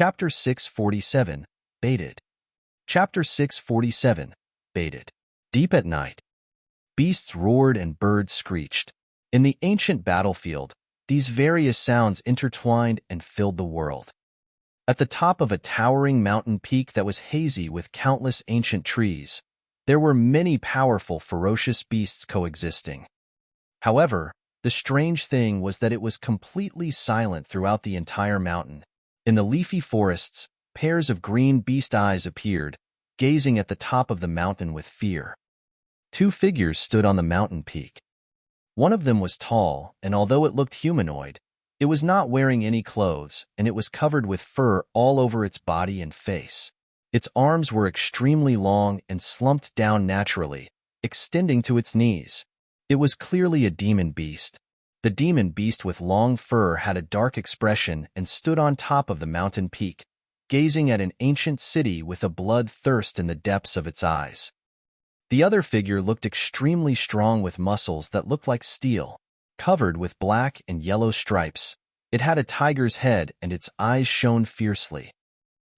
Chapter 647, Baited. Chapter 647, Baited. Deep at night, beasts roared and birds screeched. In the ancient battlefield, these various sounds intertwined and filled the world. At the top of a towering mountain peak that was hazy with countless ancient trees, there were many powerful, ferocious beasts coexisting. However, the strange thing was that it was completely silent throughout the entire mountain. In the leafy forests, pairs of green beast eyes appeared, gazing at the top of the mountain with fear. Two figures stood on the mountain peak. One of them was tall, and although it looked humanoid, it was not wearing any clothes, and it was covered with fur all over its body and face. Its arms were extremely long and slumped down naturally, extending to its knees. It was clearly a demon beast. The demon beast with long fur had a dark expression and stood on top of the mountain peak, gazing at an ancient city with a bloodthirst in the depths of its eyes. The other figure looked extremely strong with muscles that looked like steel, covered with black and yellow stripes. It had a tiger's head and its eyes shone fiercely.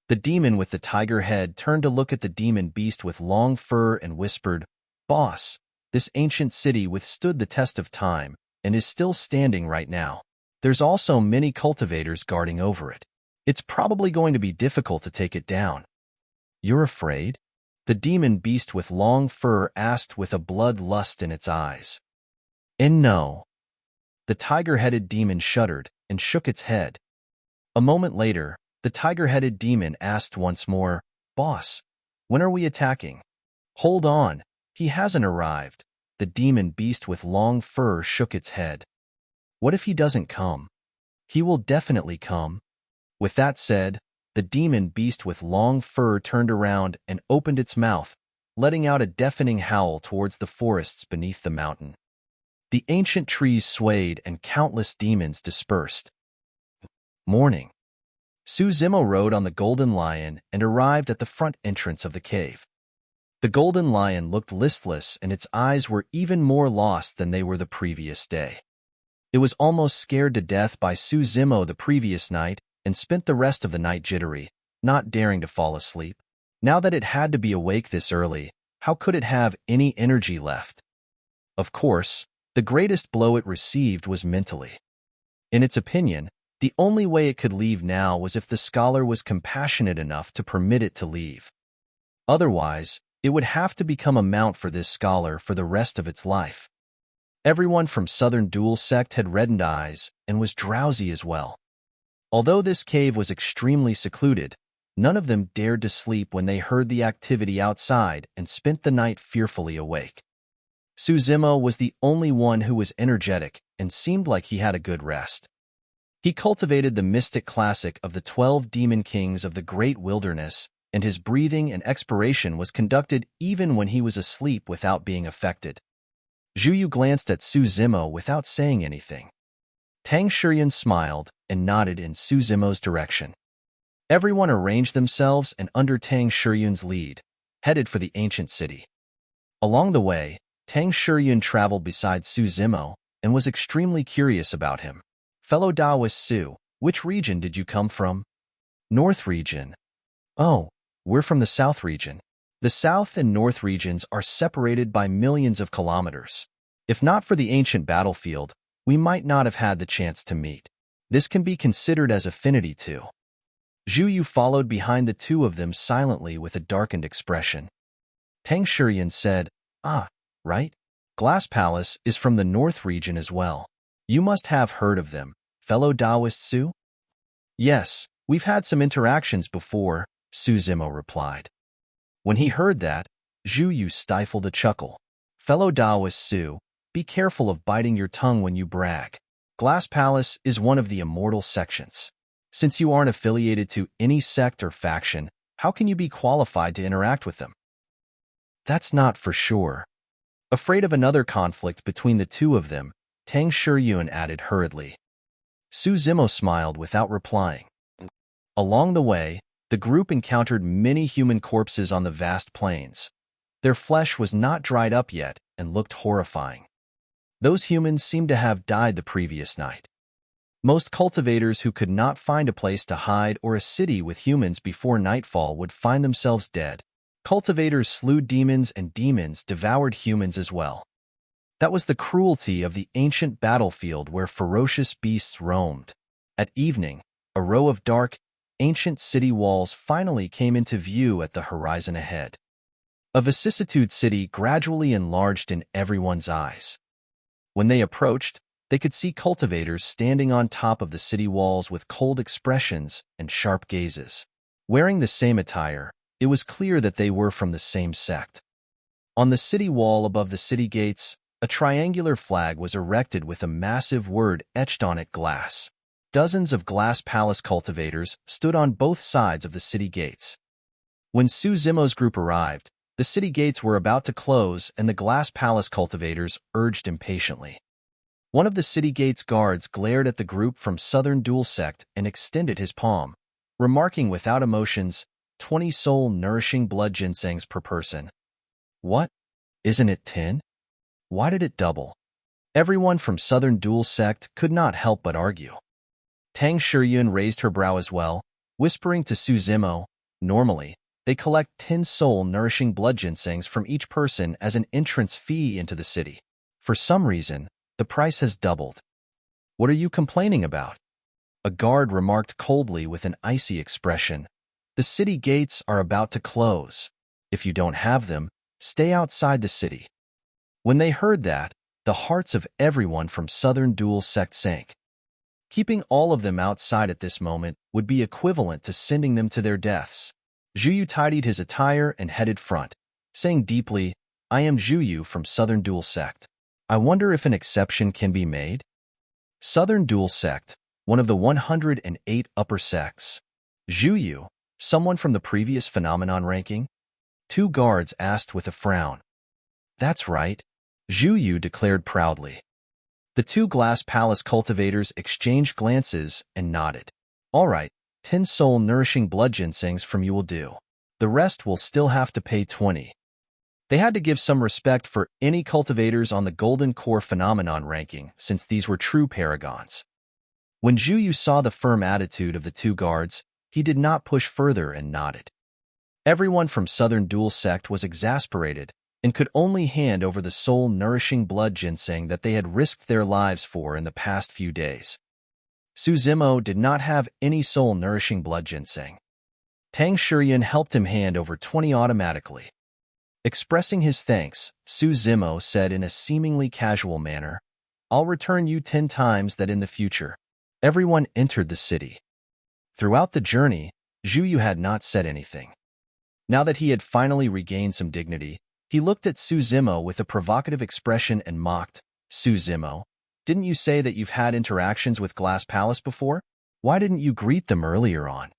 The demon with the tiger head turned to look at the demon beast with long fur and whispered, "Boss, this ancient city withstood the test of time and is still standing right now. There's also many cultivators guarding over it. It's probably going to be difficult to take it down." "You're afraid?" the demon beast with long fur asked with a bloodlust in its eyes. "And no." The tiger-headed demon shuddered and shook its head. A moment later, the tiger-headed demon asked once more, "Boss, when are we attacking?" "Hold on, he hasn't arrived." The demon beast with long fur shook its head. "What if he doesn't come?" "He will definitely come." With that said, the demon beast with long fur turned around and opened its mouth, letting out a deafening howl towards the forests beneath the mountain. The ancient trees swayed and countless demons dispersed. Morning. Suzimo rode on the golden lion and arrived at the front entrance of the cave. The golden lion looked listless and its eyes were even more lost than they were the previous day. It was almost scared to death by Suzimo the previous night and spent the rest of the night jittery, not daring to fall asleep. Now that it had to be awake this early, how could it have any energy left? Of course, the greatest blow it received was mentally. In its opinion, the only way it could leave now was if the scholar was compassionate enough to permit it to leave. Otherwise, it would have to become a mount for this scholar for the rest of its life. Everyone from Southern Dual Sect had reddened eyes and was drowsy as well. Although this cave was extremely secluded, none of them dared to sleep when they heard the activity outside and spent the night fearfully awake. Suzimo was the only one who was energetic and seemed like he had a good rest. He cultivated the mystic classic of the 12 demon kings of the great wilderness, and his breathing and expiration was conducted even when he was asleep without being affected. Zhuyu glanced at Suzimo without saying anything. Tang Shiyun smiled and nodded in Suzimo's direction. Everyone arranged themselves and under Tang Shiyun's lead, headed for the ancient city. Along the way, Tang Shiyun traveled beside Suzimo and was extremely curious about him. "Fellow Taoist Su, which region did you come from?" "North region." "Oh, we're from the South region." The South and North regions are separated by millions of kilometers. If not for the ancient battlefield, we might not have had the chance to meet. This can be considered as affinity too. Zhuyu followed behind the two of them silently with a darkened expression. Tang Shiyun said, "Ah, right. Glass Palace is from the North region as well. You must have heard of them, fellow Taoist Su?" "Yes, we've had some interactions before," Suzimo replied. When he heard that, Zhuyu stifled a chuckle. "Fellow Taoist Su, be careful of biting your tongue when you brag. Glass Palace is one of the immortal sections. Since you aren't affiliated to any sect or faction, how can you be qualified to interact with them?" "That's not for sure." Afraid of another conflict between the two of them, Tang Shiyun added hurriedly. Suzimo smiled without replying. Along the way, the group encountered many human corpses on the vast plains. Their flesh was not dried up yet and looked horrifying. Those humans seemed to have died the previous night. Most cultivators who could not find a place to hide or a city with humans before nightfall would find themselves dead. Cultivators slew demons and demons devoured humans as well. That was the cruelty of the ancient battlefield where ferocious beasts roamed. At evening, a row of dark, ancient city walls finally came into view at the horizon ahead. A vicissitude city gradually enlarged in everyone's eyes. When they approached, they could see cultivators standing on top of the city walls with cold expressions and sharp gazes. Wearing the same attire, it was clear that they were from the same sect. On the city wall above the city gates, a triangular flag was erected with a massive word etched on it: glass. Dozens of Glass Palace cultivators stood on both sides of the city gates. When Suzimo's group arrived, the city gates were about to close and the Glass Palace cultivators urged impatiently. One of the city gate's guards glared at the group from Southern Dual Sect and extended his palm, remarking without emotions, 20 soul-nourishing blood ginsengs per person. What? Isn't it 10? Why did it double? Everyone from Southern Dual Sect could not help but argue. Tang Shiyun raised her brow as well, whispering to Suzimo, normally, they collect 10 soul-nourishing blood ginsengs from each person as an entrance fee into the city. For some reason, the price has doubled. What are you complaining about? A guard remarked coldly with an icy expression. The city gates are about to close. If you don't have them, stay outside the city. When they heard that, the hearts of everyone from Southern Dual Sect sank. Keeping all of them outside at this moment would be equivalent to sending them to their deaths. Zhuyu tidied his attire and headed front, saying deeply, I am Zhuyu from Southern Dual Sect. I wonder if an exception can be made? Southern Dual Sect, one of the 108 upper sects. Zhuyu, someone from the previous phenomenon ranking? Two guards asked with a frown. That's right, Zhuyu declared proudly. The two Glass Palace cultivators exchanged glances and nodded. All right, 10 soul-nourishing blood ginsengs from you will do. The rest will still have to pay 20. They had to give some respect for any cultivators on the Golden Core phenomenon ranking, since these were true paragons. When Zhuyu saw the firm attitude of the two guards, he did not push further and nodded. Everyone from Southern Dual Sect was exasperated and could only hand over the soul-nourishing blood ginseng that they had risked their lives for in the past few days. Suzimo did not have any soul-nourishing blood ginseng. Tang Shiyun helped him hand over 20 automatically. Expressing his thanks, Suzimo said in a seemingly casual manner, I'll return you 10 times that in the future. Everyone entered the city. Throughout the journey, Zhuyu had not said anything. Now that he had finally regained some dignity, he looked at Suzimo with a provocative expression and mocked, Suzimo, didn't you say that you've had interactions with Glass Palace before? Why didn't you greet them earlier on?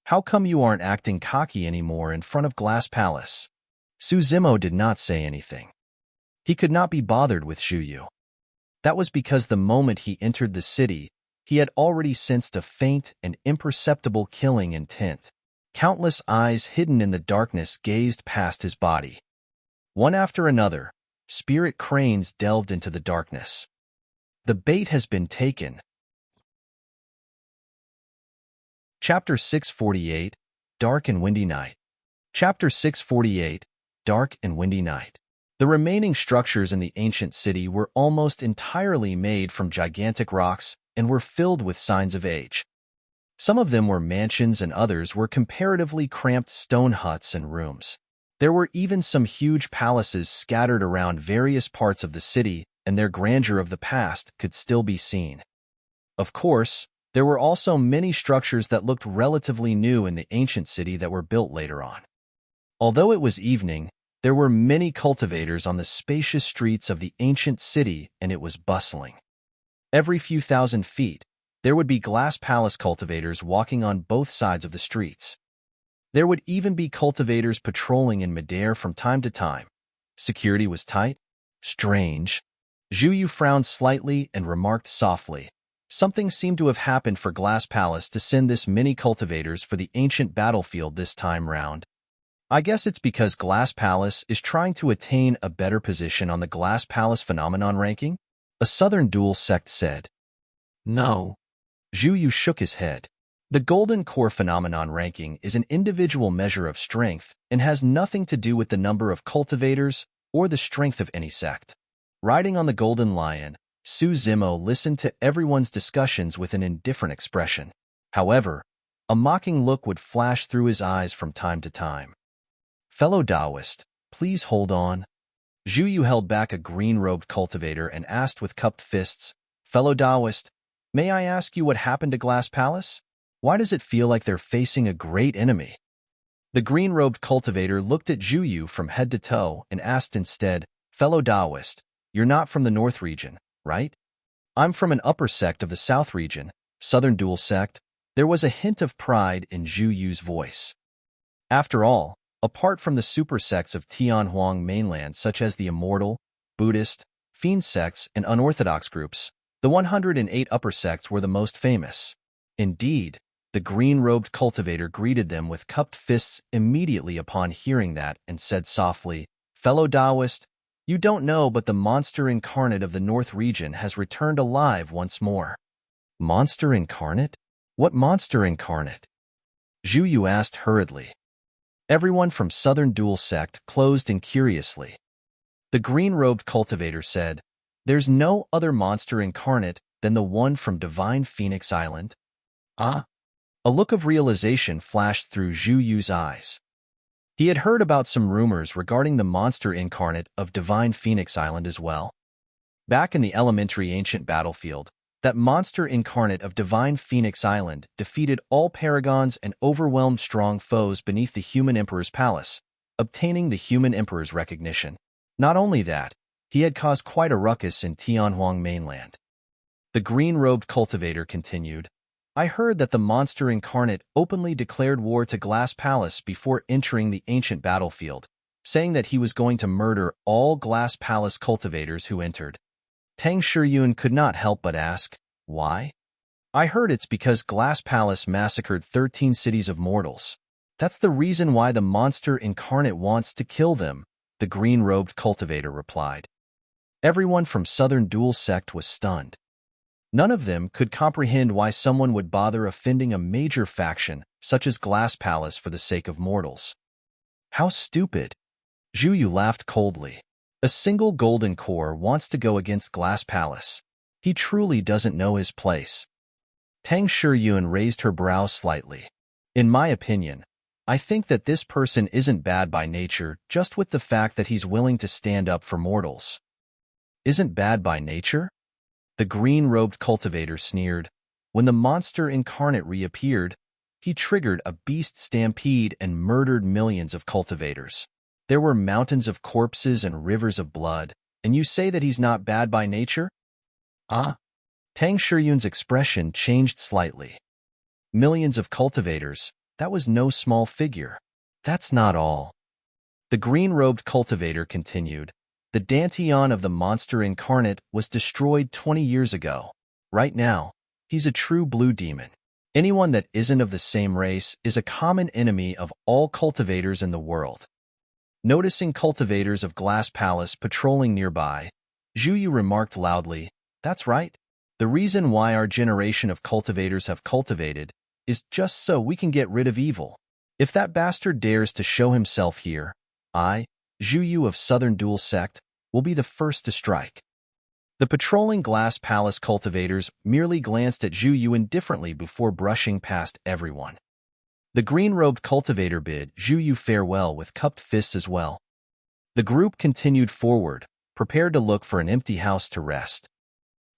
How come you aren't acting cocky anymore in front of Glass Palace? Suzimo did not say anything. He could not be bothered with Zhuyu. That was because the moment he entered the city, he had already sensed a faint and imperceptible killing intent. Countless eyes hidden in the darkness gazed past his body. One after another, spirit cranes delved into the darkness. The bait has been taken. Chapter 648, Dark and Windy Night. Chapter 648, Dark and Windy Night. The remaining structures in the ancient city were almost entirely made from gigantic rocks and were filled with signs of age. Some of them were mansions and others were comparatively cramped stone huts and rooms. There were even some huge palaces scattered around various parts of the city, and their grandeur of the past could still be seen. Of course, there were also many structures that looked relatively new in the ancient city that were built later on. Although it was evening, there were many cultivators on the spacious streets of the ancient city, and it was bustling. Every few thousand feet, there would be Glass Palace cultivators walking on both sides of the streets. There would even be cultivators patrolling in midair from time to time. Security was tight? Strange. Zhuyu frowned slightly and remarked softly, something seemed to have happened for Glass Palace to send this many cultivators for the ancient battlefield this time round. I guess it's because Glass Palace is trying to attain a better position on the Glass Palace phenomenon ranking? A Southern Dual Sect said. No, Zhu Yu shook his head. The Golden Core phenomenon ranking is an individual measure of strength and has nothing to do with the number of cultivators or the strength of any sect. Riding on the Golden Lion, Su Zimo listened to everyone's discussions with an indifferent expression. However, a mocking look would flash through his eyes from time to time. Fellow Taoist, please hold on. Zhu Yu held back a green-robed cultivator and asked with cupped fists, Fellow Taoist, may I ask you what happened to Glass Palace? Why does it feel like they're facing a great enemy? The green-robed cultivator looked at Zhu Yu from head to toe and asked instead, Fellow Taoist, you're not from the North region, right? I'm from an upper sect of the South region, Southern Dual Sect. There was a hint of pride in Zhu Yu's voice. After all, apart from the super sects of Tianhuang mainland such as the Immortal, Buddhist, Fiend sects, and unorthodox groups, the 108 upper sects were the most famous. Indeed, the green-robed cultivator greeted them with cupped fists immediately upon hearing that and said softly, Fellow Taoist, you don't know but the monster incarnate of the North region has returned alive once more. Monster incarnate? What monster incarnate? Zhu Yu asked hurriedly. Everyone from Southern Dual Sect closed in curiously. The green-robed cultivator said, There's no other monster incarnate than the one from Divine Phoenix Island. Ah! A look of realization flashed through Zhu Yu's eyes. He had heard about some rumors regarding the monster incarnate of Divine Phoenix Island as well. Back in the elementary ancient battlefield, that monster incarnate of Divine Phoenix Island defeated all paragons and overwhelmed strong foes beneath the human emperor's palace, obtaining the human emperor's recognition. Not only that, he had caused quite a ruckus in Tianhuang mainland. The green-robed cultivator continued, I heard that the monster incarnate openly declared war to Glass Palace before entering the ancient battlefield, saying that he was going to murder all Glass Palace cultivators who entered. Tang Shiyun could not help but ask, why? I heard it's because Glass Palace massacred 13 cities of mortals. That's the reason why the monster incarnate wants to kill them, the green-robed cultivator replied. Everyone from Southern Dual Sect was stunned. None of them could comprehend why someone would bother offending a major faction such as Glass Palace for the sake of mortals. How stupid! Zhu Yu laughed coldly. A single golden core wants to go against Glass Palace. He truly doesn't know his place. Tang Shiyun raised her brow slightly. In my opinion, I think that this person isn't bad by nature just with the fact that he's willing to stand up for mortals. Isn't bad by nature? The green-robed cultivator sneered. When the monster incarnate reappeared, he triggered a beast stampede and murdered millions of cultivators. There were mountains of corpses and rivers of blood, and you say that he's not bad by nature? Ah! Tang Shiyun's expression changed slightly. Millions of cultivators, that was no small figure. That's not all. The green-robed cultivator continued. The Dantian of the monster incarnate was destroyed 20 years ago. Right now, he's a true blue demon. Anyone that isn't of the same race is a common enemy of all cultivators in the world. Noticing cultivators of Glass Palace patrolling nearby, Zhu Yu remarked loudly, That's right. The reason why our generation of cultivators have cultivated is just so we can get rid of evil. If that bastard dares to show himself here, I, Zhu Yu of Southern Dual Sect, will be the first to strike. The patrolling Glass Palace cultivators merely glanced at Zhu Yu indifferently before brushing past everyone. The green-robed cultivator bid Zhu Yu farewell with cupped fists as well. The group continued forward, prepared to look for an empty house to rest.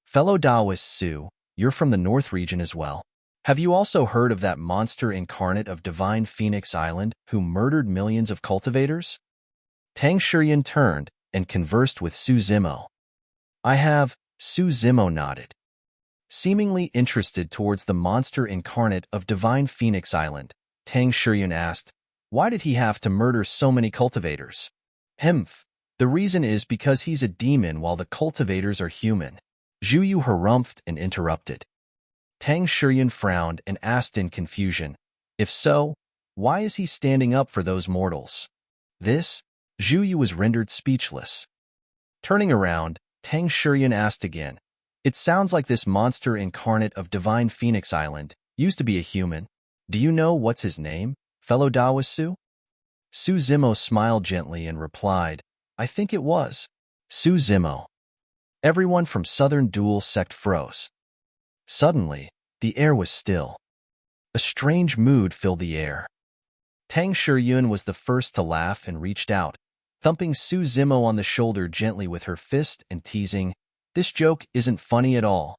Fellow Taoist Su, you're from the North region as well. Have you also heard of that monster incarnate of Divine Phoenix Island who murdered millions of cultivators? Tang Shiyun turned and conversed with Su Zimo. I have, Su Zimo nodded. Seemingly interested towards the monster incarnate of Divine Phoenix Island, Tang Shiyun asked, why did he have to murder so many cultivators? Hmph, the reason is because he's a demon while the cultivators are human. Zhu Yu harumphed and interrupted. Tang Shiyun frowned and asked in confusion, if so, why is he standing up for those mortals? This, Zhu Yu was rendered speechless. Turning around, Tang Shiyun asked again, It sounds like this monster incarnate of Divine Phoenix Island used to be a human. Do you know what's his name, fellow Taoist Su? Su Zimo smiled gently and replied, I think it was. Su Zimo. Everyone from Southern Dual Sect froze. Suddenly, the air was still. A strange mood filled the air. Tang Shiyun was the first to laugh and reached out, thumping Su Zimo on the shoulder gently with her fist and teasing, This joke isn't funny at all.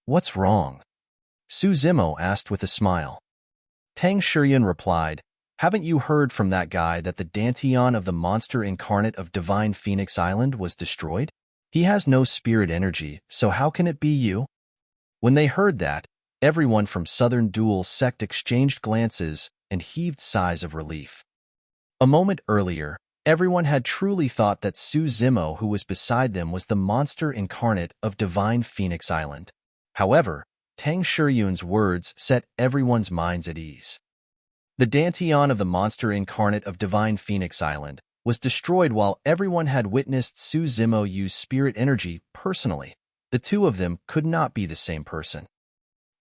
What's wrong? Su Zimo asked with a smile. Tang Shiyun replied, Haven't you heard from that guy that the Dantian of the monster incarnate of Divine Phoenix Island was destroyed? He has no spirit energy, so how can it be you? When they heard that, everyone from Southern Dual Sect exchanged glances and heaved sighs of relief. A moment earlier, everyone had truly thought that Su Zimo, who was beside them, was the monster incarnate of Divine Phoenix Island. However, Tang Shiyun's words set everyone's minds at ease. The Dantian of the monster incarnate of Divine Phoenix Island was destroyed while everyone had witnessed Su Zimo use spirit energy personally. The two of them could not be the same person.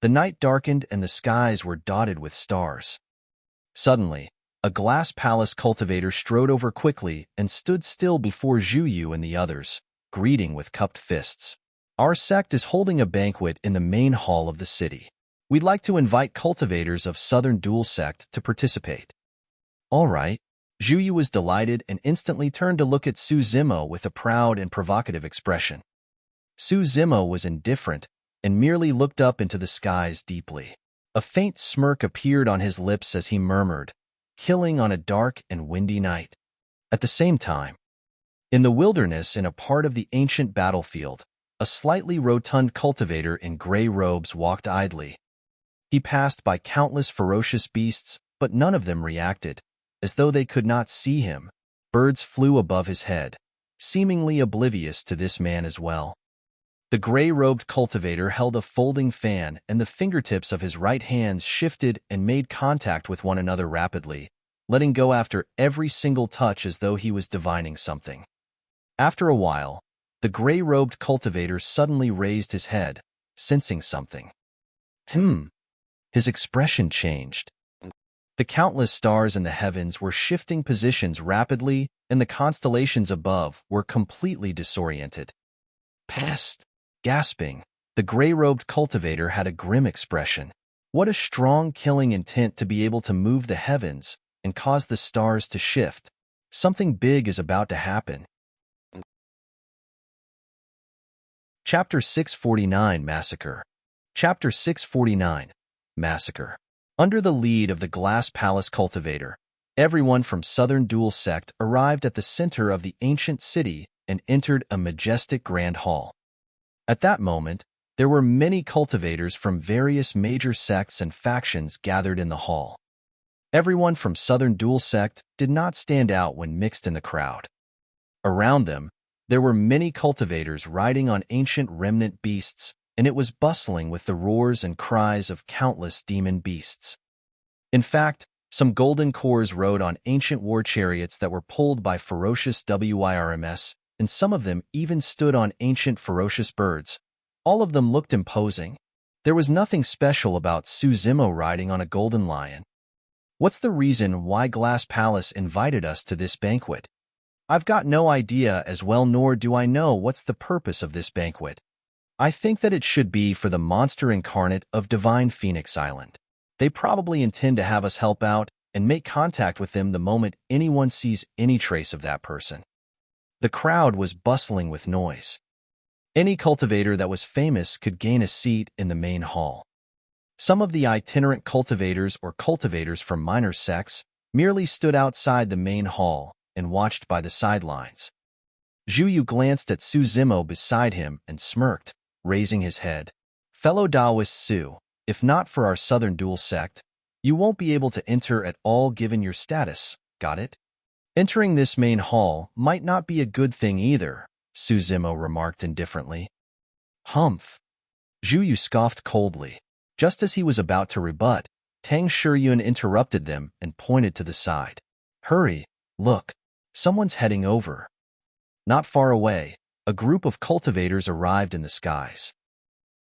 The night darkened and the skies were dotted with stars. Suddenly, a glass palace cultivator strode over quickly and stood still before Zhu Yu and the others, greeting with cupped fists. Our sect is holding a banquet in the main hall of the city. We'd like to invite cultivators of Southern Dual Sect to participate. All right. Zhu Yu was delighted and instantly turned to look at Su Zimo with a proud and provocative expression. Su Zimo was indifferent and merely looked up into the skies deeply. A faint smirk appeared on his lips as he murmured, killing on a dark and windy night. At the same time, in the wilderness in a part of the ancient battlefield, a slightly rotund cultivator in gray robes walked idly. He passed by countless ferocious beasts, but none of them reacted, as though they could not see him. Birds flew above his head, seemingly oblivious to this man as well. The gray-robed cultivator held a folding fan, and the fingertips of his right hands shifted and made contact with one another rapidly, letting go after every single touch as though he was divining something. After a while, the gray-robed cultivator suddenly raised his head, sensing something. His expression changed. The countless stars in the heavens were shifting positions rapidly, and the constellations above were completely disoriented. Pest! Gasping, the gray-robed cultivator had a grim expression. What a strong killing intent to be able to move the heavens and cause the stars to shift. Something big is about to happen. Chapter 649 Massacre. Chapter 649 Massacre. Under the lead of the Glass Palace cultivator, everyone from Southern Dual Sect arrived at the center of the ancient city and entered a majestic grand hall. At that moment, there were many cultivators from various major sects and factions gathered in the hall. Everyone from Southern Dual Sect did not stand out when mixed in the crowd. Around them, there were many cultivators riding on ancient remnant beasts, and it was bustling with the roars and cries of countless demon beasts. In fact, some golden cores rode on ancient war chariots that were pulled by ferocious WIRMS, and some of them even stood on ancient ferocious birds. All of them looked imposing. There was nothing special about Su Zimo riding on a golden lion. What's the reason why Glass Palace invited us to this banquet? I've got no idea as well, nor do I know what's the purpose of this banquet. I think that it should be for the monster incarnate of Divine Phoenix Island. They probably intend to have us help out and make contact with them the moment anyone sees any trace of that person. The crowd was bustling with noise. Any cultivator that was famous could gain a seat in the main hall. Some of the itinerant cultivators or cultivators from minor sects merely stood outside the main hall and watched by the sidelines. Zhu Yu glanced at Su Zimo beside him and smirked, raising his head. Fellow Taoist Su, if not for our Southern Dual Sect, you won't be able to enter at all given your status, got it? Entering this main hall might not be a good thing either, Su Zimo remarked indifferently. Humph. Zhu Yu scoffed coldly. Just as he was about to rebut, Tang Shiyun interrupted them and pointed to the side. Hurry, look, someone's heading over. Not far away, a group of cultivators arrived in the skies.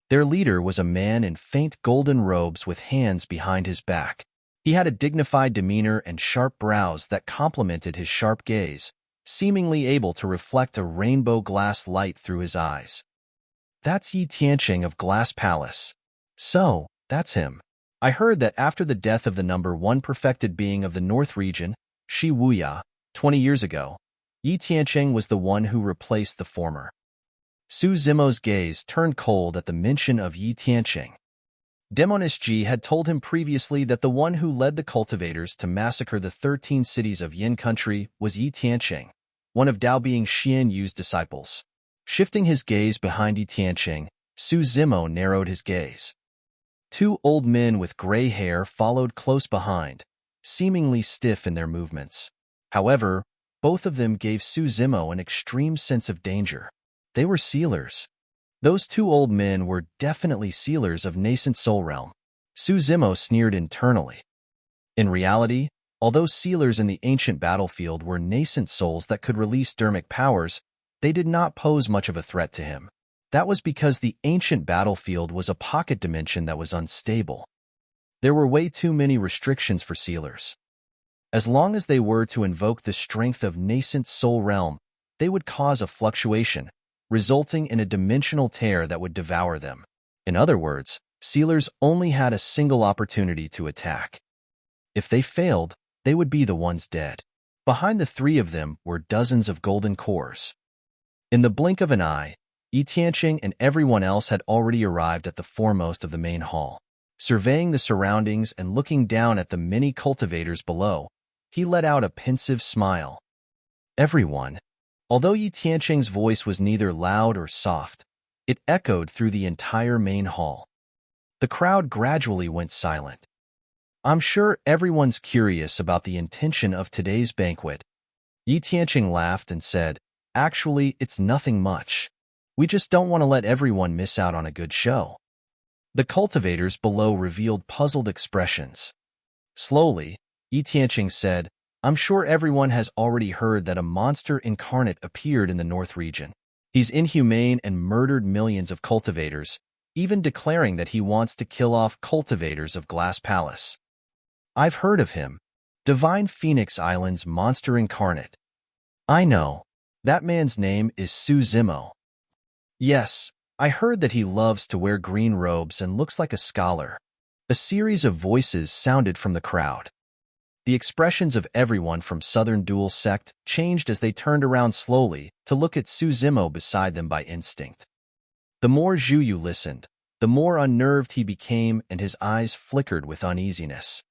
Their leader was a man in faint golden robes with hands behind his back. He had a dignified demeanor and sharp brows that complemented his sharp gaze, seemingly able to reflect a rainbow glass light through his eyes. That's Yi Tianqing of Glass Palace. So, that's him. I heard that after the death of the number one perfected being of the North region, Shi Wuya, 20 years ago, Yi Tianqing was the one who replaced the former. Su Zimo's gaze turned cold at the mention of Yi Tianqing. Demonist Ji had told him previously that the one who led the cultivators to massacre the 13 cities of Yin country was Yi Tianqing, one of Dao Being Xian Yu's disciples. Shifting his gaze behind Yi Tianqing, Su Zimo narrowed his gaze. Two old men with gray hair followed close behind, seemingly stiff in their movements. However, both of them gave Su Zimo an extreme sense of danger. They were sealers. Those two old men were definitely sealers of nascent soul realm. Su Zimo sneered internally. In reality, although sealers in the ancient battlefield were nascent souls that could release dermic powers, they did not pose much of a threat to him. That was because the ancient battlefield was a pocket dimension that was unstable. There were way too many restrictions for sealers. As long as they were to invoke the strength of nascent soul realm, they would cause a fluctuation, resulting in a dimensional tear that would devour them. In other words, sealers only had a single opportunity to attack. If they failed, they would be the ones dead. Behind the three of them were dozens of golden cores. In the blink of an eye, Yi Tianqing and everyone else had already arrived at the foremost of the main hall. Surveying the surroundings and looking down at the many cultivators below, he let out a pensive smile. Everyone. Although Yi Tianqing's voice was neither loud or soft, it echoed through the entire main hall. The crowd gradually went silent. I'm sure everyone's curious about the intention of today's banquet. Yi Tianqing laughed and said, Actually, it's nothing much. We just don't want to let everyone miss out on a good show. The cultivators below revealed puzzled expressions. Slowly, Yi Tianqing said, I'm sure everyone has already heard that a monster incarnate appeared in the North region. He's inhumane and murdered millions of cultivators, even declaring that he wants to kill off cultivators of Glass Palace. I've heard of him. Divine Phoenix Island's monster incarnate. I know. That man's name is Su Zimo. Yes, I heard that he loves to wear green robes and looks like a scholar. A series of voices sounded from the crowd. The expressions of everyone from Southern Dual Sect changed as they turned around slowly to look at Su Zimo beside them by instinct. The more Zhu Yu listened, the more unnerved he became and his eyes flickered with uneasiness.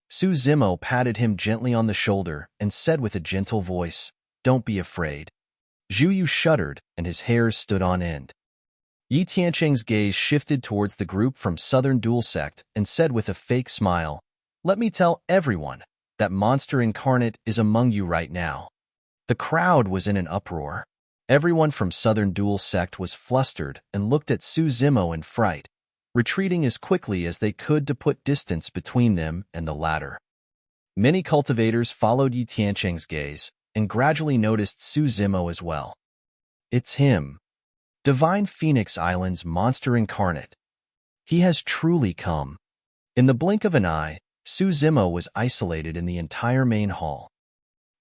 Su Zimo patted him gently on the shoulder and said with a gentle voice, Don't be afraid. Zhu Yu shuddered and his hairs stood on end. Yi Tianqing's gaze shifted towards the group from Southern Dual Sect and said with a fake smile, Let me tell everyone that monster incarnate is among you right now. The crowd was in an uproar. Everyone from Southern Dual Sect was flustered and looked at Su Zimo in fright, retreating as quickly as they could to put distance between them and the latter. Many cultivators followed Yi Tianqing's gaze and gradually noticed Su Zimo as well. It's him. Divine Phoenix Island's monster incarnate. He has truly come. In the blink of an eye, Su Zimo was isolated in the entire main hall.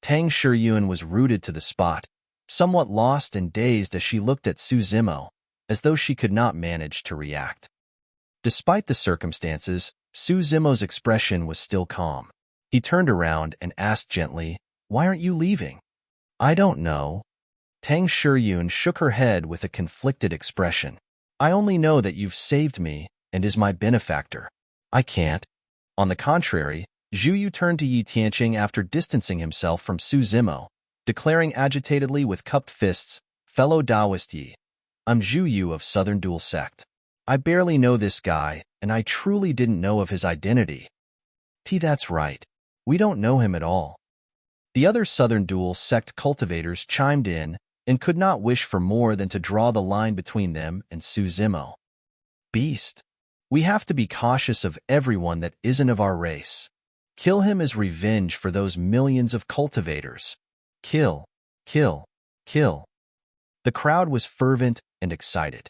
Tang Shiyuan was rooted to the spot, somewhat lost and dazed as she looked at Su Zimo, as though she could not manage to react. Despite the circumstances, Su Zimo's expression was still calm. He turned around and asked gently, Why aren't you leaving? I don't know. Tang Shiyuan shook her head with a conflicted expression. I only know that you've saved me and is my benefactor. I can't. On the contrary, Zhu Yu turned to Yi Tianqing after distancing himself from Su Zimo, declaring agitatedly with cupped fists, Fellow Taoist Yi, I'm Zhu Yu of Southern Dual Sect. I barely know this guy, and I truly didn't know of his identity. That's right. We don't know him at all. The other Southern Dual Sect cultivators chimed in and could not wish for more than to draw the line between them and Su Zimo. Beast. We have to be cautious of everyone that isn't of our race. Kill him as revenge for those millions of cultivators. Kill, kill, kill. The crowd was fervent and excited.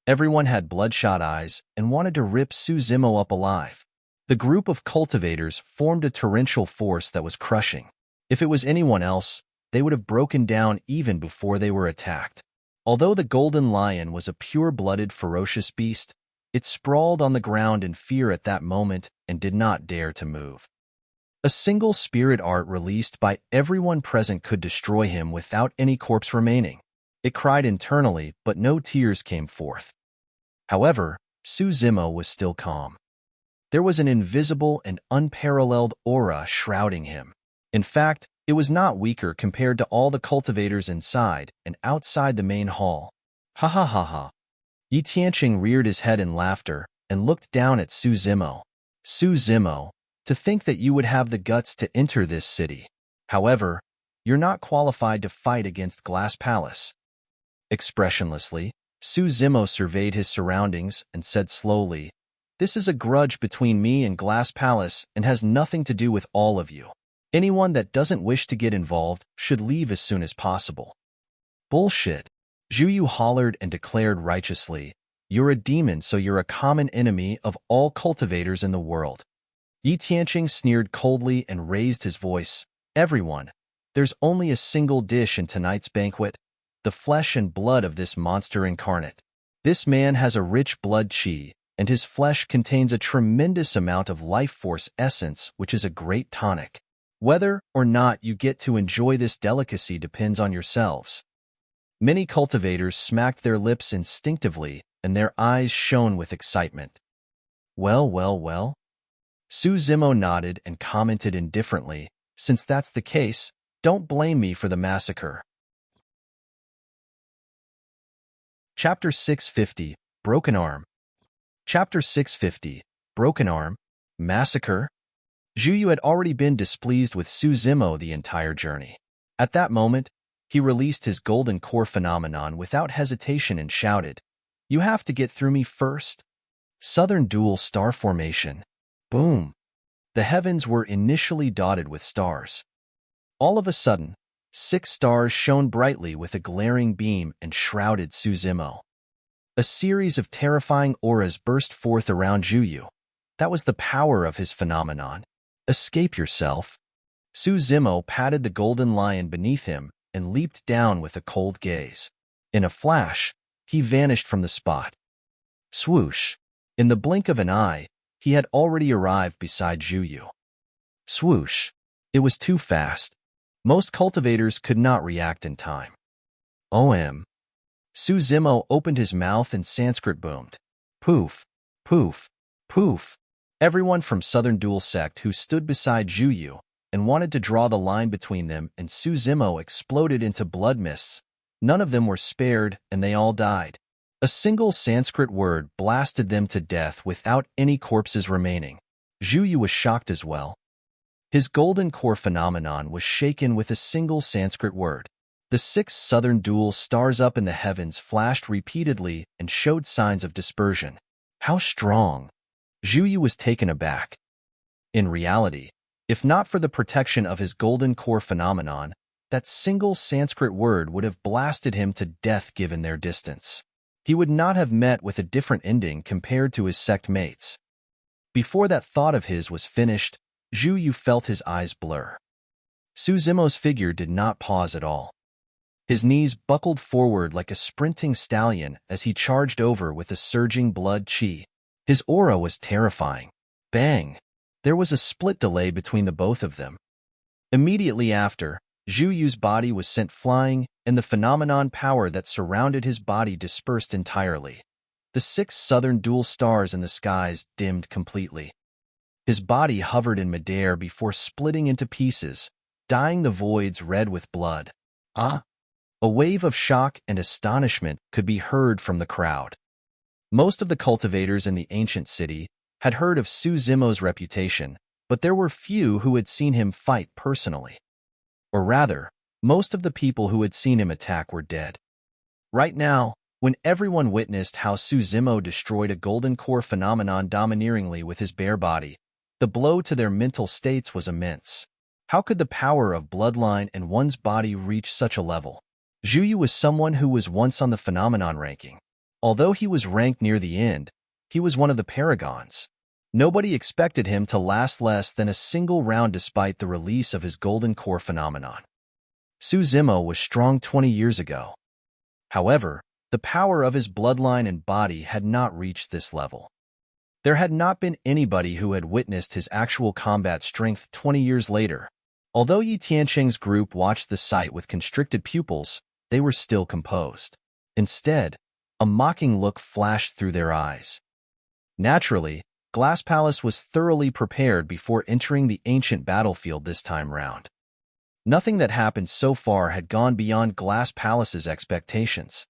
Everyone had bloodshot eyes and wanted to rip Suzimo up alive. The group of cultivators formed a torrential force that was crushing. If it was anyone else, they would have broken down even before they were attacked. Although the golden lion was a pure-blooded, ferocious beast, it sprawled on the ground in fear at that moment and did not dare to move. A single spirit art released by everyone present could destroy him without any corpse remaining. It cried internally, but no tears came forth. However, Suzimo was still calm. There was an invisible and unparalleled aura shrouding him. In fact, it was not weaker compared to all the cultivators inside and outside the main hall. Ha ha ha ha. Yi Tianqing reared his head in laughter and looked down at Suzimo. Suzimo, to think that you would have the guts to enter this city. However, you're not qualified to fight against Glass Palace. Expressionlessly, Suzimo surveyed his surroundings and said slowly, "This is a grudge between me and Glass Palace and has nothing to do with all of you. Anyone that doesn't wish to get involved should leave as soon as possible." Bullshit. Zhu Yu hollered and declared righteously, "You're a demon, so you're a common enemy of all cultivators in the world." Yi Tianqing sneered coldly and raised his voice, "Everyone, there's only a single dish in tonight's banquet, the flesh and blood of this monster incarnate. This man has a rich blood qi, and his flesh contains a tremendous amount of life force essence, which is a great tonic. Whether or not you get to enjoy this delicacy depends on yourselves." Many cultivators smacked their lips instinctively, and their eyes shone with excitement. Well, well, well. Suzimo nodded and commented indifferently, "Since that's the case, don't blame me for the massacre." Chapter 650, Broken Arm. Chapter 650, Broken Arm, Massacre. Zhu Yu had already been displeased with Suzimo the entire journey. At that moment, he released his golden core phenomenon without hesitation and shouted, "You have to get through me first." Southern Dual Star Formation. Boom. The heavens were initially dotted with stars. All of a sudden, 6 stars shone brightly with a glaring beam and shrouded Suzimo. A series of terrifying auras burst forth around Zhu Yu. That was the power of his phenomenon. "Escape yourself." Suzimo patted the golden lion beneath him and leaped down with a cold gaze. In a flash, he vanished from the spot. Swoosh. In the blink of an eye, he had already arrived beside Zhu Yu. Swoosh. It was too fast. Most cultivators could not react in time. OM. Suzimo opened his mouth and Sanskrit boomed. Poof, poof, poof. Everyone from Southern Dual Sect who stood beside Zhu Yu and wanted to draw the line between them and Suzimo exploded into blood mists. None of them were spared, and they all died. A single Sanskrit word blasted them to death without any corpses remaining. Zhu Yu was shocked as well. His golden core phenomenon was shaken with a single Sanskrit word. The 6 southern dual stars up in the heavens flashed repeatedly and showed signs of dispersion. How strong! Zhu Yu was taken aback. In reality, if not for the protection of his golden core phenomenon, that single Sanskrit word would have blasted him to death given their distance. He would not have met with a different ending compared to his sect mates. Before that thought of his was finished, Zhu Yu felt his eyes blur. Suzimo's figure did not pause at all. His knees buckled forward like a sprinting stallion as he charged over with a surging blood qi. His aura was terrifying. Bang! There was a split delay between the both of them. Immediately after, Zhu Yu's body was sent flying, and the phenomenon power that surrounded his body dispersed entirely. The 6 southern dual stars in the skies dimmed completely. His body hovered in midair before splitting into pieces, dyeing the voids red with blood. Ah! A wave of shock and astonishment could be heard from the crowd. Most of the cultivators in the ancient city had heard of Suzimo's reputation, but there were few who had seen him fight personally. Or rather, most of the people who had seen him attack were dead. Right now, when everyone witnessed how Suzimo destroyed a golden core phenomenon domineeringly with his bare body, the blow to their mental states was immense. How could the power of bloodline and one's body reach such a level? Zhu Yu was someone who was once on the phenomenon ranking. Although he was ranked near the end, he was one of the paragons. Nobody expected him to last less than a single round despite the release of his golden core phenomenon. Suzimo was strong 20 years ago. However, the power of his bloodline and body had not reached this level. There had not been anybody who had witnessed his actual combat strength 20 years later. Although Yi Tianqing's group watched the sight with constricted pupils, they were still composed. Instead, a mocking look flashed through their eyes. Naturally, Glass Palace was thoroughly prepared before entering the ancient battlefield this time round. Nothing that happened so far had gone beyond Glass Palace's expectations.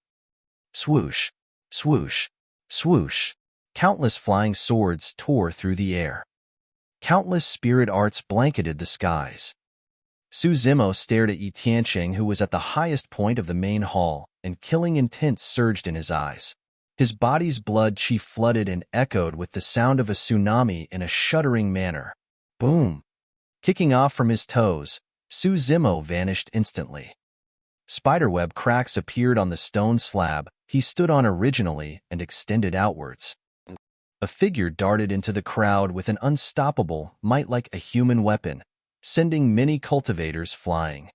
Swoosh, swoosh, swoosh. Countless flying swords tore through the air. Countless spirit arts blanketed the skies. Suzimo stared at Yi Tianqing, who was at the highest point of the main hall, and killing intent surged in his eyes. His body's blood chi flooded and echoed with the sound of a tsunami in a shuddering manner. Boom! Kicking off from his toes, Suzimo vanished instantly. Spiderweb cracks appeared on the stone slab he stood on originally and extended outwards. A figure darted into the crowd with an unstoppable might like a human weapon, sending many cultivators flying.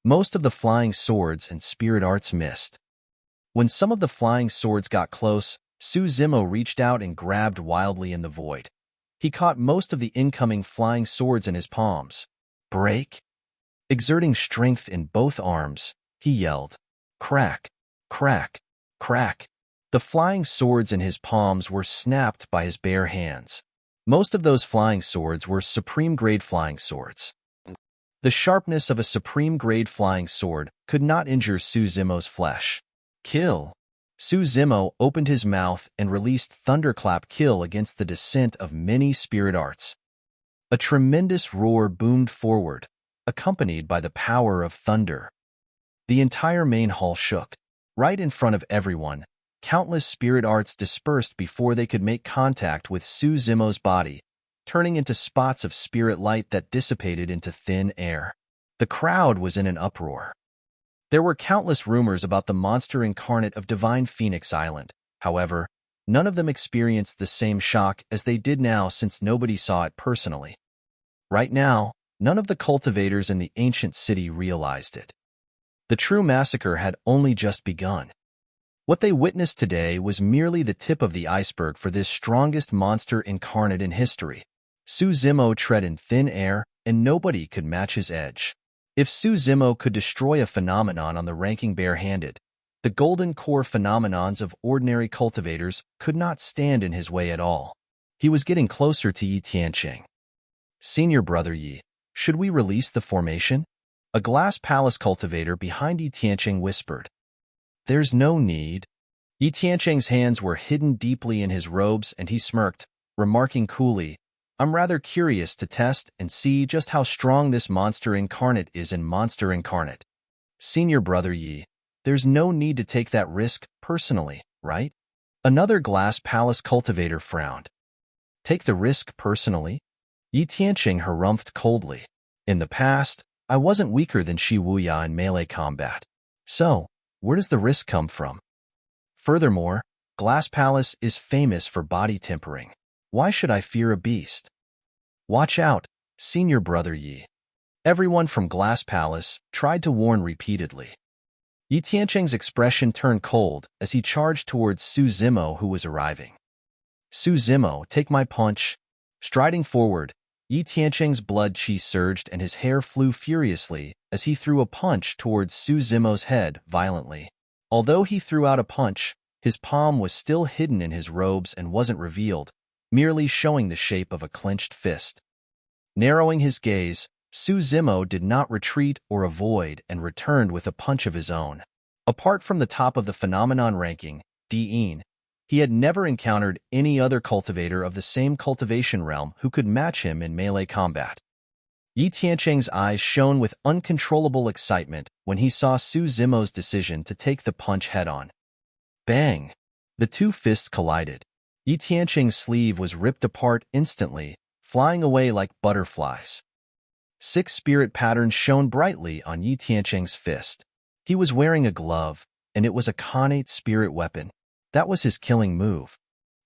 Most of the flying swords and spirit arts missed. When some of the flying swords got close, Suzimo reached out and grabbed wildly in the void. He caught most of the incoming flying swords in his palms. Break! Exerting strength in both arms, he yelled. Crack! Crack! Crack! The flying swords in his palms were snapped by his bare hands. Most of those flying swords were supreme-grade flying swords. The sharpness of a supreme-grade flying sword could not injure Suzimo's flesh. Kill! Suzimo opened his mouth and released Thunderclap Kill against the descent of many spirit arts. A tremendous roar boomed forward, accompanied by the power of thunder. The entire main hall shook. Right in front of everyone, countless spirit arts dispersed before they could make contact with Suzimo's body, turning into spots of spirit light that dissipated into thin air. The crowd was in an uproar. There were countless rumors about the monster incarnate of Divine Phoenix Island. However, none of them experienced the same shock as they did now since nobody saw it personally. Right now, none of the cultivators in the ancient city realized it. The true massacre had only just begun. What they witnessed today was merely the tip of the iceberg for this strongest monster incarnate in history. Suzimo tread in thin air, and nobody could match his edge. If Suzimo could destroy a phenomenon on the ranking barehanded, the golden core phenomenons of ordinary cultivators could not stand in his way at all. He was getting closer to Yi Tianqing. Senior Brother Yi, should we release the formation? A Glass Palace cultivator behind Yi Tianqing whispered. There's no need. Yi Tianqing's hands were hidden deeply in his robes and he smirked, remarking coolly, I'm rather curious to test and see just how strong this monster incarnate is in Monster Incarnate. Senior Brother Yi, there's no need to take that risk personally, right? Another Glass Palace cultivator frowned. Take the risk personally? Yi Tianqing harumphed coldly. In the past, I wasn't weaker than Shi Wuya in melee combat. So, where does the risk come from? Furthermore, Glass Palace is famous for body tempering. Why should I fear a beast? Watch out, Senior Brother Yi. Everyone from Glass Palace tried to warn repeatedly. Yi Tianqing's expression turned cold as he charged towards Suzimo, who was arriving. Suzimo, take my punch. Striding forward, Yi Tianqing's blood chi surged and his hair flew furiously as he threw a punch towards Suzimo's head violently. Although he threw out a punch, his palm was still hidden in his robes and wasn't revealed, merely showing the shape of a clenched fist. Narrowing his gaze, Suzimo did not retreat or avoid and returned with a punch of his own. Apart from the top of the phenomenon ranking, Dune, he had never encountered any other cultivator of the same cultivation realm who could match him in melee combat. Yi Tianqing's eyes shone with uncontrollable excitement when he saw Suzimo's decision to take the punch head-on. Bang! The two fists collided. Yi Tianqing's sleeve was ripped apart instantly, flying away like butterflies. 6 spirit patterns shone brightly on Yi Tianqing's fist. He was wearing a glove, and it was a connate spirit weapon. That was his killing move.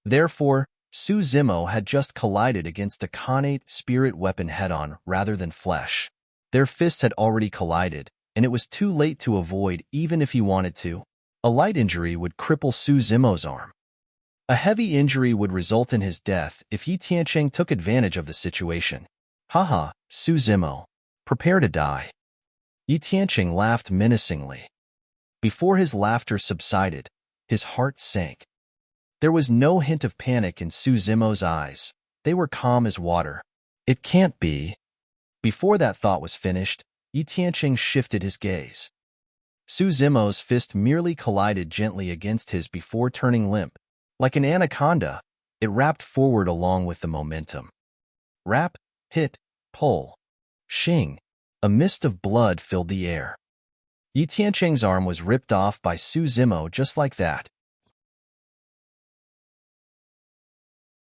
Therefore, Su Zimo had just collided against a Khanate spirit weapon head-on rather than flesh. Their fists had already collided, and it was too late to avoid even if he wanted to. A light injury would cripple Su Zimo's arm. A heavy injury would result in his death if Yi Tianqing took advantage of the situation. Haha, Su Zimo. Prepare to die. Yi Tianqing laughed menacingly. Before his laughter subsided, his heart sank. There was no hint of panic in Su Zimo's eyes. They were calm as water. It can't be. Before that thought was finished, Yi Tianqing shifted his gaze. Su Zimo's fist merely collided gently against his before turning limp. Like an anaconda, it wrapped forward along with the momentum. Rap, hit, pull. Shing. A mist of blood filled the air. Yi Tianqing's arm was ripped off by Su Zimo just like that.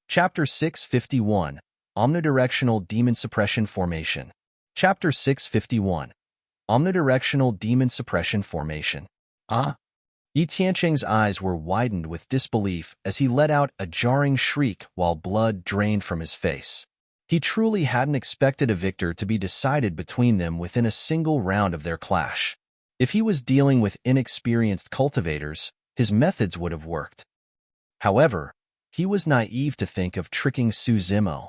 Chapter 651, Omnidirectional Demon Suppression Formation. Chapter 651, Omnidirectional Demon Suppression Formation. Yi Tianqing's eyes were widened with disbelief as he let out a jarring shriek while blood drained from his face. He truly hadn't expected a victor to be decided between them within a single round of their clash. If he was dealing with inexperienced cultivators, his methods would have worked. However, he was naive to think of tricking Su Zimo.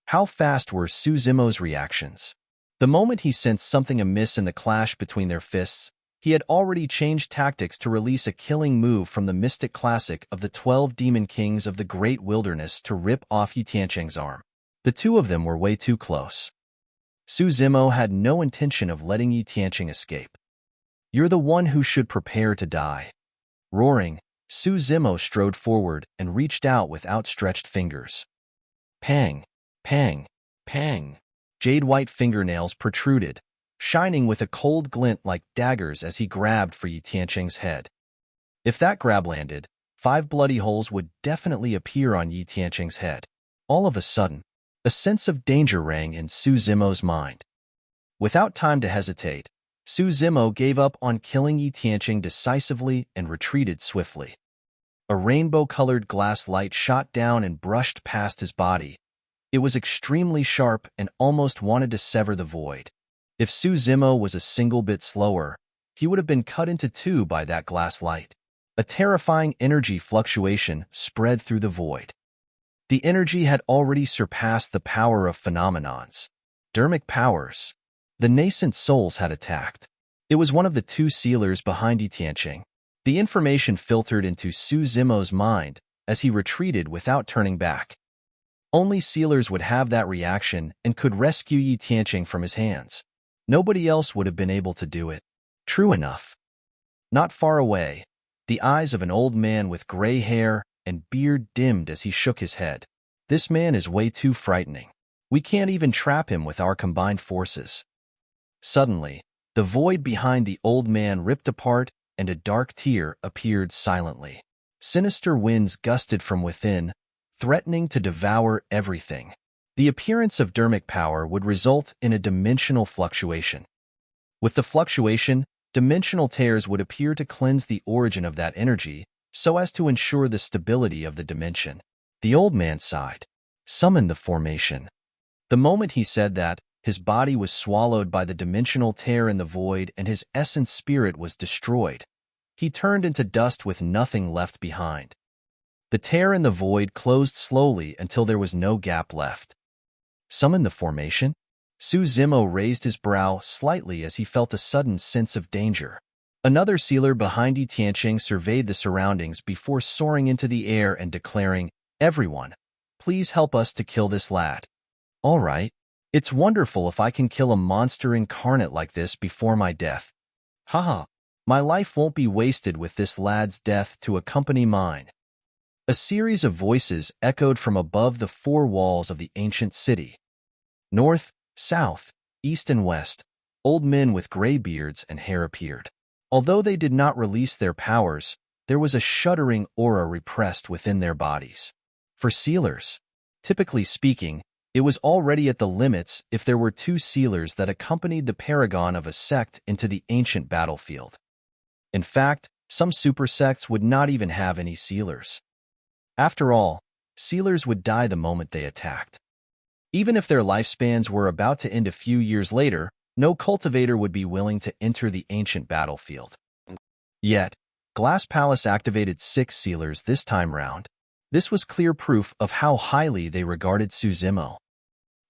How fast were Su Zimo's reactions? The moment he sensed something amiss in the clash between their fists, he had already changed tactics to release a killing move from the mystic classic of the 12 Demon Kings of the Great Wilderness to rip off Yi Tianqing's arm. The two of them were way too close. Su Zimo had no intention of letting Yi Tianqing escape. You're the one who should prepare to die. Roaring, Su Zimo strode forward and reached out with outstretched fingers. Pang, pang, pang. Jade-white fingernails protruded, shining with a cold glint like daggers as he grabbed for Yi Tianqing's head. If that grab landed, 5 bloody holes would definitely appear on Yi Tianqing's head. All of a sudden, a sense of danger rang in Su Zimo's mind. Without time to hesitate, Su Zimo gave up on killing Yi Tianqing decisively and retreated swiftly. A rainbow-colored glass light shot down and brushed past his body. It was extremely sharp and almost wanted to sever the void. If Su Zimo was a single bit slower, he would have been cut into two by that glass light. A terrifying energy fluctuation spread through the void. The energy had already surpassed the power of phenomenons. Dermic powers. The nascent souls had attacked. It was one of the 2 sealers behind Yi Tianqing. The information filtered into Su Zimo's mind as he retreated without turning back. Only sealers would have that reaction and could rescue Yi Tianqing from his hands. Nobody else would have been able to do it. True enough. Not far away, the eyes of an old man with gray hair and beard dimmed as he shook his head. This man is way too frightening. We can't even trap him with our combined forces. Suddenly, the void behind the old man ripped apart and a dark tear appeared silently. Sinister winds gusted from within, threatening to devour everything. The appearance of dermic power would result in a dimensional fluctuation. With the fluctuation, dimensional tears would appear to cleanse the origin of that energy so as to ensure the stability of the dimension. The old man sighed. Summon the formation. The moment he said that, his body was swallowed by the dimensional tear in the void and his essence spirit was destroyed. He turned into dust with nothing left behind. The tear in the void closed slowly until there was no gap left. Summon the formation? Su Zimo raised his brow slightly as he felt a sudden sense of danger. Another sealer behind Yi Tianqing surveyed the surroundings before soaring into the air and declaring, "Everyone, please help us to kill this lad." "All right. It's wonderful if I can kill a monster incarnate like this before my death. Haha, my life won't be wasted with this lad's death to accompany mine." A series of voices echoed from above the 4 walls of the ancient city. North, south, east and west, old men with gray beards and hair appeared. Although they did not release their powers, there was a shuddering aura repressed within their bodies. For sealers, typically speaking, it was already at the limits if there were 2 sealers that accompanied the paragon of a sect into the ancient battlefield. In fact, Some super sects would not even have any sealers. After all, sealers would die the moment they attacked. Even if their lifespans were about to end a few years later, no cultivator would be willing to enter the ancient battlefield. Yet, Glass Palace activated 6 sealers this time round. This was clear proof of how highly they regarded Suzimo.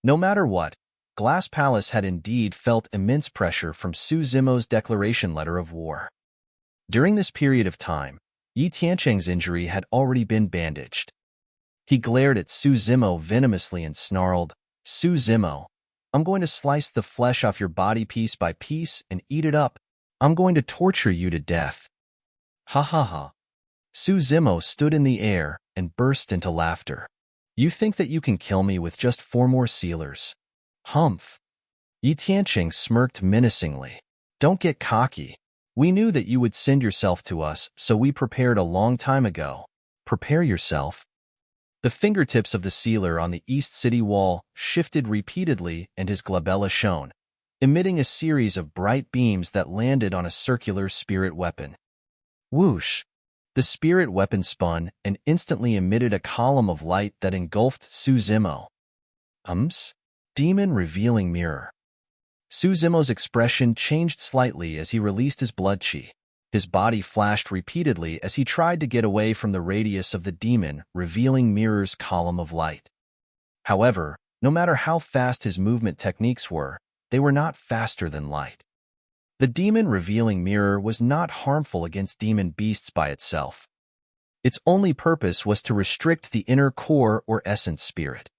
No matter what, Glass Palace had indeed felt immense pressure from Suzimo's declaration letter of war. During this period of time, Yi Tiancheng's injury had already been bandaged. He glared at Suzimo venomously and snarled, "Suzimo, I'm going to slice the flesh off your body piece by piece and eat it up. I'm going to torture you to death." Ha ha ha. Suzimo stood in the air and burst into laughter. "You think that you can kill me with just 4 more sealers? Humph." Yi Tiancheng smirked menacingly. "Don't get cocky. We knew that you would send yourself to us, so we prepared a long time ago. Prepare yourself." The fingertips of the sealer on the east city wall shifted repeatedly and his glabella shone, emitting a series of bright beams that landed on a circular spirit weapon. Whoosh! The spirit weapon spun and instantly emitted a column of light that engulfed Suzimo. Demon revealing mirror. Suzimo's expression changed slightly as he released his blood chi. His body flashed repeatedly as he tried to get away from the radius of the demon revealing mirror's column of light. However, no matter how fast his movement techniques were, they were not faster than light. The demon revealing mirror was not harmful against demon beasts by itself. Its only purpose was to restrict the inner core or essence spirit.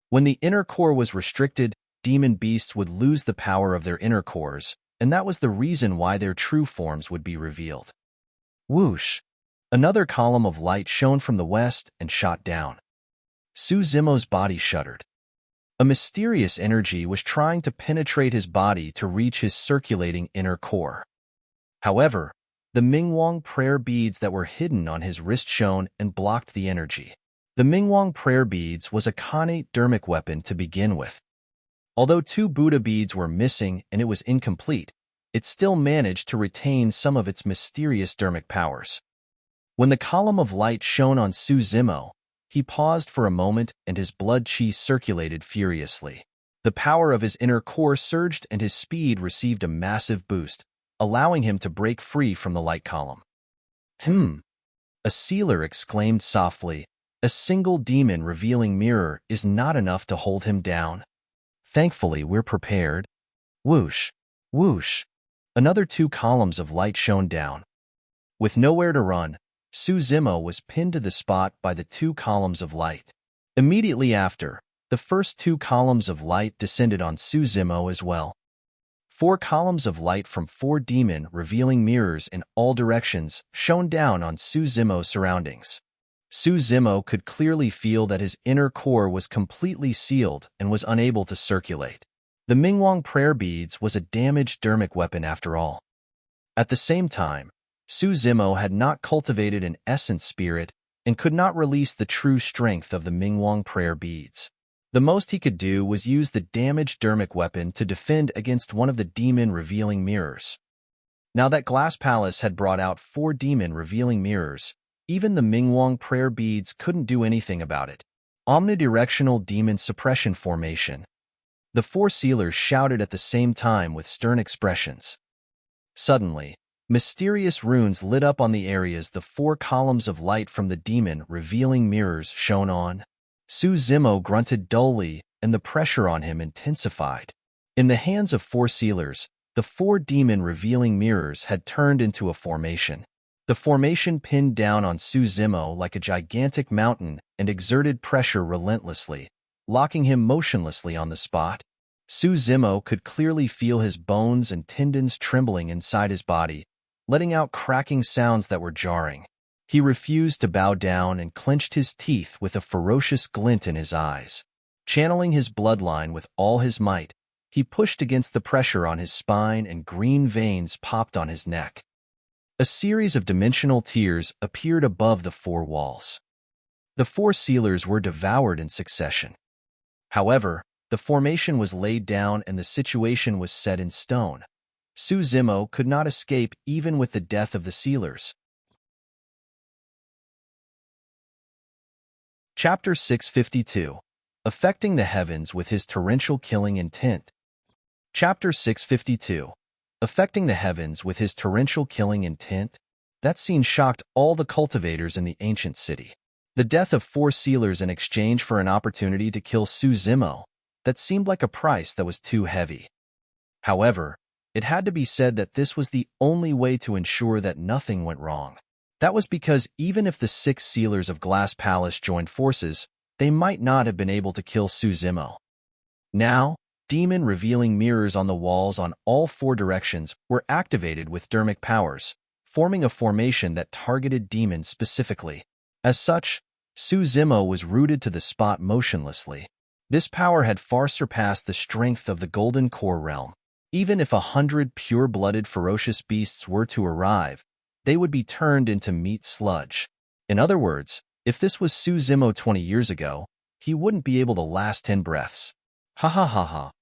When the inner core was restricted, demon beasts would lose the power of their inner cores, and that was the reason why their true forms would be revealed. Whoosh! Another column of light shone from the west and shot down. Suzimo's body shuddered. A mysterious energy was trying to penetrate his body to reach his circulating inner core. However, the Mingwang prayer beads that were hidden on his wrist shone and blocked the energy. The Mingwang prayer beads was a connate dermic weapon to begin with. Although 2 Buddha beads were missing and it was incomplete, it still managed to retain some of its mysterious dermic powers. When the column of light shone on Suzimo, he paused for a moment and his blood chi circulated furiously. The power of his inner core surged and his speed received a massive boost, allowing him to break free from the light column. A sealer exclaimed softly, "A single demon revealing mirror is not enough to hold him down. Thankfully, we're prepared." Whoosh! Whoosh! Another 2 columns of light shone down. With nowhere to run, Suzimo was pinned to the spot by the 2 columns of light. Immediately after, the first 2 columns of light descended on Suzimo as well. 4 columns of light from 4 demon revealing mirrors in all directions shone down on Suzimo's surroundings. Suzimo could clearly feel that his inner core was completely sealed and was unable to circulate. The Mingwang prayer beads was a damaged dermic weapon after all. At the same time, Suzimo had not cultivated an essence spirit and could not release the true strength of the Mingwang prayer beads. The most he could do was use the damaged dermic weapon to defend against one of the demon revealing mirrors. Now that Glass Palace had brought out 4 demon revealing mirrors, even the Mingwang prayer beads couldn't do anything about it. Omnidirectional demon suppression formation. The 4 sealers shouted at the same time with stern expressions. Suddenly, mysterious runes lit up on the areas the 4 columns of light from the demon revealing mirrors shone on. Suzimo grunted dully, and the pressure on him intensified. In the hands of 4 sealers, the 4 demon revealing mirrors had turned into a formation. The formation pinned down on Suzimo like a gigantic mountain and exerted pressure relentlessly, locking him motionlessly on the spot. Suzimo could clearly feel his bones and tendons trembling inside his body, letting out cracking sounds that were jarring. He refused to bow down and clenched his teeth with a ferocious glint in his eyes. Channeling his bloodline with all his might, he pushed against the pressure on his spine and green veins popped on his neck. A series of dimensional tears appeared above the 4 walls. The 4 sealers were devoured in succession. However, the formation was laid down and the situation was set in stone. Zimo could not escape even with the death of the sealers. Chapter 652. Affecting the Heavens with His Torrential Killing Intent. Chapter 652. Affecting the Heavens with His Torrential Killing Intent. That scene shocked all the cultivators in the ancient city. The death of 4 sealers in exchange for an opportunity to kill Zimo, that seemed like a price that was too heavy. However, it had to be said that this was the only way to ensure that nothing went wrong. That was because even if the 6 sealers of Glass Palace joined forces, they might not have been able to kill Zimo. Now, demon revealing mirrors on the walls on all 4 directions were activated with dermic powers, forming a formation that targeted demons specifically. As such, Zimo was rooted to the spot motionlessly. This power had far surpassed the strength of the Golden Core realm. Even if 100 pure-blooded ferocious beasts were to arrive, they would be turned into meat sludge. In other words, if this was Zimo 20 years ago, he wouldn't be able to last 10 breaths. Ha ha ha ha.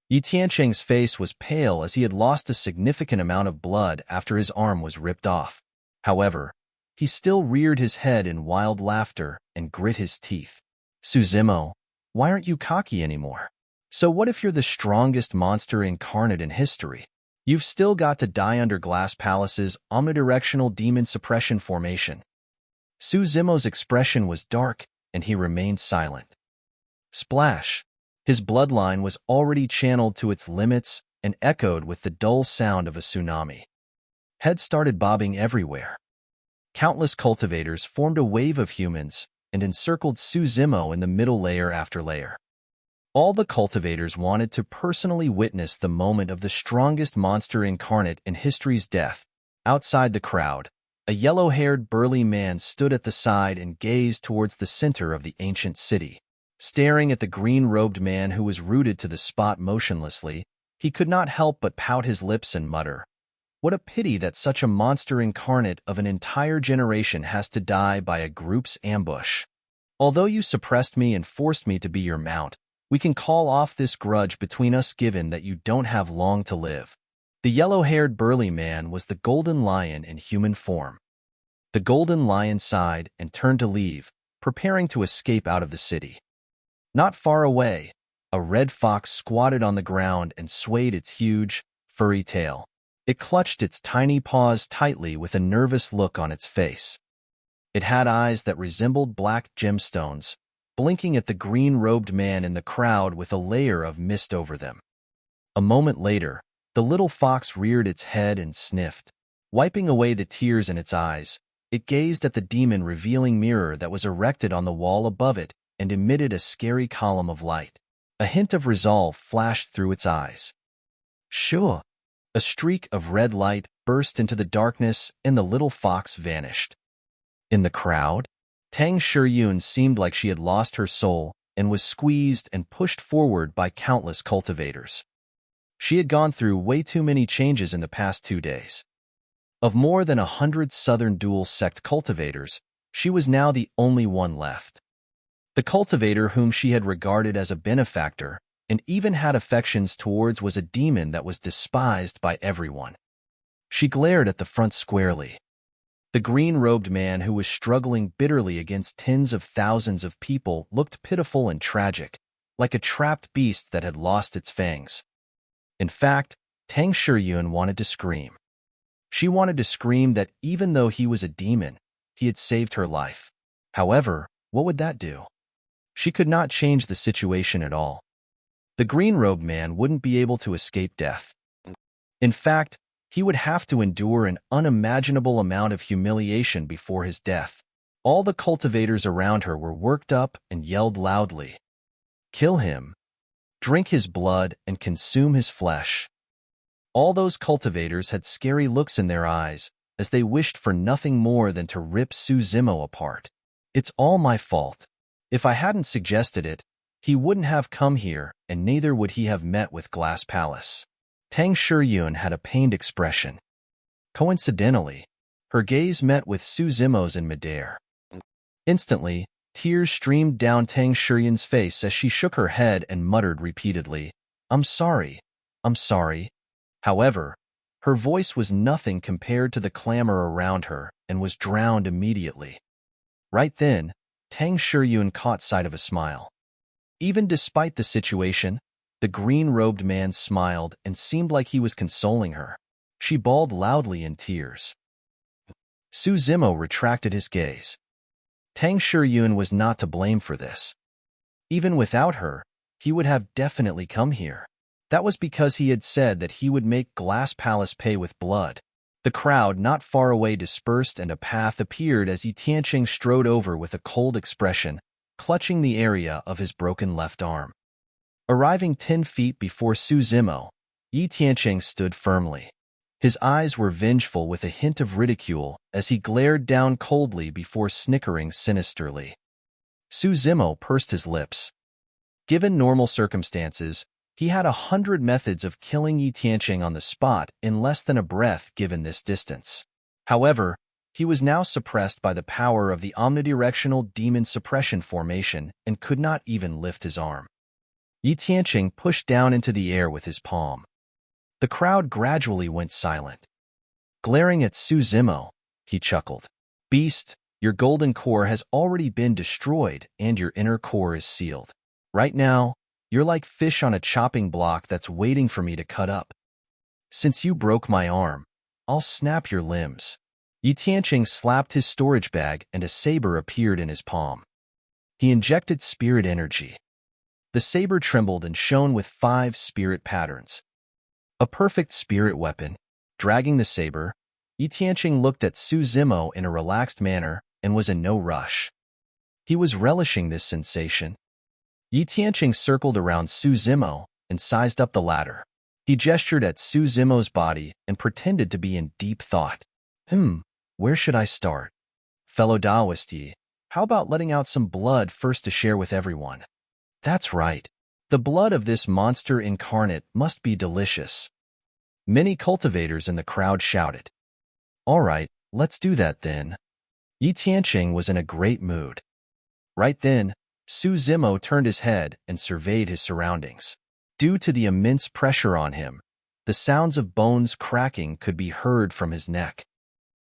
Yi Tiancheng's face was pale as he had lost a significant amount of blood after his arm was ripped off. However, he still reared his head in wild laughter and grit his teeth. Zimo, why aren't you cocky anymore? So what if you're the strongest monster incarnate in history? You've still got to die under Glass Palace's omnidirectional demon suppression formation. Zimo's expression was dark, and he remained silent. Splash! His bloodline was already channeled to its limits and echoed with the dull sound of a tsunami. Heads started bobbing everywhere. Countless cultivators formed a wave of humans and encircled Zimo in the middle layer after layer. All the cultivators wanted to personally witness the moment of the strongest monster incarnate in history's death. Outside the crowd, a yellow-haired burly man stood at the side and gazed towards the center of the ancient city. Staring at the green-robed man who was rooted to the spot motionlessly, he could not help but pout his lips and mutter, "What a pity that such a monster incarnate of an entire generation has to die by a group's ambush. Although you suppressed me and forced me to be your mount, we can call off this grudge between us given that you don't have long to live." The yellow-haired burly man was the Golden Lion in human form. The Golden Lion sighed and turned to leave, preparing to escape out of the city. Not far away, a red fox squatted on the ground and swayed its huge, furry tail. It clutched its tiny paws tightly with a nervous look on its face. It had eyes that resembled black gemstones, blinking at the green-robed man in the crowd with a layer of mist over them. A moment later, the little fox reared its head and sniffed. Wiping away the tears in its eyes, it gazed at the demon-revealing mirror that was erected on the wall above it and emitted a scary column of light. A hint of resolve flashed through its eyes. Sure. A streak of red light burst into the darkness and the little fox vanished. In the crowd, Tang Shiyun seemed like she had lost her soul and was squeezed and pushed forward by countless cultivators. She had gone through way too many changes in the past 2 days. Of more than 100 Southern Dual Sect cultivators, she was now the only one left. The cultivator whom she had regarded as a benefactor and even had affections towards was a demon that was despised by everyone. She glared at the front squarely. The green-robed man who was struggling bitterly against tens of thousands of people looked pitiful and tragic, like a trapped beast that had lost its fangs. In fact, Tang Shiyun wanted to scream. She wanted to scream that even though he was a demon, he had saved her life. However, what would that do? She could not change the situation at all. The green-robed man wouldn't be able to escape death. In fact, he would have to endure an unimaginable amount of humiliation before his death. All the cultivators around her were worked up and yelled loudly, "Kill him! Drink his blood and consume his flesh!" All those cultivators had scary looks in their eyes as they wished for nothing more than to rip Zimo apart. "It's all my fault. If I hadn't suggested it, he wouldn't have come here, and neither would he have met with Glass Palace." Tang Shiyun had a pained expression. Coincidentally, her gaze met with Zimo's in midair. Instantly, tears streamed down Tang Shiyun's face as she shook her head and muttered repeatedly, "I'm sorry. I'm sorry." However, Her voice was nothing compared to the clamor around her and was drowned immediately. Right then, Tang Shiyun caught sight of a smile. Even despite the situation, the green-robed man smiled and seemed like he was consoling her. She bawled loudly in tears. Su Zimo retracted his gaze. Tang Shiyun was not to blame for this. Even without her, he would have definitely come here. That was because he had said that he would make Glass Palace pay with blood. The crowd not far away dispersed and a path appeared as Yi Tianqing strode over with a cold expression, clutching the area of his broken left arm. Arriving 10 feet before Su Zimo, Yi Tianqing stood firmly. His eyes were vengeful with a hint of ridicule as he glared down coldly before snickering sinisterly. Su Zimo pursed his lips. Given normal circumstances, he had 100 methods of killing Yi Tianqing on the spot in less than a breath given this distance. However, he was now suppressed by the power of the Omnidirectional Demon Suppression formation and could not even lift his arm. Yi Tianqing pushed down into the air with his palm. The crowd gradually went silent. Glaring at Su Zimo, he chuckled. Beast, your golden core has already been destroyed and your inner core is sealed. Right now, you're like fish on a chopping block that's waiting for me to cut up. Since you broke my arm, I'll snap your limbs. Yi Tianqing slapped his storage bag and a saber appeared in his palm. He injected spirit energy. The saber trembled and shone with 5 spirit patterns. A perfect spirit weapon. Dragging the saber, Yi Tianqing looked at Su Zimo in a relaxed manner and was in no rush. He was relishing this sensation. Yi Tianqing circled around Su Zimo and sized up the ladder. He gestured at Su Zimo's body and pretended to be in deep thought. Where should I start? Fellow Taoist Yi, how about letting out some blood first to share with everyone? That's right. The blood of this monster incarnate must be delicious. Many cultivators in the crowd shouted. All right, let's do that then. Yi Tianqing was in a great mood. Right then, Su Zimo turned his head and surveyed his surroundings. Due to the immense pressure on him, the sounds of bones cracking could be heard from his neck.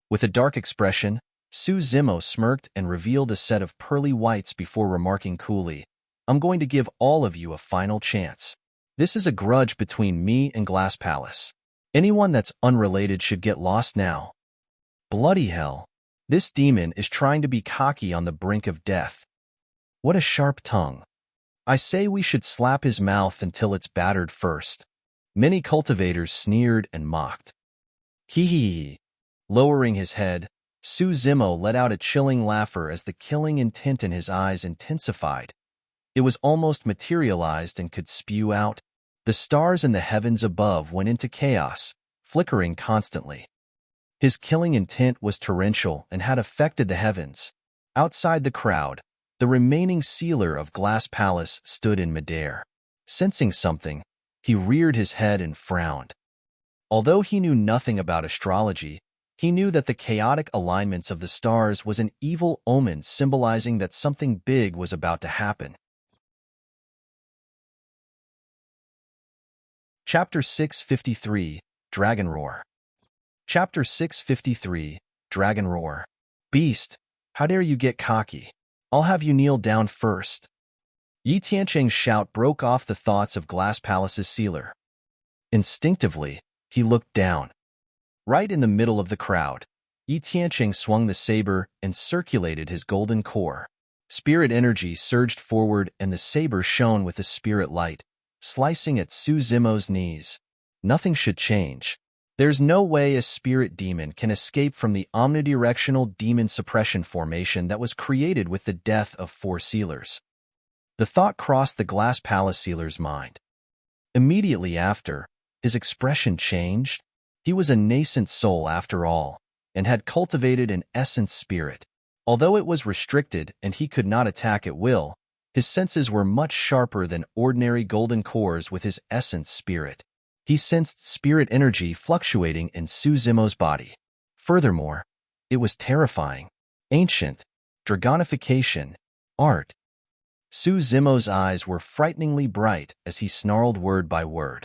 With a dark expression, Su Zimo smirked and revealed a set of pearly whites before remarking coolly, I'm going to give all of you a final chance. This is a grudge between me and Glass Palace. Anyone that's unrelated should get lost now. Bloody hell. This demon is trying to be cocky on the brink of death. What a sharp tongue. I say we should slap his mouth until it's battered first. Many cultivators sneered and mocked. Hee hee. Lowering his head, Su Zimo let out a chilling laughter as the killing intent in his eyes intensified. It was almost materialized and could spew out. The stars in the heavens above went into chaos, flickering constantly. His killing intent was torrential and had affected the heavens. Outside the crowd, the remaining sealer of Glass Palace stood in midair. Sensing something, he reared his head and frowned. Although he knew nothing about astrology, he knew that the chaotic alignments of the stars was an evil omen symbolizing that something big was about to happen. Chapter 653, Dragon Roar. Chapter 653, Dragon Roar. Beast, how dare you get cocky? I'll have you kneel down first. Yi Tianqing's shout broke off the thoughts of Glass Palace's sealer. Instinctively, he looked down. Right in the middle of the crowd, Yi Tianqing swung the saber and circulated his golden core. Spirit energy surged forward and the saber shone with a spirit light, slicing at Su Zimo's knees. Nothing should change. There's no way a spirit demon can escape from the omnidirectional demon suppression formation that was created with the death of 4 sealers. The thought crossed the Glass Palace sealer's mind. Immediately after, his expression changed. He was a nascent soul after all, and had cultivated an essence spirit. Although it was restricted and he could not attack at will, his senses were much sharper than ordinary golden cores with his essence spirit. He sensed spirit energy fluctuating in Su Zimo's body. Furthermore, it was terrifying. Ancient, dragonification, art. Su Zimo's eyes were frighteningly bright as he snarled word by word.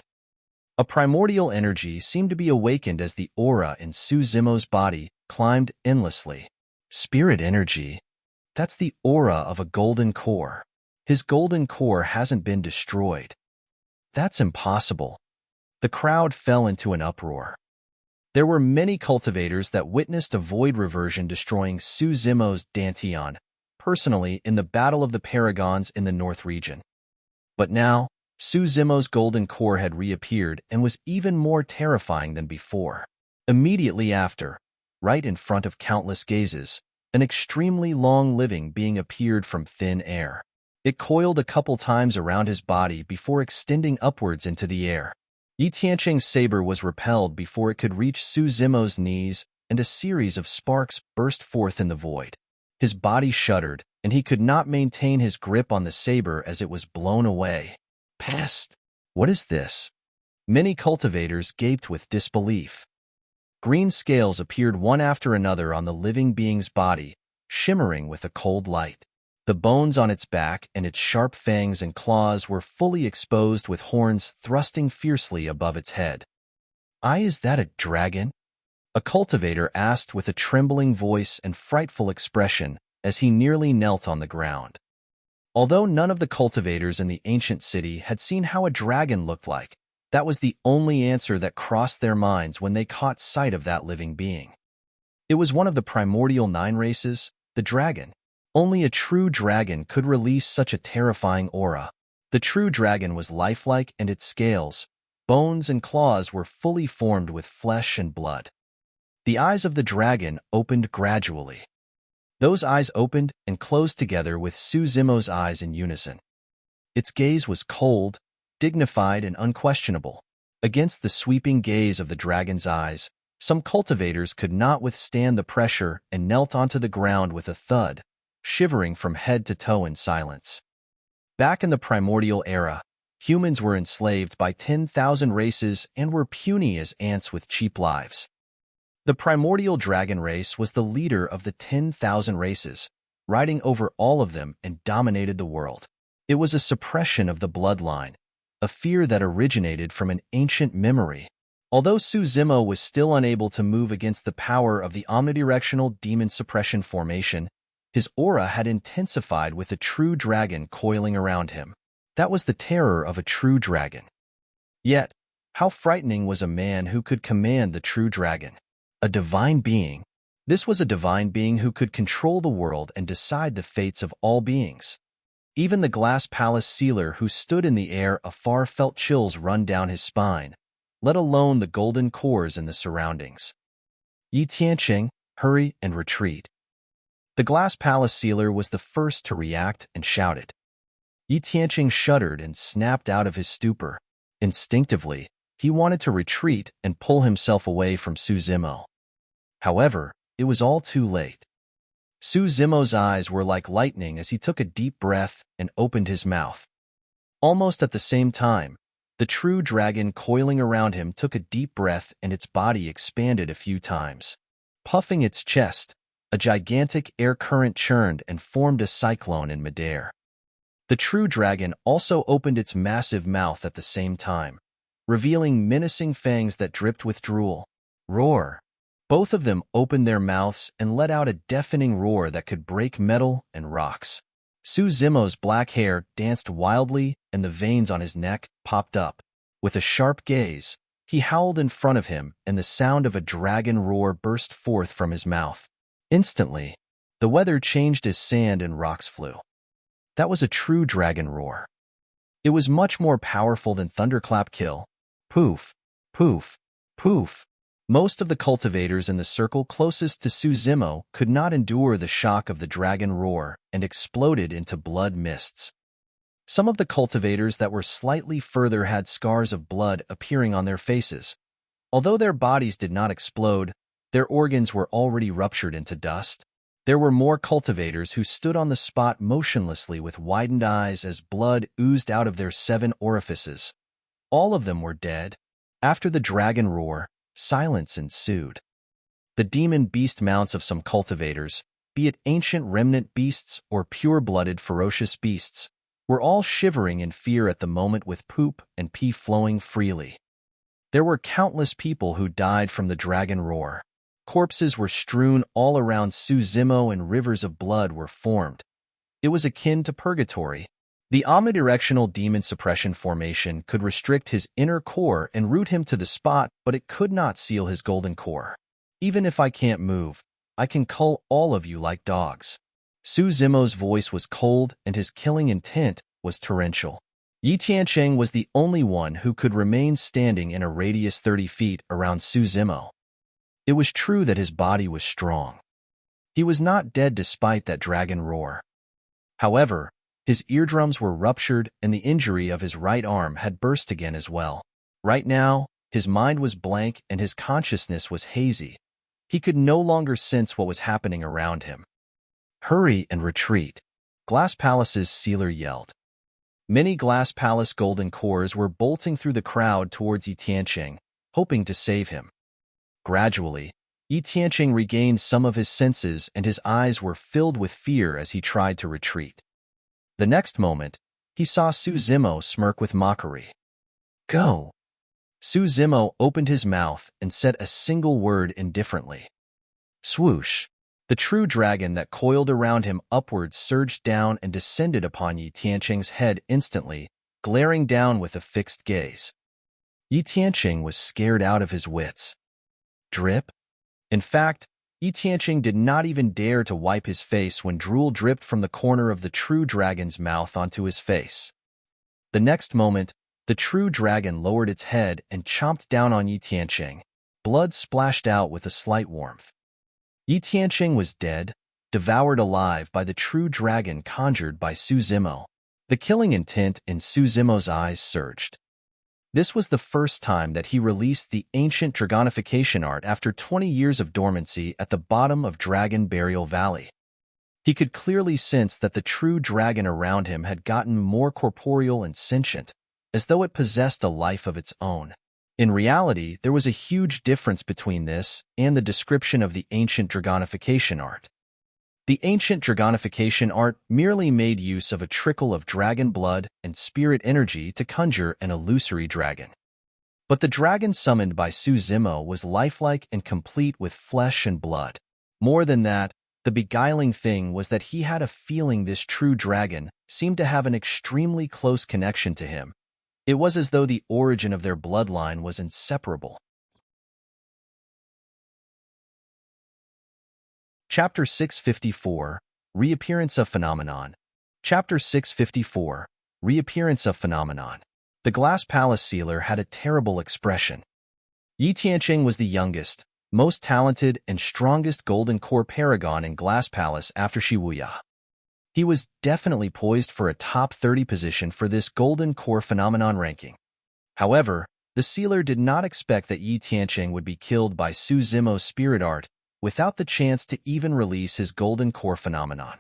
A primordial energy seemed to be awakened as the aura in Suzumo's body climbed endlessly. Spirit energy. That's the aura of a golden core. His golden core hasn't been destroyed. That's impossible. The crowd fell into an uproar. There were many cultivators that witnessed a void reversion destroying Suzumo's Dantian, personally in the Battle of the Paragons in the North region. But now, Suzumo's golden core had reappeared and was even more terrifying than before. Immediately after, right in front of countless gazes, an extremely long living being appeared from thin air. It coiled a couple times around his body before extending upwards into the air. Yi Tianqing's saber was repelled before it could reach Suzumo's knees, and a series of sparks burst forth in the void. His body shuddered, and he could not maintain his grip on the saber as it was blown away. Pest! What is this? Many cultivators gaped with disbelief. Green scales appeared one after another on the living being's body, shimmering with a cold light. The bones on its back and its sharp fangs and claws were fully exposed with horns thrusting fiercely above its head. Is that a dragon? A cultivator asked with a trembling voice and frightful expression as he nearly knelt on the ground. Although none of the cultivators in the ancient city had seen how a dragon looked like, that was the only answer that crossed their minds when they caught sight of that living being. It was one of the primordial 9 races, the dragon. Only a true dragon could release such a terrifying aura. The true dragon was lifelike, and its scales, bones, and claws were fully formed with flesh and blood. The eyes of the dragon opened gradually. Those eyes opened and closed together with Suzumo's eyes in unison. Its gaze was cold, dignified, and unquestionable. Against the sweeping gaze of the dragon's eyes, some cultivators could not withstand the pressure and knelt onto the ground with a thud, shivering from head to toe in silence. Back in the primordial era, humans were enslaved by 10,000 races and were puny as ants with cheap lives. The primordial dragon race was the leader of the 10,000 races, riding over all of them and dominated the world. It was a suppression of the bloodline, a fear that originated from an ancient memory. Although Suzumo was still unable to move against the power of the omnidirectional demon suppression formation, his aura had intensified with a true dragon coiling around him. That was the terror of a true dragon. Yet, how frightening was a man who could command the true dragon? A divine being. This was a divine being who could control the world and decide the fates of all beings. Even the glass palace sealer who stood in the air afar felt chills run down his spine, let alone the golden cores in the surroundings. Yi Tianqing, hurry and retreat. The glass palace sealer was the first to react and shouted. Yi Tianqing shuddered and snapped out of his stupor. Instinctively, he wanted to retreat and pull himself away from Suzumo. However, it was all too late. Suzumo's eyes were like lightning as he took a deep breath and opened his mouth. Almost at the same time, the true dragon coiling around him took a deep breath and its body expanded a few times. Puffing its chest, a gigantic air current churned and formed a cyclone in midair. The true dragon also opened its massive mouth at the same time, revealing menacing fangs that dripped with drool. Roar! Both of them opened their mouths and let out a deafening roar that could break metal and rocks. Suzumo's black hair danced wildly and the veins on his neck popped up. With a sharp gaze, he howled in front of him and the sound of a dragon roar burst forth from his mouth. Instantly, the weather changed as sand and rocks flew. That was a true dragon roar. It was much more powerful than thunderclap kill. Poof, poof, poof. Most of the cultivators in the circle closest to Suzumo could not endure the shock of the dragon roar and exploded into blood mists. Some of the cultivators that were slightly further had scars of blood appearing on their faces. Although their bodies did not explode, their organs were already ruptured into dust. There were more cultivators who stood on the spot motionlessly with widened eyes as blood oozed out of their 7 orifices. All of them were dead. After the dragon roar, silence ensued. The demon beast mounts of some cultivators, be it ancient remnant beasts or pure-blooded ferocious beasts, were all shivering in fear at the moment with poop and pee flowing freely. There were countless people who died from the dragon roar. Corpses were strewn all around Suzimo and rivers of blood were formed. It was akin to purgatory. The omnidirectional demon suppression formation could restrict his inner core and root him to the spot, but it could not seal his golden core. Even if I can't move, I can cull all of you like dogs. Suzimo's voice was cold and his killing intent was torrential. Yi Tiancheng was the only one who could remain standing in a radius 30 feet around Suzimo. It was true that his body was strong. He was not dead despite that dragon roar. However, his eardrums were ruptured and the injury of his right arm had burst again as well. Right now, his mind was blank and his consciousness was hazy. He could no longer sense what was happening around him. "Hurry and retreat," Glass Palace's sealer yelled. Many Glass Palace golden cores were bolting through the crowd towards Yi Tiancheng, hoping to save him. Gradually, Yi Tiancheng regained some of his senses and his eyes were filled with fear as he tried to retreat. The next moment, he saw Suzimo smirk with mockery. "Go." Suzimo opened his mouth and said a single word indifferently. Swoosh! The true dragon that coiled around him upwards surged down and descended upon Yi Tiancheng's head instantly, glaring down with a fixed gaze. Yi Tiancheng was scared out of his wits. Drip? In fact, Yi Tiancheng did not even dare to wipe his face when drool dripped from the corner of the true dragon's mouth onto his face. The next moment, the true dragon lowered its head and chomped down on Yi Tiancheng. Blood splashed out with a slight warmth. Yi Tiancheng was dead, devoured alive by the true dragon conjured by Suzimo. The killing intent in Suzimo's eyes surged. This was the first time that he released the ancient dragonification art after 20 years of dormancy at the bottom of Dragon Burial Valley. He could clearly sense that the true dragon around him had gotten more corporeal and sentient, as though it possessed a life of its own. In reality, there was a huge difference between this and the description of the ancient dragonification art. The ancient dragonification art merely made use of a trickle of dragon blood and spirit energy to conjure an illusory dragon. But the dragon summoned by Suzimo was lifelike and complete with flesh and blood. More than that, the beguiling thing was that he had a feeling this true dragon seemed to have an extremely close connection to him. It was as though the origin of their bloodline was inseparable. Chapter 654, Reappearance of Phenomenon. Chapter 654, Reappearance of Phenomenon. The Glass Palace sealer had a terrible expression. Yi Tiancheng was the youngest, most talented, and strongest golden core paragon in Glass Palace after Shibuya. He was definitely poised for a top 30 position for this golden core phenomenon ranking. However, the sealer did not expect that Yi Tiancheng would be killed by Suzimo's spirit art without the chance to even release his golden core phenomenon.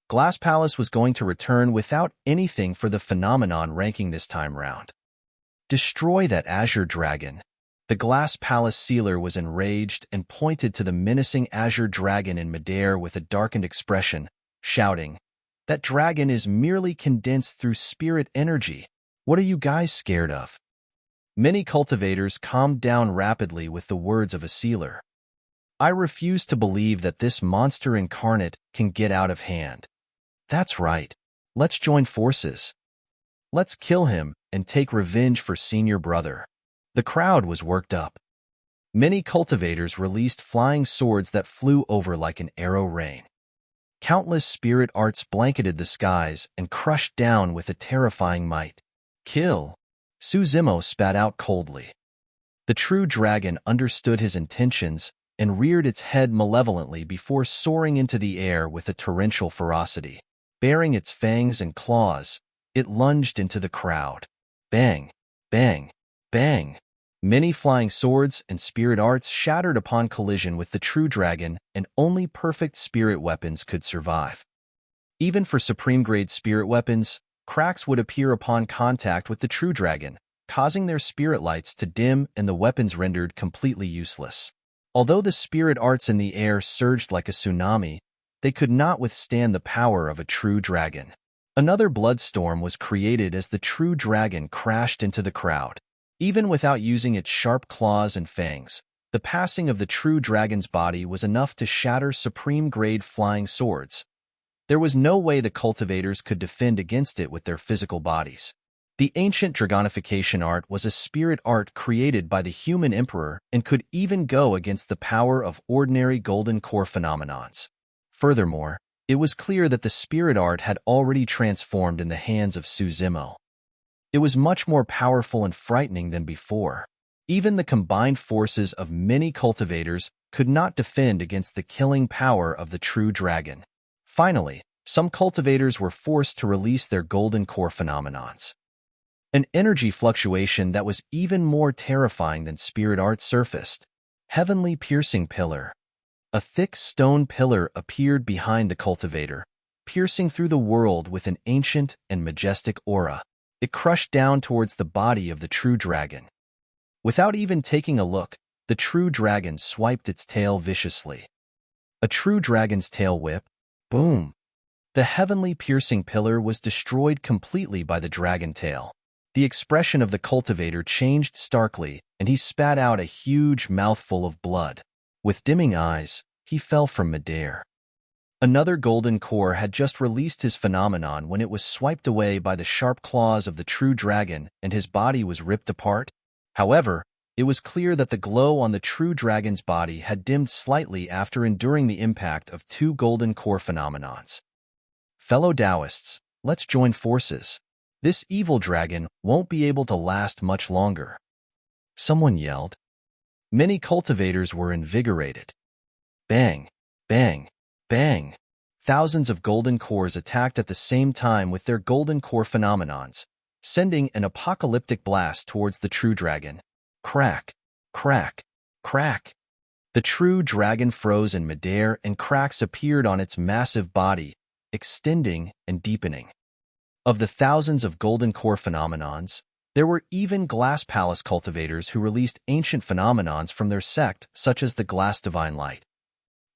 Glass Palace was going to return without anything for the phenomenon ranking this time round. Destroy that azure dragon. The Glass Palace sealer was enraged and pointed to the menacing azure dragon in midair with a darkened expression, shouting, "That dragon is merely condensed through spirit energy. What are you guys scared of?" Many cultivators calmed down rapidly with the words of a sealer. "I refuse to believe that this monster incarnate can get out of hand. That's right. Let's join forces. Let's kill him and take revenge for senior brother." The crowd was worked up. Many cultivators released flying swords that flew over like an arrow rain. Countless spirit arts blanketed the skies and crushed down with a terrifying might. "Kill!" Suzimo spat out coldly. The true dragon understood his intentions and reared its head malevolently before soaring into the air with a torrential ferocity. Baring its fangs and claws, it lunged into the crowd. Bang! Bang! Bang! Many flying swords and spirit arts shattered upon collision with the true dragon, and only perfect spirit weapons could survive. Even for supreme-grade spirit weapons, cracks would appear upon contact with the true dragon, causing their spirit lights to dim and the weapons rendered completely useless. Although the spirit arts in the air surged like a tsunami, they could not withstand the power of a true dragon. Another bloodstorm was created as the true dragon crashed into the crowd. Even without using its sharp claws and fangs, the passing of the true dragon's body was enough to shatter supreme-grade flying swords. There was no way the cultivators could defend against it with their physical bodies. The ancient dragonification art was a spirit art created by the human emperor and could even go against the power of ordinary golden core phenomenons. Furthermore, it was clear that the spirit art had already transformed in the hands of Suzimo. It was much more powerful and frightening than before. Even the combined forces of many cultivators could not defend against the killing power of the true dragon. Finally, some cultivators were forced to release their golden core phenomenons. An energy fluctuation that was even more terrifying than spirit art surfaced. Heavenly piercing pillar. A thick stone pillar appeared behind the cultivator, piercing through the world with an ancient and majestic aura. It crushed down towards the body of the true dragon. Without even taking a look, the true dragon swiped its tail viciously. A true dragon's tail whip. Boom! The heavenly piercing pillar was destroyed completely by the dragon tail. The expression of the cultivator changed starkly, and he spat out a huge mouthful of blood. With dimming eyes, he fell from midair. Another golden core had just released his phenomenon when it was swiped away by the sharp claws of the true dragon and his body was ripped apart. However, it was clear that the glow on the true dragon's body had dimmed slightly after enduring the impact of two golden core phenomenons. Fellow Taoists, let's join forces. This evil dragon won't be able to last much longer. Someone yelled. Many cultivators were invigorated. Bang, bang, bang. Thousands of golden cores attacked at the same time with their golden core phenomenons, sending an apocalyptic blast towards the true dragon. Crack, crack, crack. The true dragon froze in midair and cracks appeared on its massive body, extending and deepening. Of the thousands of golden core phenomenons, there were even glass palace cultivators who released ancient phenomenons from their sect, such as the glass divine light.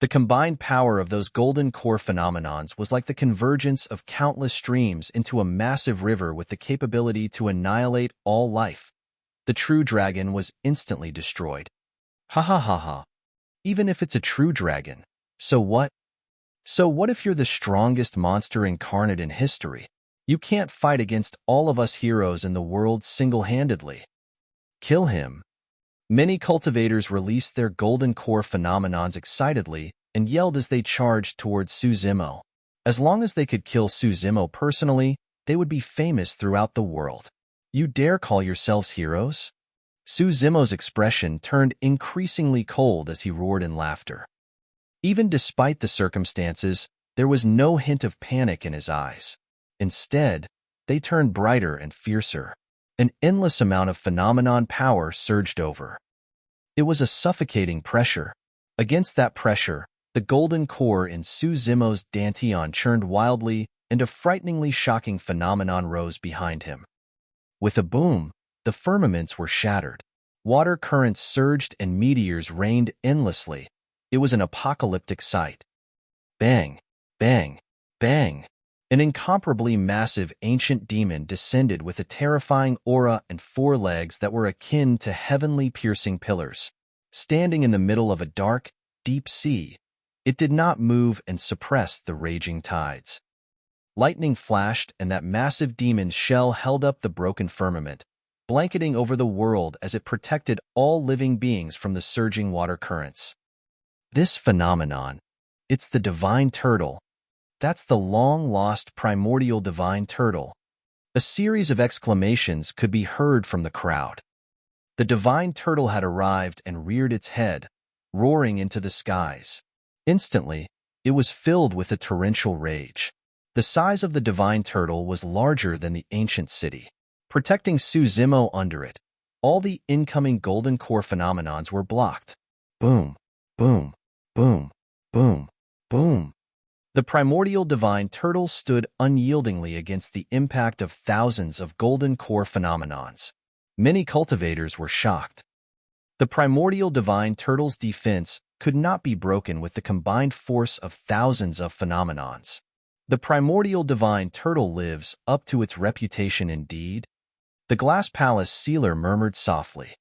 The combined power of those golden core phenomenons was like the convergence of countless streams into a massive river with the capability to annihilate all life. The true dragon was instantly destroyed. Ha ha ha ha. Even if it's a true dragon, so what? So what if you're the strongest monster incarnate in history? You can't fight against all of us heroes in the world single-handedly. Kill him. Many cultivators released their golden core phenomenons excitedly and yelled as they charged towards Suzimo. As long as they could kill Suzimo personally, they would be famous throughout the world. You dare call yourselves heroes? Suzimo's expression turned increasingly cold as he roared in laughter. Even despite the circumstances, there was no hint of panic in his eyes. Instead, they turned brighter and fiercer. An endless amount of phenomenon power surged over. It was a suffocating pressure. Against that pressure, the golden core in Suzimo's dantian churned wildly, and a frighteningly shocking phenomenon rose behind him. With a boom, the firmaments were shattered. Water currents surged and meteors rained endlessly. It was an apocalyptic sight. Bang, bang, bang. An incomparably massive ancient demon descended with a terrifying aura and 4 legs that were akin to heavenly piercing pillars. Standing in the middle of a dark, deep sea, it did not move and suppressed the raging tides. Lightning flashed and that massive demon's shell held up the broken firmament, blanketing over the world as it protected all living beings from the surging water currents. This phenomenon, it's the divine turtle. That's the long-lost primordial divine turtle. A series of exclamations could be heard from the crowd. The divine turtle had arrived and reared its head, roaring into the skies. Instantly, it was filled with a torrential rage. The size of the divine turtle was larger than the ancient city. Protecting Suzimo under it, all the incoming golden core phenomenons were blocked. Boom, boom, boom, boom, boom. The primordial divine turtle stood unyieldingly against the impact of thousands of golden core phenomenons. Many cultivators were shocked. The primordial divine turtle's defense could not be broken with the combined force of thousands of phenomenons. The primordial divine turtle lives up to its reputation indeed. The Glass Palace sealer murmured softly.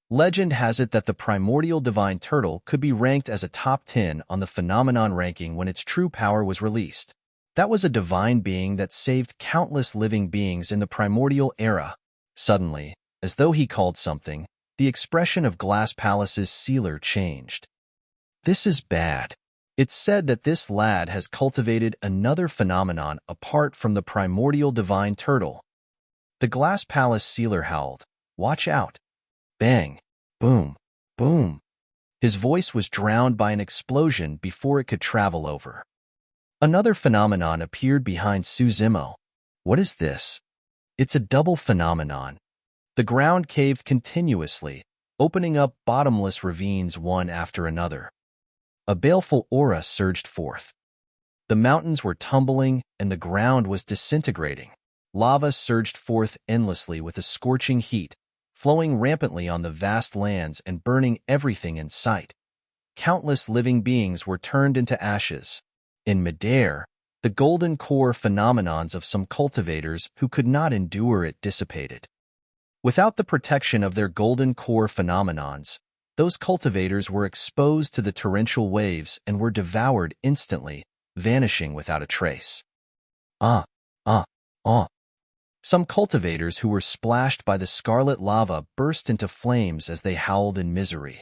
Legend has it that the primordial divine turtle could be ranked as a top 10 on the phenomenon ranking when its true power was released. That was a divine being that saved countless living beings in the primordial era. Suddenly, as though he called something, the expression of Glass Palace's sealer changed. This is bad. It's said that this lad has cultivated another phenomenon apart from the primordial divine turtle. The Glass Palace sealer howled, "Watch out!" Bang! Boom! Boom! His voice was drowned by an explosion before it could travel over. Another phenomenon appeared behind Suzimo. What is this? It's a double phenomenon. The ground caved continuously, opening up bottomless ravines one after another. A baleful aura surged forth. The mountains were tumbling and the ground was disintegrating. Lava surged forth endlessly with a scorching heat, flowing rampantly on the vast lands and burning everything in sight. Countless living beings were turned into ashes. In midair, the golden core phenomenons of some cultivators who could not endure it dissipated. Without the protection of their golden core phenomenons, those cultivators were exposed to the torrential waves and were devoured instantly, vanishing without a trace. Some cultivators who were splashed by the scarlet lava burst into flames as they howled in misery.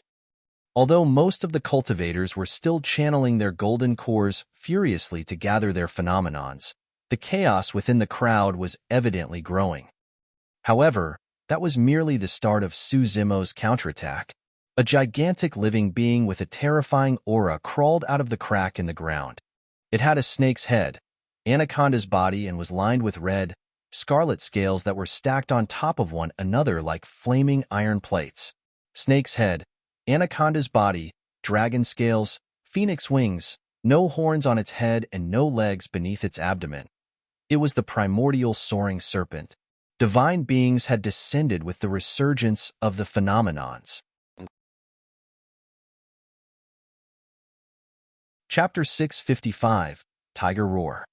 Although most of the cultivators were still channeling their golden cores furiously to gather their phenomenons, the chaos within the crowd was evidently growing. However, that was merely the start of Suzimo's counterattack. A gigantic living being with a terrifying aura crawled out of the crack in the ground. It had a snake's head, anaconda's body, and was lined with red, scarlet scales that were stacked on top of one another like flaming iron plates. Snake's head, anaconda's body, dragon scales, phoenix wings, no horns on its head and no legs beneath its abdomen. It was the primordial soaring serpent. Divine beings had descended with the resurgence of the phenomenons. Chapter 655, Tiger Roar.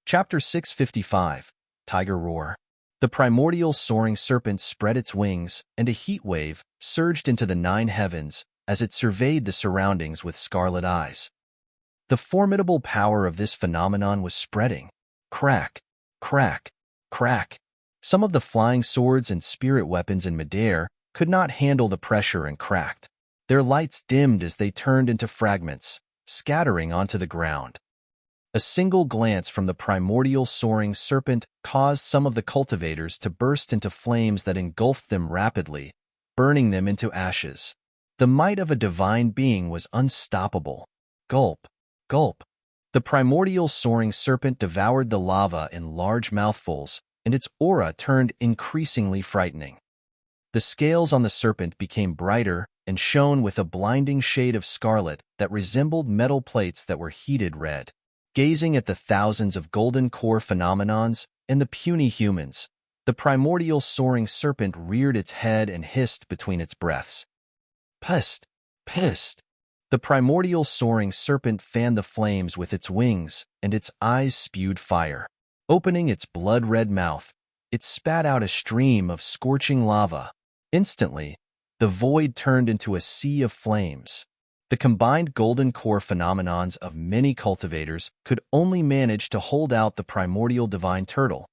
Chapter 655, Tiger Roar. The primordial soaring serpent spread its wings, and a heat wave surged into the 9 heavens as it surveyed the surroundings with scarlet eyes. The formidable power of this phenomenon was spreading. Crack, crack, crack. Some of the flying swords and spirit weapons in midair could not handle the pressure and cracked. Their lights dimmed as they turned into fragments, scattering onto the ground. A single glance from the primordial soaring serpent caused some of the cultivators to burst into flames that engulfed them rapidly, burning them into ashes. The might of a divine being was unstoppable. Gulp, gulp. The primordial soaring serpent devoured the lava in large mouthfuls, and its aura turned increasingly frightening. The scales on the serpent became brighter and shone with a blinding shade of scarlet that resembled metal plates that were heated red. Gazing at the thousands of golden core phenomenons and the puny humans, the primordial soaring serpent reared its head and hissed between its breaths. Pissed, pissed. The primordial soaring serpent fanned the flames with its wings, and its eyes spewed fire. Opening its blood-red mouth, it spat out a stream of scorching lava. Instantly, the void turned into a sea of flames. The combined golden core phenomenons of many cultivators could only manage to hold out the primordial divine turtle.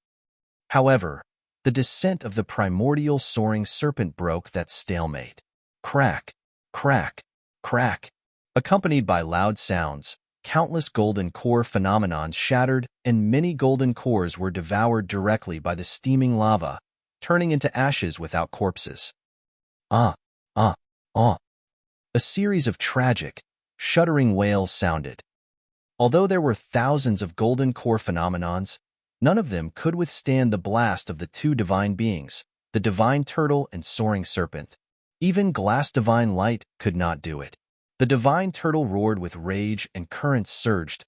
However, the descent of the primordial soaring serpent broke that stalemate. Crack, crack, crack. Accompanied by loud sounds, countless golden core phenomenons shattered, and many golden cores were devoured directly by the steaming lava, turning into ashes without corpses. A series of tragic, shuddering wails sounded. Although there were thousands of golden core phenomenons, none of them could withstand the blast of the 2 divine beings, the divine turtle and soaring serpent. Even glass divine light could not do it. The divine turtle roared with rage and currents surged,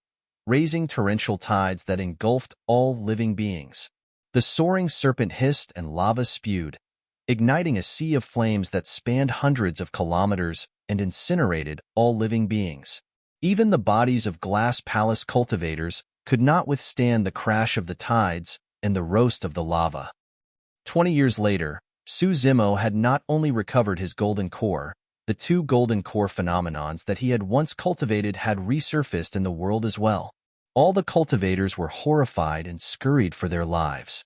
raising torrential tides that engulfed all living beings. The soaring serpent hissed and lava spewed, igniting a sea of flames that spanned hundreds of kilometers and incinerated all living beings. Even the bodies of Glass Palace cultivators could not withstand the crash of the tides and the roast of the lava. 20 years later, Suzimo had not only recovered his golden core, the two golden core phenomenons that he had once cultivated had resurfaced in the world as well. All the cultivators were horrified and scurried for their lives.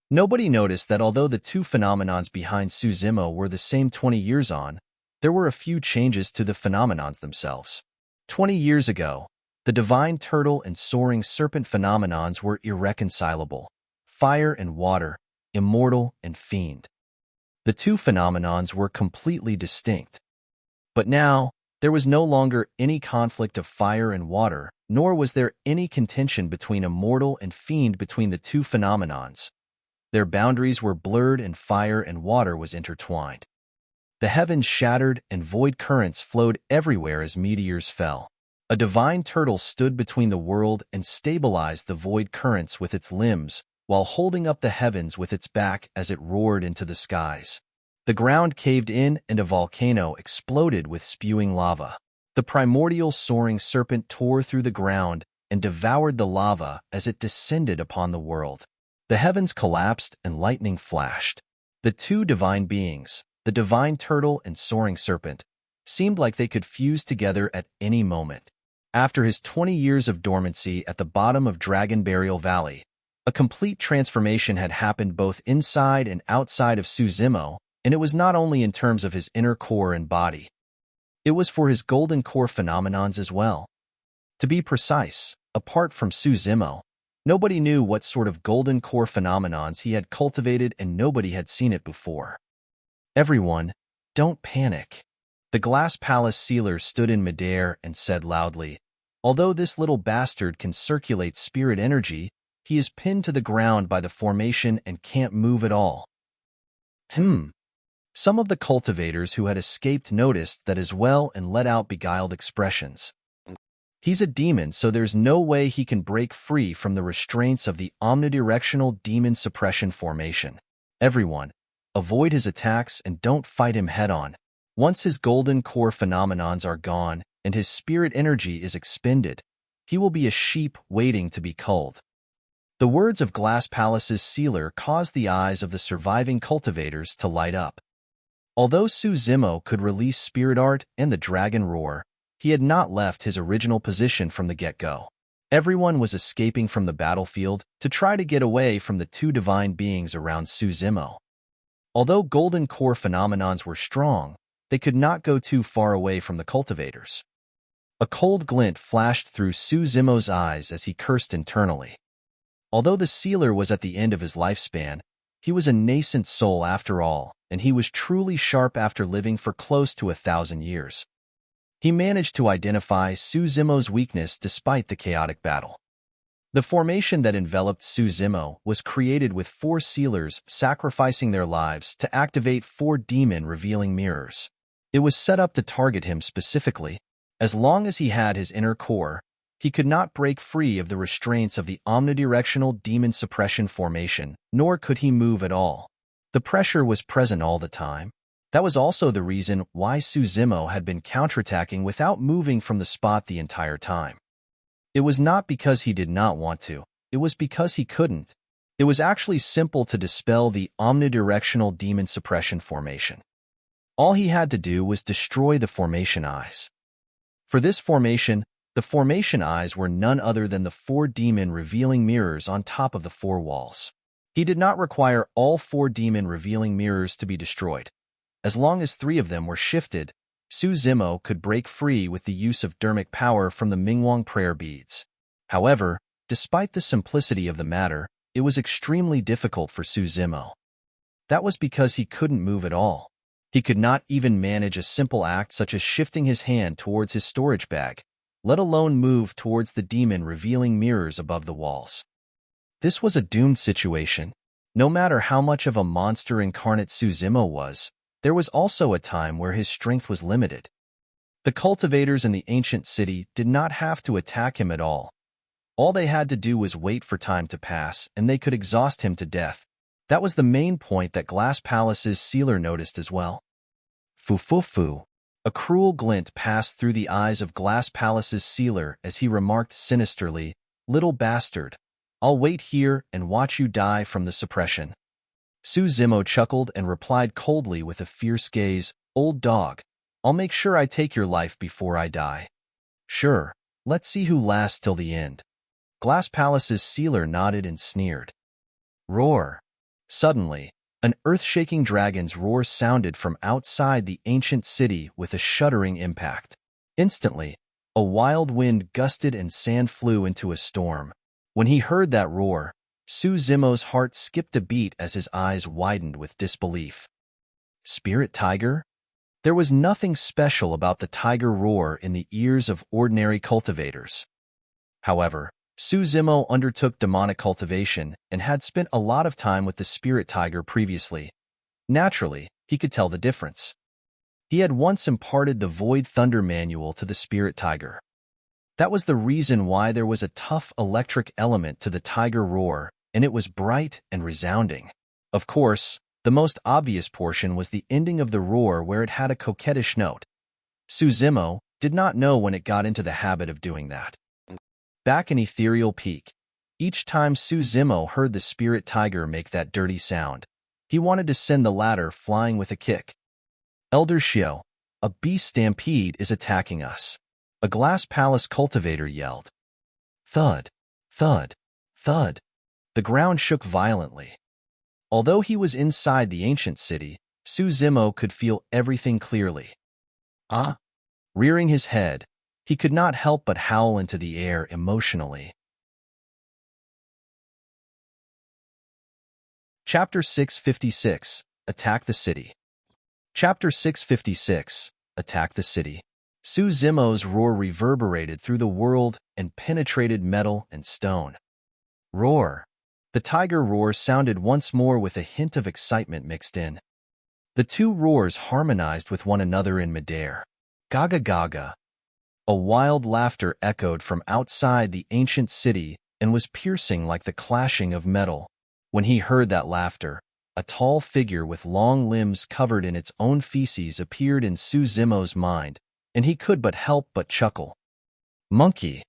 Nobody noticed that although the two phenomenons behind Suzimo were the same 20 years on, there were a few changes to the phenomenons themselves. 20 years ago, the divine turtle and soaring serpent phenomenons were irreconcilable, fire and water, immortal and fiend. The two phenomenons were completely distinct. But now, there was no longer any conflict of fire and water, nor was there any contention between immortal and fiend between the two phenomenons. Their boundaries were blurred and fire and water was intertwined. The heavens shattered and void currents flowed everywhere as meteors fell. A divine turtle stood between the world and stabilized the void currents with its limbs, while holding up the heavens with its back as it roared into the skies. The ground caved in and a volcano exploded with spewing lava. The primordial soaring serpent tore through the ground and devoured the lava as it descended upon the world. The heavens collapsed and lightning flashed. The two divine beings, the divine turtle and soaring serpent, seemed like they could fuse together at any moment. After his 20 years of dormancy at the bottom of Dragon Burial Valley, a complete transformation had happened both inside and outside of Suzimo, and it was not only in terms of his inner core and body. It was for his golden core phenomenons as well. To be precise, apart from Suzimo, nobody knew what sort of golden core phenomenons he had cultivated and nobody had seen it before. Everyone, don't panic. The Glass Palace sealer stood in midair and said loudly, "Although this little bastard can circulate spirit energy, he is pinned to the ground by the formation and can't move at all." Some of the cultivators who had escaped noticed that as well and let out beguiled expressions. "He's a demon, so there's no way he can break free from the restraints of the omnidirectional demon suppression formation. Everyone, avoid his attacks and don't fight him head-on. Once his golden core phenomenons are gone and his spirit energy is expended, he will be a sheep waiting to be culled." The words of Glass Palace's sealer caused the eyes of the surviving cultivators to light up. Although Suzimo could release Spirit Art and the Dragon Roar, he had not left his original position from the get-go. Everyone was escaping from the battlefield to try to get away from the two divine beings around Suzimo. Although golden core phenomenons were strong, they could not go too far away from the cultivators. A cold glint flashed through Suzimo's eyes as he cursed internally. Although the sealer was at the end of his lifespan, he was a nascent soul after all, and he was truly sharp after living for close to 1,000 years. He managed to identify Suzimo's weakness despite the chaotic battle. The formation that enveloped Suzimo was created with 4 sealers sacrificing their lives to activate 4 demon-revealing mirrors. It was set up to target him specifically. As long as he had his inner core, he could not break free of the restraints of the omnidirectional demon suppression formation, nor could he move at all. The pressure was present all the time. That was also the reason why Suzimo had been counterattacking without moving from the spot the entire time. It was not because he did not want to, it was because he couldn't. It was actually simple to dispel the omnidirectional demon suppression formation. All he had to do was destroy the formation eyes. For this formation, the formation eyes were none other than the 4 demon-revealing mirrors on top of the 4 walls. He did not require all 4 demon-revealing mirrors to be destroyed. As long as 3 of them were shifted, Suzimo could break free with the use of dermic power from the Mingwang prayer beads. However, despite the simplicity of the matter, it was extremely difficult for Suzimo. That was because he couldn't move at all. He could not even manage a simple act such as shifting his hand towards his storage bag, let alone move towards the demon-revealing mirrors above the walls. This was a doomed situation. No matter how much of a monster incarnate Suzimo was, there was also a time where his strength was limited. The cultivators in the ancient city did not have to attack him at all. All they had to do was wait for time to pass, and they could exhaust him to death. That was the main point that Glass Palace's sealer noticed as well. Fu. A cruel glint passed through the eyes of Glass Palace's sealer as he remarked sinisterly, "Little bastard, I'll wait here and watch you die from the suppression." Zimo chuckled and replied coldly with a fierce gaze, "Old dog, I'll make sure I take your life before I die." "Sure, let's see who lasts till the end." Glass Palace's sealer nodded and sneered. Roar. Suddenly, an earth-shaking dragon's roar sounded from outside the ancient city with a shuddering impact. Instantly, a wild wind gusted and sand flew into a storm. When he heard that roar, Zimo's heart skipped a beat as his eyes widened with disbelief. Spirit tiger? There was nothing special about the tiger roar in the ears of ordinary cultivators. However, Zimo undertook demonic cultivation and had spent a lot of time with the spirit tiger previously. Naturally, he could tell the difference. He had once imparted the Void Thunder manual to the spirit tiger. That was the reason why there was a tough electric element to the tiger roar, and it was bright and resounding. Of course, the most obvious portion was the ending of the roar where it had a coquettish note. Zimo did not know when it got into the habit of doing that. Back in Ethereal Peak, each time Zimo heard the spirit tiger make that dirty sound, he wanted to send the latter flying with a kick. "Elder Shio, a beast stampede is attacking us," a Glass Palace cultivator yelled. Thud, thud, thud. The ground shook violently. Although he was inside the ancient city, Zimo could feel everything clearly. Ah! Rearing his head, he could not help but howl into the air emotionally. Chapter 656, Attack the City. Chapter 656, Attack the City. Zimo's roar reverberated through the world and penetrated metal and stone. Roar. The tiger roar sounded once more with a hint of excitement mixed in. The two roars harmonized with one another in midair. Gaga gaga. A wild laughter echoed from outside the ancient city and was piercing like the clashing of metal. When he heard that laughter, a tall figure with long limbs covered in its own feces appeared in Zimo's mind, and he could but help but chuckle. Monkey.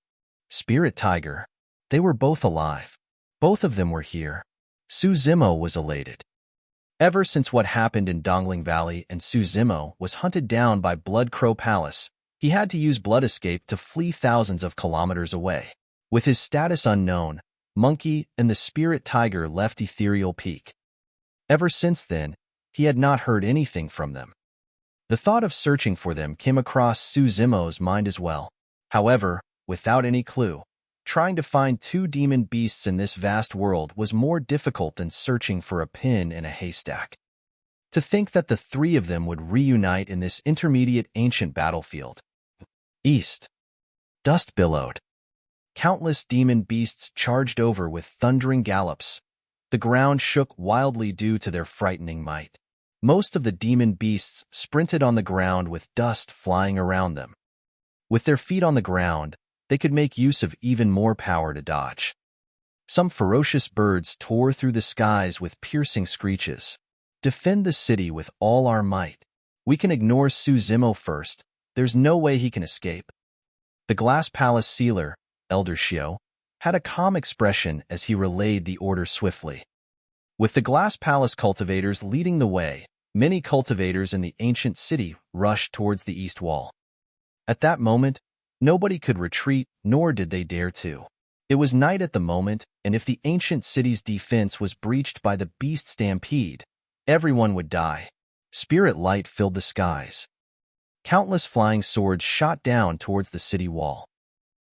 Spirit tiger. They were both alive. Both of them were here. Zimo was elated. Ever since what happened in Dongling Valley and Zimo was hunted down by Blood Crow Palace, he had to use Blood Escape to flee thousands of kilometers away. With his status unknown, Monkey and the Spirit Tiger left Ethereal Peak. Ever since then, he had not heard anything from them. The thought of searching for them came across Zimo's mind as well. However, without any clue, trying to find two demon beasts in this vast world was more difficult than searching for a pin in a haystack. To think that the three of them would reunite in this intermediate ancient battlefield. East. Dust billowed. Countless demon beasts charged over with thundering gallops. The ground shook wildly due to their frightening might. Most of the demon beasts sprinted on the ground with dust flying around them. With their feet on the ground, they could make use of even more power to dodge. Some ferocious birds tore through the skies with piercing screeches. "Defend the city with all our might. We can ignore Zimo first. There's no way he can escape." The Glass Palace sealer, Elder Shio, had a calm expression as he relayed the order swiftly. With the Glass Palace cultivators leading the way, many cultivators in the ancient city rushed towards the east wall. At that moment, nobody could retreat, nor did they dare to. It was night at the moment, and if the ancient city's defense was breached by the beast stampede, everyone would die. Spirit light filled the skies. Countless flying swords shot down towards the city wall.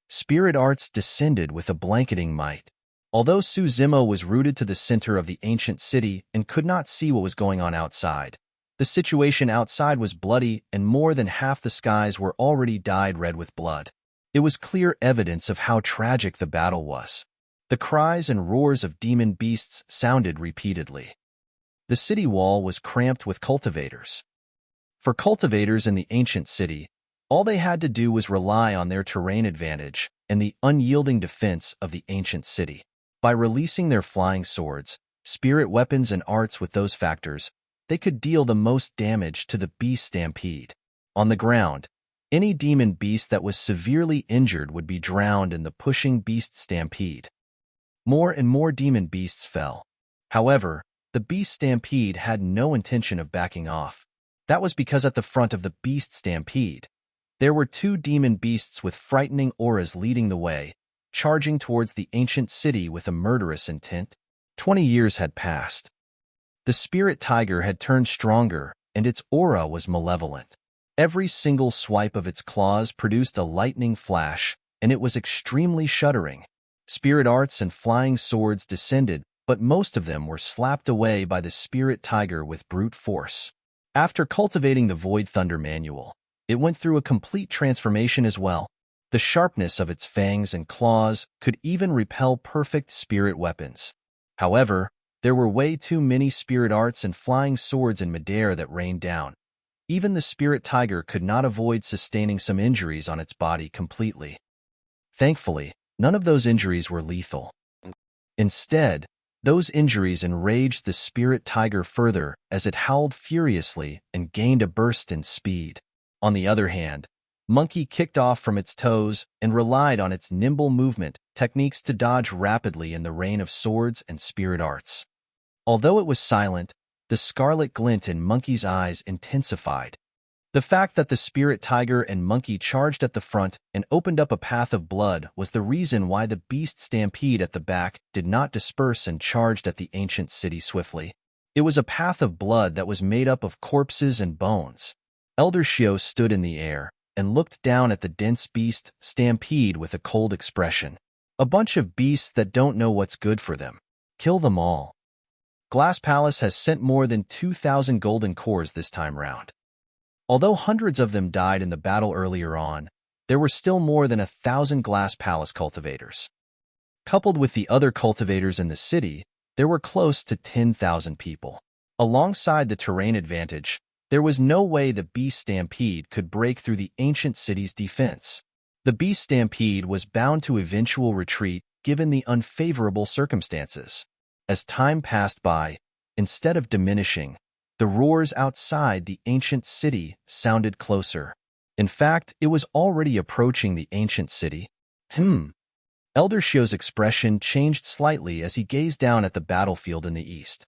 Spirit arts descended with a blanketing might. Although Zimo was rooted to the center of the ancient city and could not see what was going on outside, the situation outside was bloody and more than half the skies were already dyed red with blood. It was clear evidence of how tragic the battle was. The cries and roars of demon beasts sounded repeatedly. The city wall was cramped with cultivators. For cultivators in the ancient city, all they had to do was rely on their terrain advantage and the unyielding defense of the ancient city. By releasing their flying swords, spirit weapons and arts with those factors, they could deal the most damage to the beast stampede. On the ground, any demon beast that was severely injured would be drowned in the pushing beast stampede. More and more demon beasts fell. However, the beast Stampede had no intention of backing off. That was because at the front of the beast Stampede, there were two demon beasts with frightening auras leading the way, charging towards the ancient city with a murderous intent. 20 years had passed. The spirit tiger had turned stronger, and its aura was malevolent. Every single swipe of its claws produced a lightning flash, and it was extremely shuddering. Spirit arts and flying swords descended, but most of them were slapped away by the spirit tiger with brute force. After cultivating the Void Thunder manual, it went through a complete transformation as well. The sharpness of its fangs and claws could even repel perfect spirit weapons. However, there were way too many spirit arts and flying swords in midair that rained down. Even the spirit tiger could not avoid sustaining some injuries on its body completely. Thankfully, none of those injuries were lethal. Instead, those injuries enraged the spirit tiger further as it howled furiously and gained a burst in speed. On the other hand, Monkey kicked off from its toes and relied on its nimble movement techniques to dodge rapidly in the rain of swords and spirit arts. Although it was silent, the scarlet glint in Monkey's eyes intensified. The fact that the spirit tiger and Monkey charged at the front and opened up a path of blood was the reason why the beast Stampede at the back did not disperse and charged at the ancient city swiftly. It was a path of blood that was made up of corpses and bones. Elder Shio stood in the air and looked down at the dense beast Stampede with a cold expression. A bunch of beasts that don't know what's good for them. Kill them all. Glass Palace has sent more than 2,000 golden cores this time round. Although hundreds of them died in the battle earlier on, there were still more than 1,000 Glass Palace cultivators. Coupled with the other cultivators in the city, there were close to 10,000 people. Alongside the terrain advantage, there was no way the Beast Stampede could break through the ancient city's defense. The Beast Stampede was bound to eventual retreat given the unfavorable circumstances. As time passed by, instead of diminishing, the roars outside the ancient city sounded closer. In fact, it was already approaching the ancient city. Elder Shio's expression changed slightly as he gazed down at the battlefield in the east.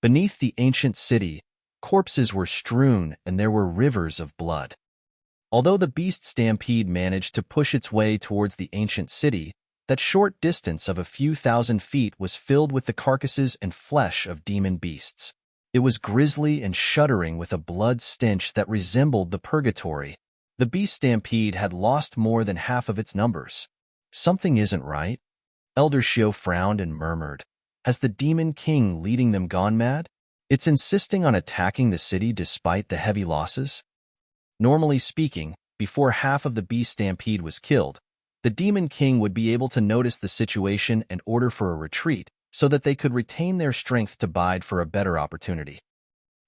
Beneath the ancient city, corpses were strewn and there were rivers of blood. Although the beast Stampede managed to push its way towards the ancient city, that short distance of a few thousand feet was filled with the carcasses and flesh of demon beasts. It was grisly and shuddering with a blood stench that resembled the purgatory. The beast Stampede had lost more than half of its numbers. Something isn't right. Elder Shio frowned and murmured. Has the demon king leading them gone mad? It's insisting on attacking the city despite the heavy losses? Normally speaking, before half of the beast Stampede was killed, the Demon King would be able to notice the situation and order for a retreat so that they could retain their strength to bide for a better opportunity.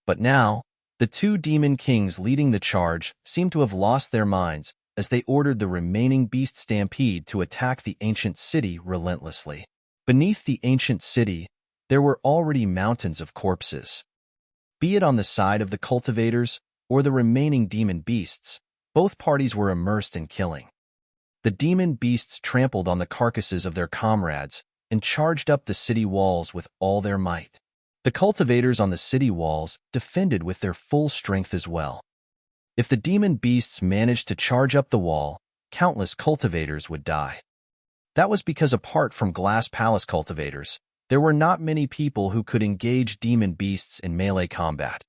But now, the two Demon Kings leading the charge seemed to have lost their minds as they ordered the remaining Beast Stampede to attack the ancient city relentlessly. Beneath the ancient city, there were already mountains of corpses. Be it on the side of the cultivators or the remaining demon beasts, both parties were immersed in killing. The demon beasts trampled on the carcasses of their comrades and charged up the city walls with all their might. The cultivators on the city walls defended with their full strength as well. If the demon beasts managed to charge up the wall, countless cultivators would die. That was because apart from Glass Palace cultivators, there were not many people who could engage demon beasts in melee combat.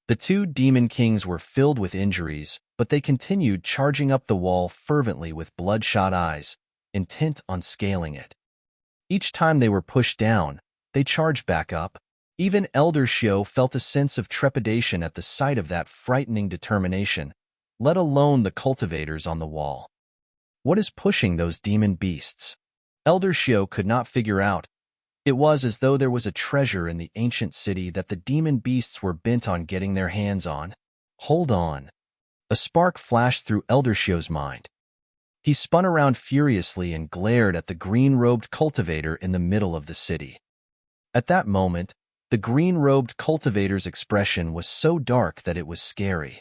The two demon kings were filled with injuries, but they continued charging up the wall fervently with bloodshot eyes, intent on scaling it. Each time they were pushed down, they charged back up. Even Elder Shio felt a sense of trepidation at the sight of that frightening determination, let alone the cultivators on the wall. What is pushing those demon beasts? Elder Shio could not figure out. It was as though there was a treasure in the ancient city that the demon beasts were bent on getting their hands on. Hold on. A spark flashed through Elder Shio's mind. He spun around furiously and glared at the green-robed cultivator in the middle of the city. At that moment, the green-robed cultivator's expression was so dark that it was scary.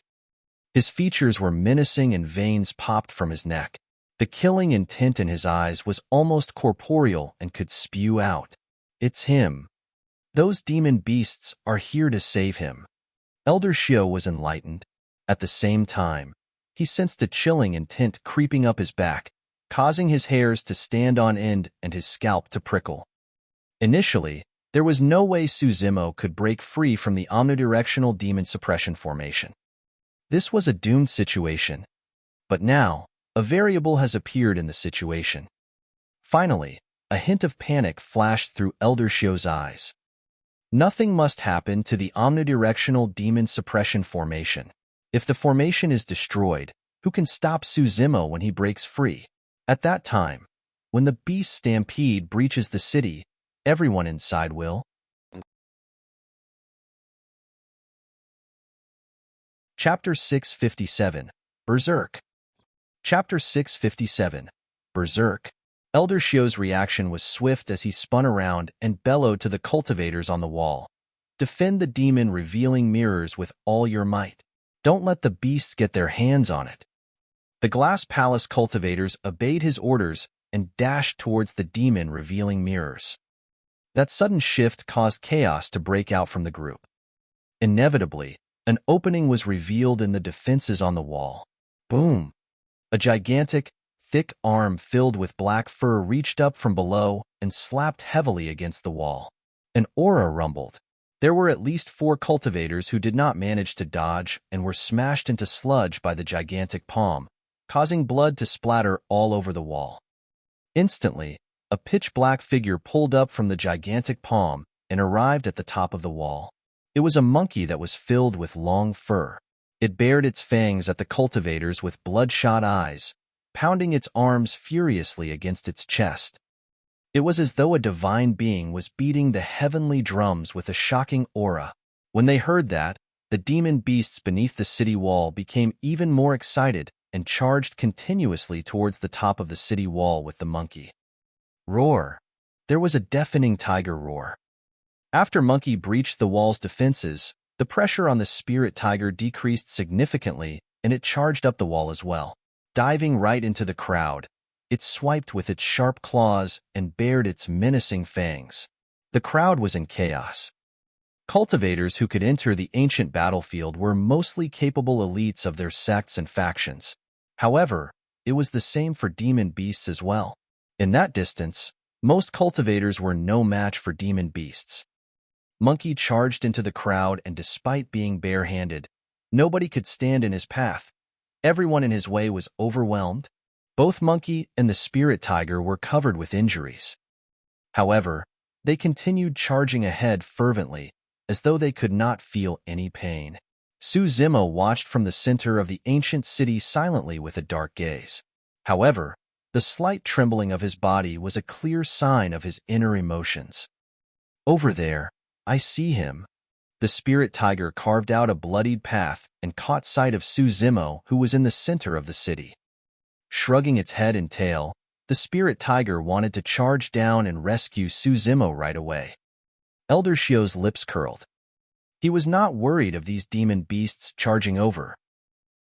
His features were menacing and veins popped from his neck. The killing intent in his eyes was almost corporeal and could spew out. It's him. Those demon beasts are here to save him. Elder Shio was enlightened. At the same time, he sensed a chilling intent creeping up his back, causing his hairs to stand on end and his scalp to prickle. Initially, there was no way Suzimo could break free from the omnidirectional demon suppression formation. This was a doomed situation. But now, a variable has appeared in the situation. Finally, a hint of panic flashed through Elder Shio's eyes. Nothing must happen to the omnidirectional demon suppression formation. If the formation is destroyed, who can stop Suzimo when he breaks free? At that time, when the beast Stampede breaches the city, everyone inside will. Chapter 657, Berserk. Chapter 657, Berserk. Elder Shio's reaction was swift as he spun around and bellowed to the cultivators on the wall. Defend the demon revealing mirrors with all your might. Don't let the beasts get their hands on it. The Glass Palace cultivators obeyed his orders and dashed towards the demon revealing mirrors. That sudden shift caused chaos to break out from the group. Inevitably, an opening was revealed in the defenses on the wall. Boom! A gigantic, thick arm filled with black fur reached up from below and slapped heavily against the wall. An aura rumbled. There were at least 4 cultivators who did not manage to dodge and were smashed into sludge by the gigantic palm, causing blood to splatter all over the wall. Instantly, a pitch-black figure pulled up from the gigantic palm and arrived at the top of the wall. It was a monkey that was filled with long fur. It bared its fangs at the cultivators with bloodshot eyes, pounding its arms furiously against its chest. It was as though a divine being was beating the heavenly drums with a shocking aura. When they heard that, the demon beasts beneath the city wall became even more excited and charged continuously towards the top of the city wall with the monkey. Roar! There was a deafening tiger roar. After Monkey breached the wall's defenses, the pressure on the spirit tiger decreased significantly and it charged up the wall as well. Diving right into the crowd, it swiped with its sharp claws and bared its menacing fangs. The crowd was in chaos. Cultivators who could enter the ancient battlefield were mostly capable elites of their sects and factions. However, it was the same for demon beasts as well. In that distance, most cultivators were no match for demon beasts. Monkey charged into the crowd and despite being barehanded, nobody could stand in his path. Everyone in his way was overwhelmed. Both Monkey and the spirit tiger were covered with injuries. However, they continued charging ahead fervently, as though they could not feel any pain. Suzimo watched from the center of the ancient city silently with a dark gaze. However, the slight trembling of his body was a clear sign of his inner emotions. Over there, I see him. The spirit tiger carved out a bloodied path and caught sight of Suzimo, who was in the center of the city. Shrugging its head and tail, the spirit tiger wanted to charge down and rescue Suzimo right away. Elder Shio's lips curled. He was not worried of these demon beasts charging over.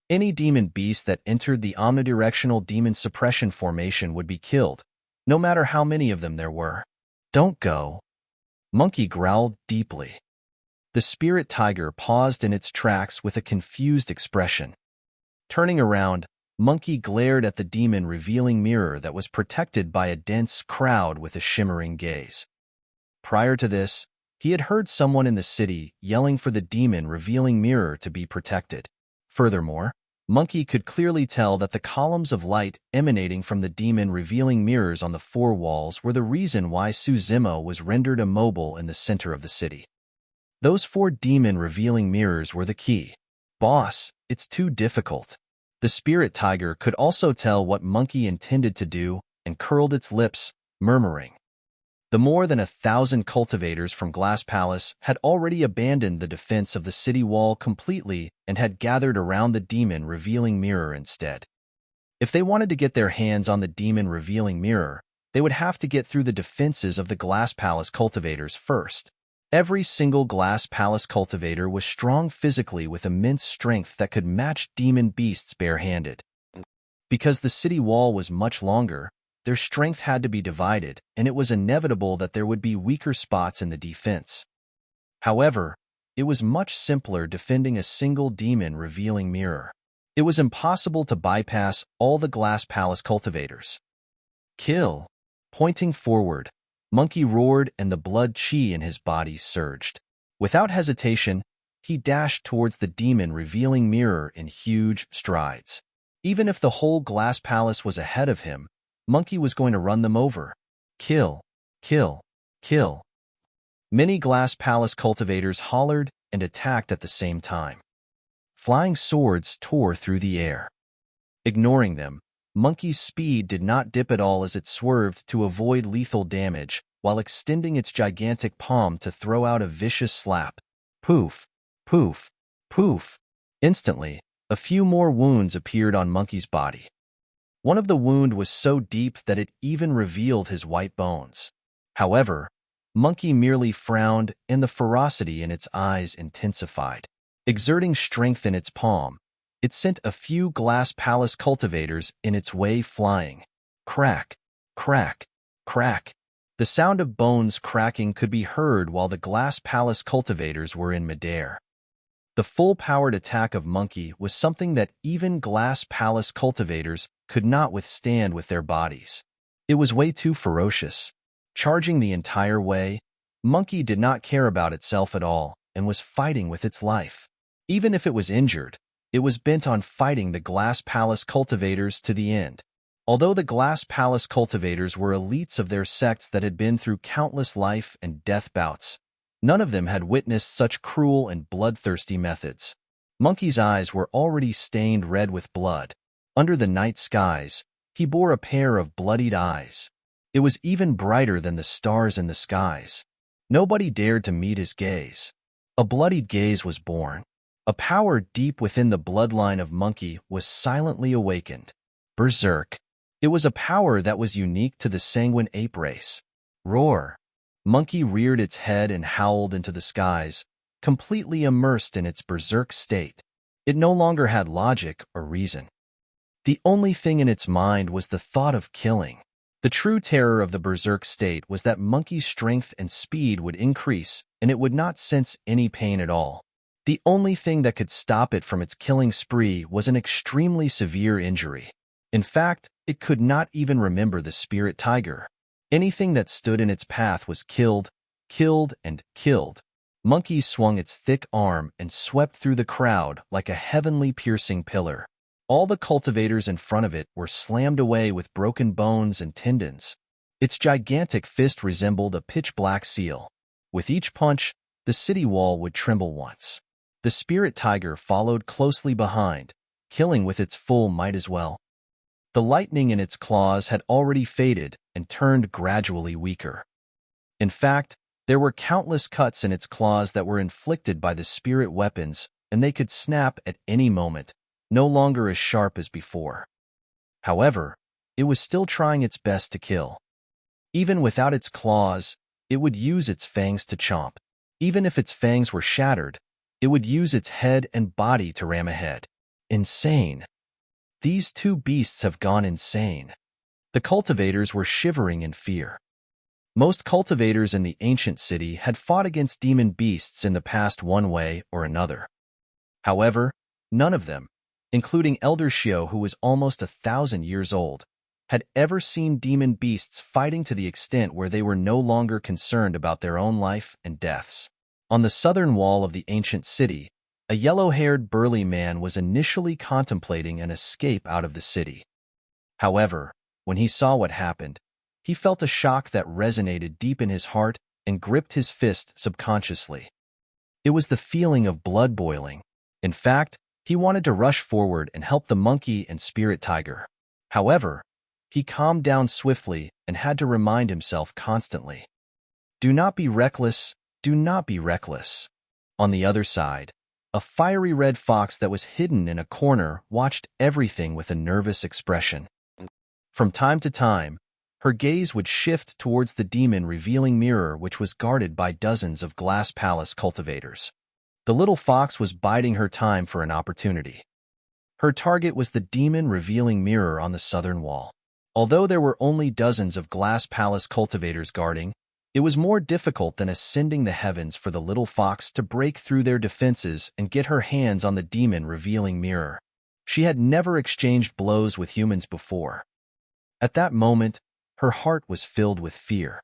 Any demon beast that entered the omnidirectional demon suppression formation would be killed, no matter how many of them there were. Don't go. Monkey growled deeply. The spirit tiger paused in its tracks with a confused expression. Turning around, Monkey glared at the demon revealing mirror that was protected by a dense crowd with a shimmering gaze. Prior to this, he had heard someone in the city yelling for the demon revealing mirror to be protected. Furthermore, Monkey could clearly tell that the columns of light emanating from the demon revealing mirrors on the 4 walls were the reason why Suzimo was rendered immobile in the center of the city. Those 4 demon revealing mirrors were the key. Boss, it's too difficult. The spirit tiger could also tell what Monkey intended to do and curled its lips, murmuring. The more than 1,000 cultivators from Glass Palace had already abandoned the defense of the city wall completely and had gathered around the demon revealing mirror instead. If they wanted to get their hands on the demon revealing mirror, they would have to get through the defenses of the Glass Palace cultivators first. Every single Glass Palace cultivator was strong physically with immense strength that could match demon beasts barehanded. Because the city wall was much longer, their strength had to be divided, and it was inevitable that there would be weaker spots in the defense. However, it was much simpler defending a single demon revealing mirror. It was impossible to bypass all the Glass Palace cultivators. Kill! Pointing forward, Monkey roared and the blood chi in his body surged. Without hesitation, he dashed towards the demon revealing mirror in huge strides. Even if the whole Glass Palace was ahead of him, Monkey was going to run them over. Kill! Kill! Kill! Many Glass Palace cultivators hollered and attacked at the same time. Flying swords tore through the air. Ignoring them, Monkey's speed did not dip at all as it swerved to avoid lethal damage while extending its gigantic palm to throw out a vicious slap. Poof! Poof! Poof! Instantly, a few more wounds appeared on Monkey's body. One of the wounds was so deep that it even revealed his white bones. However, Monkey merely frowned and the ferocity in its eyes intensified. Exerting strength in its palm, it sent a few Glass Palace cultivators in its way flying. Crack! Crack! Crack! The sound of bones cracking could be heard while the Glass Palace cultivators were in midair. The full-powered attack of Monkey was something that even Glass Palace cultivators could not withstand with their bodies. It was way too ferocious. Charging the entire way, Monkey did not care about itself at all and was fighting with its life. Even if it was injured, it was bent on fighting the Glass Palace cultivators to the end. Although the Glass Palace cultivators were elites of their sects that had been through countless life and death bouts, none of them had witnessed such cruel and bloodthirsty methods. Monkey's eyes were already stained red with blood. Under the night skies, he bore a pair of bloodied eyes. It was even brighter than the stars in the skies. Nobody dared to meet his gaze. A bloodied gaze was born. A power deep within the bloodline of Monkey was silently awakened. Berserk. It was a power that was unique to the sanguine ape race. Roar. Monkey reared its head and howled into the skies, completely immersed in its berserk state. It no longer had logic or reason. The only thing in its mind was the thought of killing. The true terror of the berserk state was that Monkey's strength and speed would increase, and it would not sense any pain at all. The only thing that could stop it from its killing spree was an extremely severe injury. In fact, it could not even remember the spirit tiger. Anything that stood in its path was killed, killed, and killed. Monkey swung its thick arm and swept through the crowd like a heavenly piercing pillar. All the cultivators in front of it were slammed away with broken bones and tendons. Its gigantic fist resembled a pitch-black seal. With each punch, the city wall would tremble once. The spirit tiger followed closely behind, killing with its full might as well. The lightning in its claws had already faded and turned gradually weaker. In fact, there were countless cuts in its claws that were inflicted by the spirit weapons, and they could snap at any moment, no longer as sharp as before. However, it was still trying its best to kill. Even without its claws, it would use its fangs to chomp. Even if its fangs were shattered, it would use its head and body to ram ahead. Insane. These two beasts have gone insane. The cultivators were shivering in fear. Most cultivators in the ancient city had fought against demon beasts in the past one way or another. However, none of them, including Elder Shio, who was almost 1,000 years old, had ever seen demon beasts fighting to the extent where they were no longer concerned about their own life and deaths. On the southern wall of the ancient city, a yellow-haired burly man was initially contemplating an escape out of the city. However, when he saw what happened, he felt a shock that resonated deep in his heart and gripped his fist subconsciously. It was the feeling of blood boiling. In fact, he wanted to rush forward and help the monkey and spirit tiger. However, he calmed down swiftly and had to remind himself constantly. Do not be reckless, do not be reckless. On the other side, a fiery red fox that was hidden in a corner watched everything with a nervous expression. From time to time, her gaze would shift towards the demon-revealing mirror which was guarded by dozens of Glass Palace cultivators. The little fox was biding her time for an opportunity. Her target was the demon-revealing mirror on the southern wall. Although there were only dozens of Glass Palace cultivators guarding, It was more difficult than ascending the heavens for the little fox to break through their defenses and get her hands on the demon-revealing mirror. She had never exchanged blows with humans before. At that moment, her heart was filled with fear.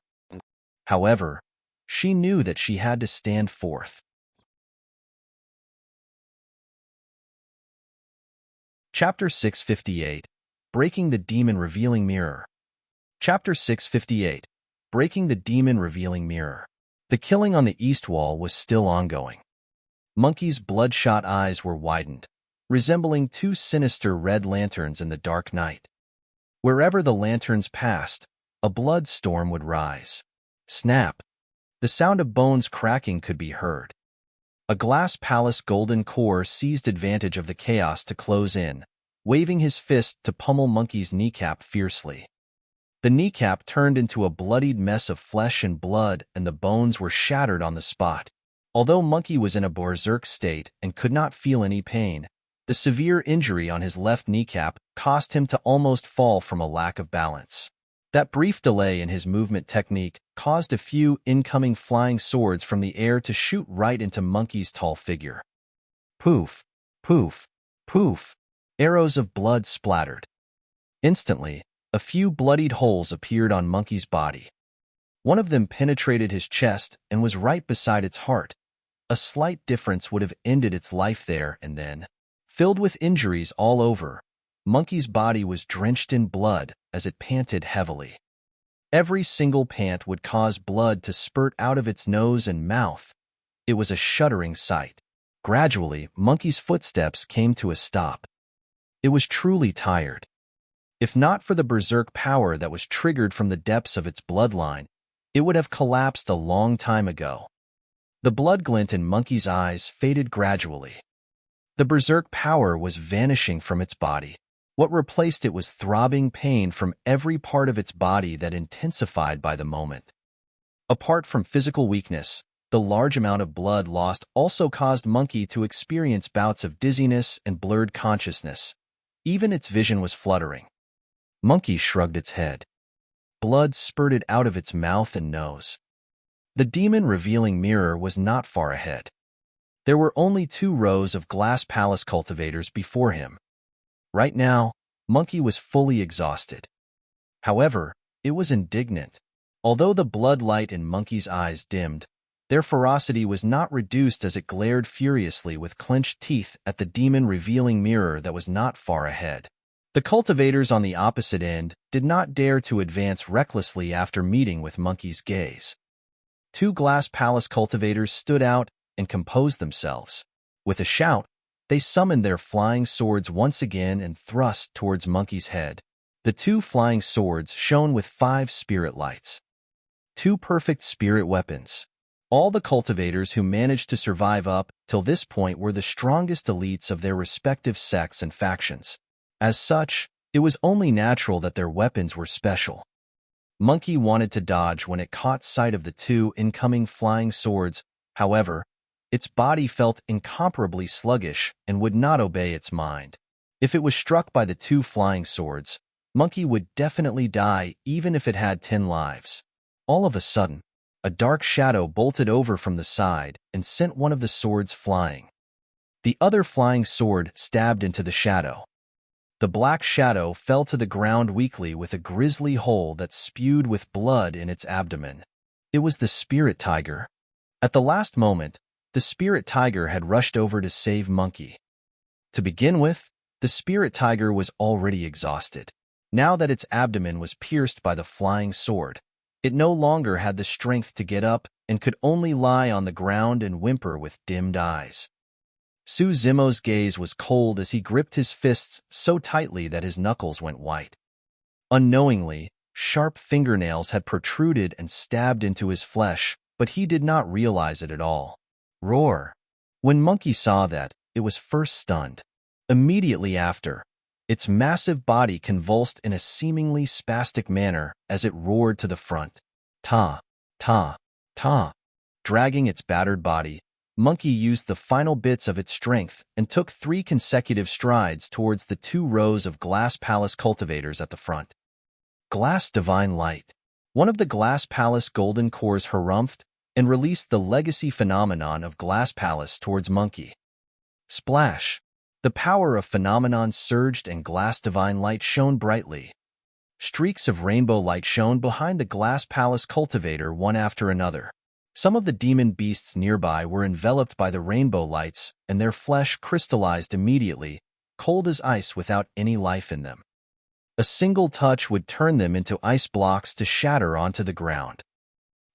However, she knew that she had to stand forth. Chapter 658, Breaking the Demon-Revealing Mirror. Chapter 658, Breaking the Demon-Revealing Mirror. The killing on the east wall was still ongoing. Monkey's bloodshot eyes were widened, resembling two sinister red lanterns in the dark night. Wherever the lanterns passed, a blood storm would rise. Snap! The sound of bones cracking could be heard. A glass palace golden core seized advantage of the chaos to close in, waving his fist to pummel Monkey's kneecap fiercely. The kneecap turned into a bloodied mess of flesh and blood, and the bones were shattered on the spot. Although Monkey was in a berserk state and could not feel any pain, the severe injury on his left kneecap caused him to almost fall from a lack of balance. That brief delay in his movement technique caused a few incoming flying swords from the air to shoot right into Monkey's tall figure. Poof, poof, poof. Arrows of blood splattered. Instantly, a few bloodied holes appeared on Monkey's body. One of them penetrated his chest and was right beside its heart. A slight difference would have ended its life there and then. Filled with injuries all over, Monkey's body was drenched in blood as it panted heavily. Every single pant would cause blood to spurt out of its nose and mouth. It was a shuddering sight. Gradually, Monkey's footsteps came to a stop. It was truly tired. If not for the berserk power that was triggered from the depths of its bloodline, it would have collapsed a long time ago. The blood glint in Monkey's eyes faded gradually. The berserk power was vanishing from its body. What replaced it was throbbing pain from every part of its body that intensified by the moment. Apart from physical weakness, the large amount of blood lost also caused Monkey to experience bouts of dizziness and blurred consciousness. Even its vision was fluttering. Monkey shrugged its head. Blood spurted out of its mouth and nose. The demon-revealing mirror was not far ahead. There were only 2 rows of glass palace cultivators before him. Right now, Monkey was fully exhausted. However, it was indignant. Although the blood light in Monkey's eyes dimmed, their ferocity was not reduced as it glared furiously with clenched teeth at the demon-revealing mirror that was not far ahead. The cultivators on the opposite end did not dare to advance recklessly after meeting with Monkey's gaze. 2 glass palace cultivators stood out and composed themselves. With a shout, they summoned their flying swords once again and thrust towards Monkey's head. The 2 flying swords shone with 5 spirit lights. 2 perfect spirit weapons. All the cultivators who managed to survive up till this point were the strongest elites of their respective sects and factions. As such, it was only natural that their weapons were special. Monkey wanted to dodge when it caught sight of the 2 incoming flying swords. However, its body felt incomparably sluggish and would not obey its mind. If it was struck by the 2 flying swords, Monkey would definitely die even if it had 10 lives. All of a sudden, a dark shadow bolted over from the side and sent one of the swords flying. The other flying sword stabbed into the shadow. The black shadow fell to the ground weakly with a grisly hole that spewed with blood in its abdomen. It was the spirit tiger. At the last moment, the spirit tiger had rushed over to save Monkey. To begin with, the spirit tiger was already exhausted. Now that its abdomen was pierced by the flying sword, it no longer had the strength to get up and could only lie on the ground and whimper with dimmed eyes. Su Zimo's gaze was cold as he gripped his fists so tightly that his knuckles went white. Unknowingly, sharp fingernails had protruded and stabbed into his flesh, but he did not realize it at all. Roar! When Monkey saw that, it was first stunned. Immediately after, its massive body convulsed in a seemingly spastic manner as it roared to the front. Ta! Ta! Ta! Dragging its battered body, Monkey used the final bits of its strength and took 3 consecutive strides towards the 2 rows of glass palace cultivators at the front. Glass divine light. One of the Glass Palace golden cores harumphed and released the legacy phenomenon of Glass Palace towards Monkey. Splash! The power of phenomenon surged and Glass Divine Light shone brightly. Streaks of rainbow light shone behind the Glass Palace cultivator one after another. Some of the demon beasts nearby were enveloped by the rainbow lights, and their flesh crystallized immediately, cold as ice without any life in them. A single touch would turn them into ice blocks to shatter onto the ground.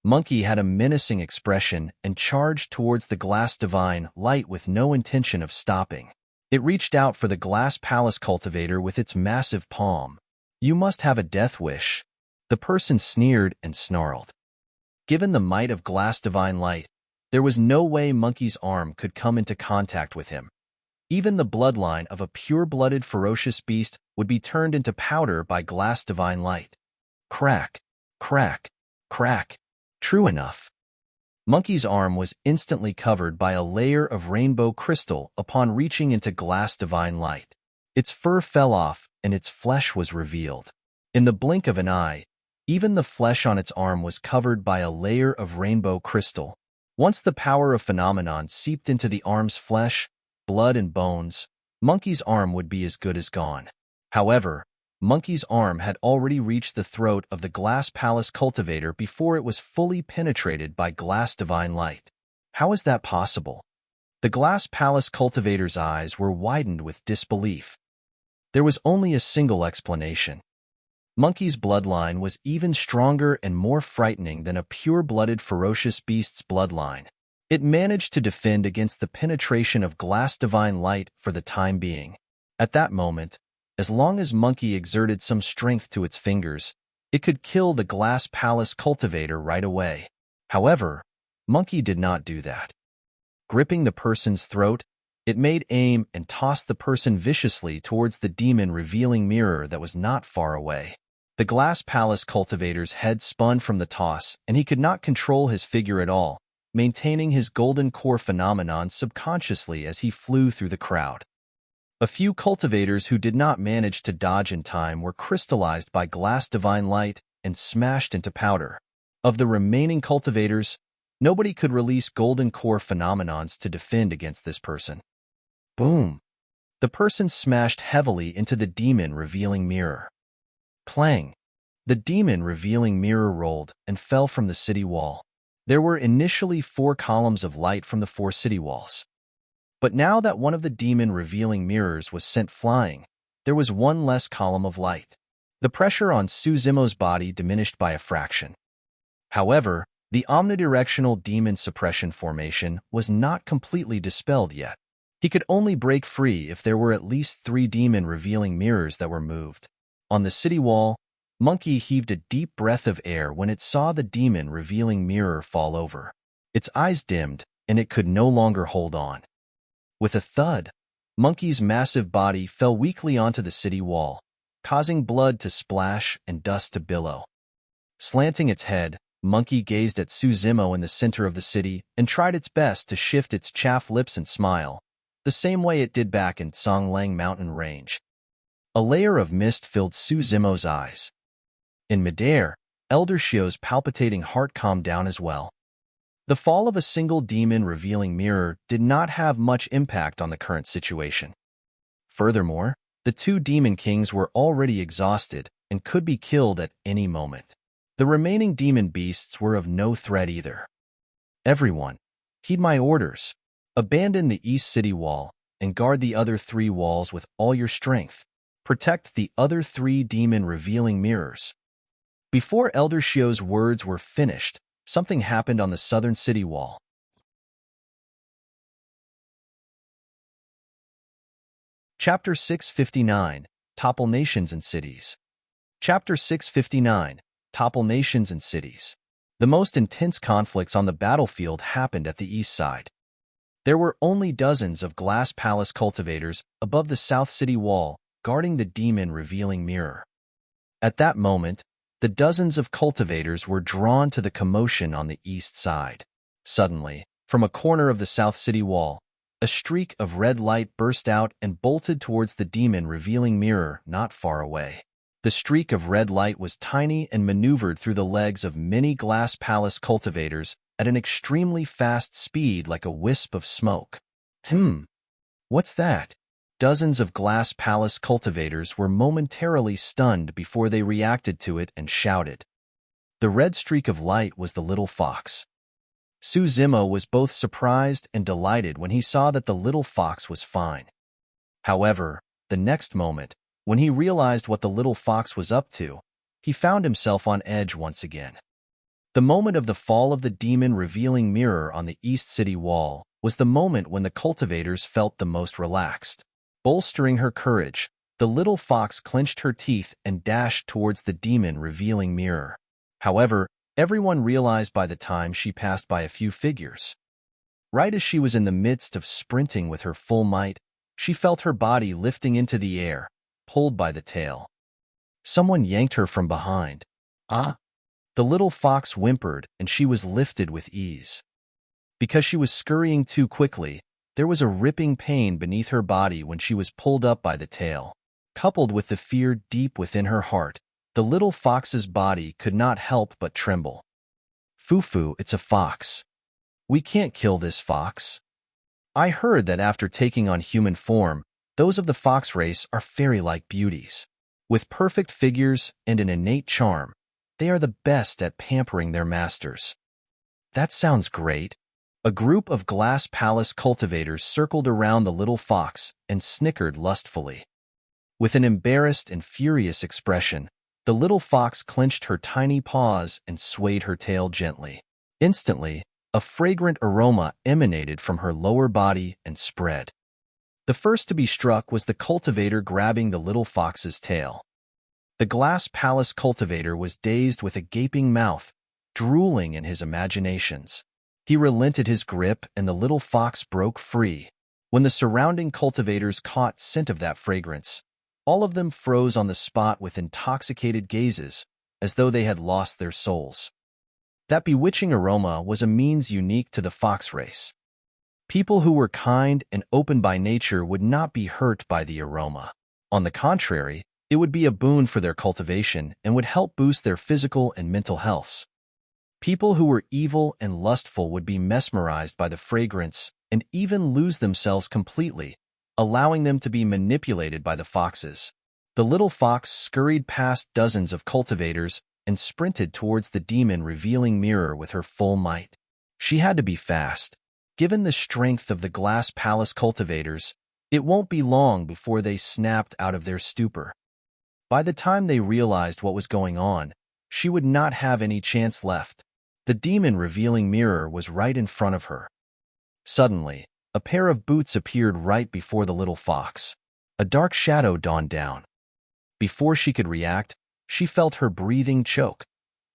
Monkey had a menacing expression and charged towards the Glass Divine Light with no intention of stopping. It reached out for the Glass Palace cultivator with its massive palm. "You must have a death wish." The person sneered and snarled. Given the might of Glass Divine Light, there was no way Monkey's arm could come into contact with him. Even the bloodline of a pure-blooded ferocious beast would be turned into powder by Glass Divine Light. Crack, crack, crack. True enough. Monkey's arm was instantly covered by a layer of rainbow crystal upon reaching into Glass Divine Light. Its fur fell off and its flesh was revealed. In the blink of an eye, even the flesh on its arm was covered by a layer of rainbow crystal. Once the power of phenomenon seeped into the arm's flesh, blood and bones, Monkey's arm would be as good as gone. However, Monkey's arm had already reached the throat of the Glass Palace cultivator before it was fully penetrated by Glass Divine Light. How is that possible? The Glass Palace cultivator's eyes were widened with disbelief. There was only a single explanation. Monkey's bloodline was even stronger and more frightening than a pure-blooded ferocious beast's bloodline. It managed to defend against the penetration of Glass Divine Light for the time being. At that moment, as long as Monkey exerted some strength to its fingers, it could kill the Glass Palace cultivator right away. However, Monkey did not do that. Gripping the person's throat, it made aim and tossed the person viciously towards the demon-revealing mirror that was not far away. The Glass Palace cultivator's head spun from the toss, and he could not control his figure at all, maintaining his golden core phenomenon subconsciously as he flew through the crowd. A few cultivators who did not manage to dodge in time were crystallized by Glass Divine Light and smashed into powder. Of the remaining cultivators, nobody could release golden core phenomenons to defend against this person. Boom! The person smashed heavily into the demon-revealing mirror. Clang! The demon-revealing mirror rolled and fell from the city wall. There were initially 4 columns of light from the 4 city walls. But now that one of the demon-revealing mirrors was sent flying, there was 1 less column of light. The pressure on Suzimo's body diminished by a fraction. However, the omnidirectional demon suppression formation was not completely dispelled yet. He could only break free if there were at least 3 demon-revealing mirrors that were moved. On the city wall, Monkey heaved a deep breath of air when it saw the demon-revealing mirror fall over. Its eyes dimmed, and it could no longer hold on. With a thud, Monkey's massive body fell weakly onto the city wall, causing blood to splash and dust to billow. Slanting its head, Monkey gazed at Suzimo in the center of the city and tried its best to shift its chaff lips and smile, the same way it did back in Songlang Mountain Range. A layer of mist filled Suzimo's eyes. In midair, Elder Shio's palpitating heart calmed down as well. The fall of a single demon-revealing mirror did not have much impact on the current situation. Furthermore, the 2 demon kings were already exhausted and could be killed at any moment. The remaining demon beasts were of no threat either. Everyone, heed my orders. Abandon the east city wall and guard the other 3 walls with all your strength. Protect the other 3 demon-revealing mirrors. Before Elder Shio's words were finished, something happened on the southern city wall. Chapter 659, Topple Nations and Cities. Chapter 659, Topple Nations and Cities. The most intense conflicts on the battlefield happened at the east side. There were only dozens of Glass Palace cultivators above the south city wall, guarding the demon-revealing mirror. At that moment, the dozens of cultivators were drawn to the commotion on the east side. Suddenly, from a corner of the south city wall, a streak of red light burst out and bolted towards the demon-revealing mirror not far away. The streak of red light was tiny and maneuvered through the legs of many glass palace cultivators at an extremely fast speed like a wisp of smoke. What's that? Dozens of glass palace cultivators were momentarily stunned before they reacted to it and shouted. The red streak of light was the little fox. Suzimo was both surprised and delighted when he saw that the little fox was fine. However, the next moment, when he realized what the little fox was up to, he found himself on edge once again. The moment of the fall of the demon revealing mirror on the East City wall was the moment when the cultivators felt the most relaxed. Bolstering her courage, the little fox clenched her teeth and dashed towards the demon revealing mirror. However, everyone realized by the time she passed by a few figures. Right as she was in the midst of sprinting with her full might, she felt her body lifting into the air, pulled by the tail. Someone yanked her from behind. Ah! The little fox whimpered, and she was lifted with ease. Because she was scurrying too quickly, there was a ripping pain beneath her body when she was pulled up by the tail. Coupled with the fear deep within her heart, the little fox's body could not help but tremble. Fufu, it's a fox. We can't kill this fox. I heard that after taking on human form, those of the fox race are fairy-like beauties. With perfect figures and an innate charm, they are the best at pampering their masters. That sounds great. A group of glass palace cultivators circled around the little fox and snickered lustfully. With an embarrassed and furious expression, the little fox clenched her tiny paws and swayed her tail gently. Instantly, a fragrant aroma emanated from her lower body and spread. The first to be struck was the cultivator grabbing the little fox's tail. The glass palace cultivator was dazed with a gaping mouth, drooling in his imaginations. He relented his grip and the little fox broke free. When the surrounding cultivators caught scent of that fragrance, all of them froze on the spot with intoxicated gazes, as though they had lost their souls. That bewitching aroma was a means unique to the fox race. People who were kind and open by nature would not be hurt by the aroma. On the contrary, it would be a boon for their cultivation and would help boost their physical and mental healths. People who were evil and lustful would be mesmerized by the fragrance and even lose themselves completely, allowing them to be manipulated by the foxes. The little fox scurried past dozens of cultivators and sprinted towards the demon revealing mirror with her full might. She had to be fast. Given the strength of the glass palace cultivators, it won't be long before they snapped out of their stupor. By the time they realized what was going on, she would not have any chance left. The demon revealing mirror was right in front of her. Suddenly, a pair of boots appeared right before the little fox. A dark shadow dawned down. Before she could react, she felt her breathing choke.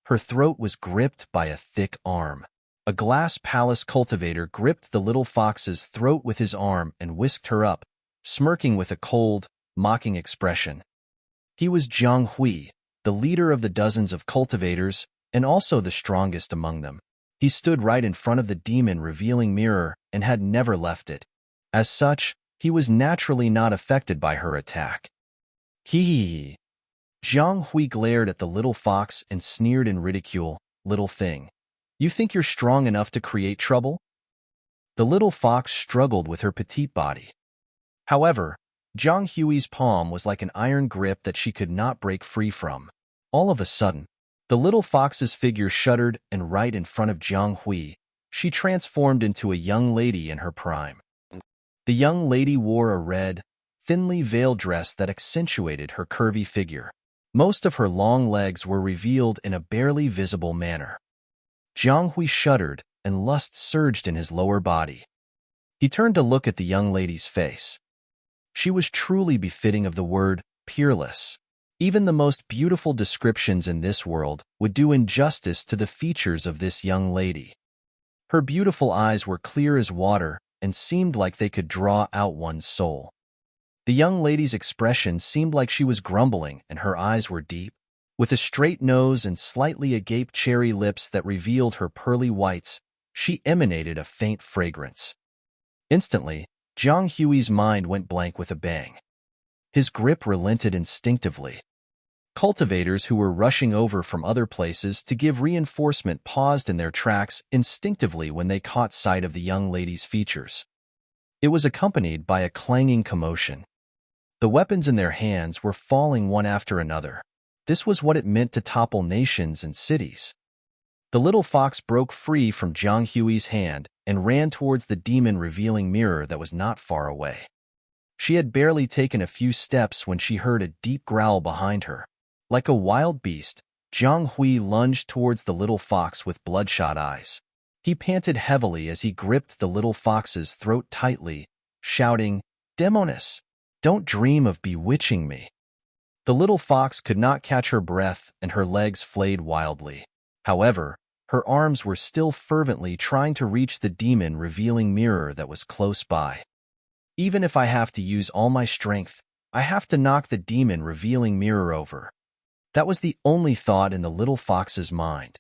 Her throat was gripped by a thick arm. A glass palace cultivator gripped the little fox's throat with his arm and whisked her up, smirking with a cold, mocking expression. He was Jiang Hui, the leader of the dozens of cultivators, and also the strongest among them. He stood right in front of the demon revealing mirror and had never left it. As such, he was naturally not affected by her attack. Hee. Jiang Hui glared at the little fox and sneered in ridicule. Little thing. You think you're strong enough to create trouble? The little fox struggled with her petite body. However, Jiang Hui's palm was like an iron grip that she could not break free from. All of a sudden, the little fox's figure shuddered, and right in front of Jiang Hui, she transformed into a young lady in her prime. The young lady wore a red, thinly veiled dress that accentuated her curvy figure. Most of her long legs were revealed in a barely visible manner. Jiang Hui shuddered, and lust surged in his lower body. He turned to look at the young lady's face. She was truly befitting of the word peerless. Even the most beautiful descriptions in this world would do injustice to the features of this young lady. Her beautiful eyes were clear as water and seemed like they could draw out one's soul. The young lady's expression seemed like she was grumbling, and her eyes were deep. With a straight nose and slightly agape cherry lips that revealed her pearly whites, she emanated a faint fragrance. Instantly, Jiang Hui's mind went blank with a bang. His grip relented instinctively. Cultivators who were rushing over from other places to give reinforcement paused in their tracks instinctively when they caught sight of the young lady's features. It was accompanied by a clanging commotion. The weapons in their hands were falling one after another. This was what it meant to topple nations and cities. The little fox broke free from Jiang Hui's hand and ran towards the demon-revealing mirror that was not far away. She had barely taken a few steps when she heard a deep growl behind her. Like a wild beast, Jiang Hui lunged towards the little fox with bloodshot eyes. He panted heavily as he gripped the little fox's throat tightly, shouting, "Demoness! Don't dream of bewitching me." The little fox could not catch her breath and her legs flayed wildly. However, her arms were still fervently trying to reach the demon-revealing mirror that was close by. "Even if I have to use all my strength, I have to knock the demon-revealing mirror over." That was the only thought in the little fox's mind.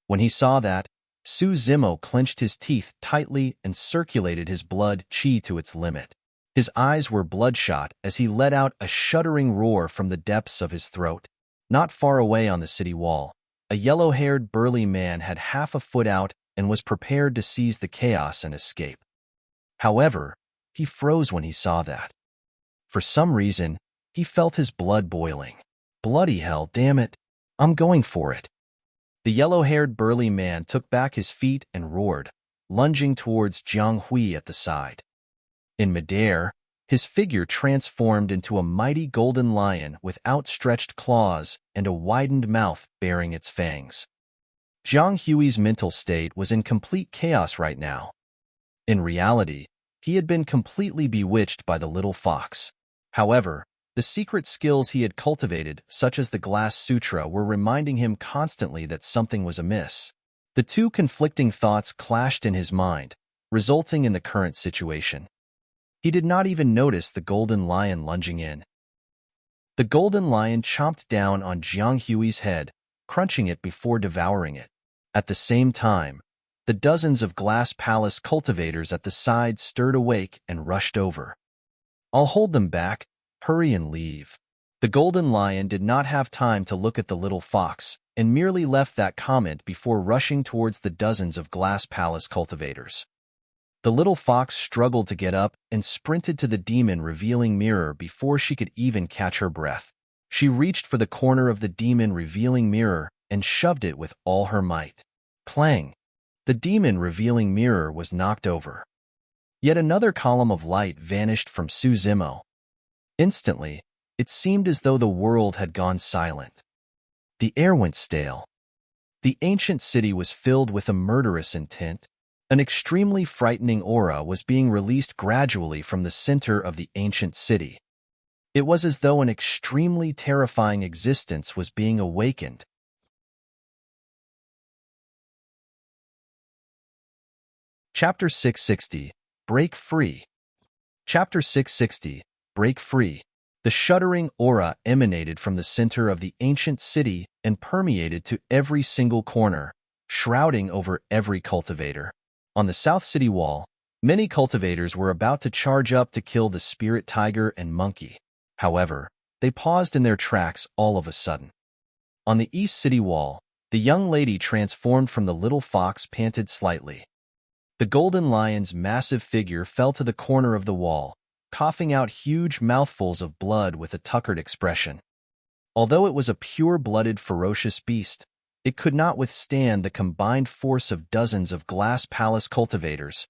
When he saw that, Su Zimo clenched his teeth tightly and circulated his blood qi to its limit. His eyes were bloodshot as he let out a shuddering roar from the depths of his throat. Not far away on the city wall, a yellow-haired burly man had half a foot out and was prepared to seize the chaos and escape. However, he froze when he saw that. For some reason, he felt his blood boiling. "Bloody hell, damn it! I'm going for it." The yellow-haired burly man took back his feet and roared, lunging towards Jiang Hui at the side. In midair, his figure transformed into a mighty golden lion with outstretched claws and a widened mouth bearing its fangs. Jiang Hui's mental state was in complete chaos right now. In reality, he had been completely bewitched by the little fox. However, the secret skills he had cultivated, such as the Glass Sutra, were reminding him constantly that something was amiss. The two conflicting thoughts clashed in his mind, resulting in the current situation. He did not even notice the golden lion lunging in. The golden lion chomped down on Jiang Hui's head, crunching it before devouring it. At the same time, the dozens of Glass Palace cultivators at the side stirred awake and rushed over. "I'll hold them back. Hurry and leave." The golden lion did not have time to look at the little fox and merely left that comment before rushing towards the dozens of Glass Palace cultivators. The little fox struggled to get up and sprinted to the demon-revealing mirror before she could even catch her breath. She reached for the corner of the demon-revealing mirror and shoved it with all her might. Clang! The demon-revealing mirror was knocked over. Yet another column of light vanished from Su Zimo. Instantly, it seemed as though the world had gone silent. The air went stale. The ancient city was filled with a murderous intent. An extremely frightening aura was being released gradually from the center of the ancient city. It was as though an extremely terrifying existence was being awakened. Chapter 660, Break Free. Chapter 660, Break Free. The shuddering aura emanated from the center of the ancient city and permeated to every single corner, shrouding over every cultivator. On the south city wall, many cultivators were about to charge up to kill the spirit tiger and monkey. However, they paused in their tracks all of a sudden. On the east city wall, the young lady transformed from the little fox panted slightly. The golden lion's massive figure fell to the corner of the wall, coughing out huge mouthfuls of blood with a tuckered expression. Although it was a pure-blooded, ferocious beast, it could not withstand the combined force of dozens of Glass Palace cultivators.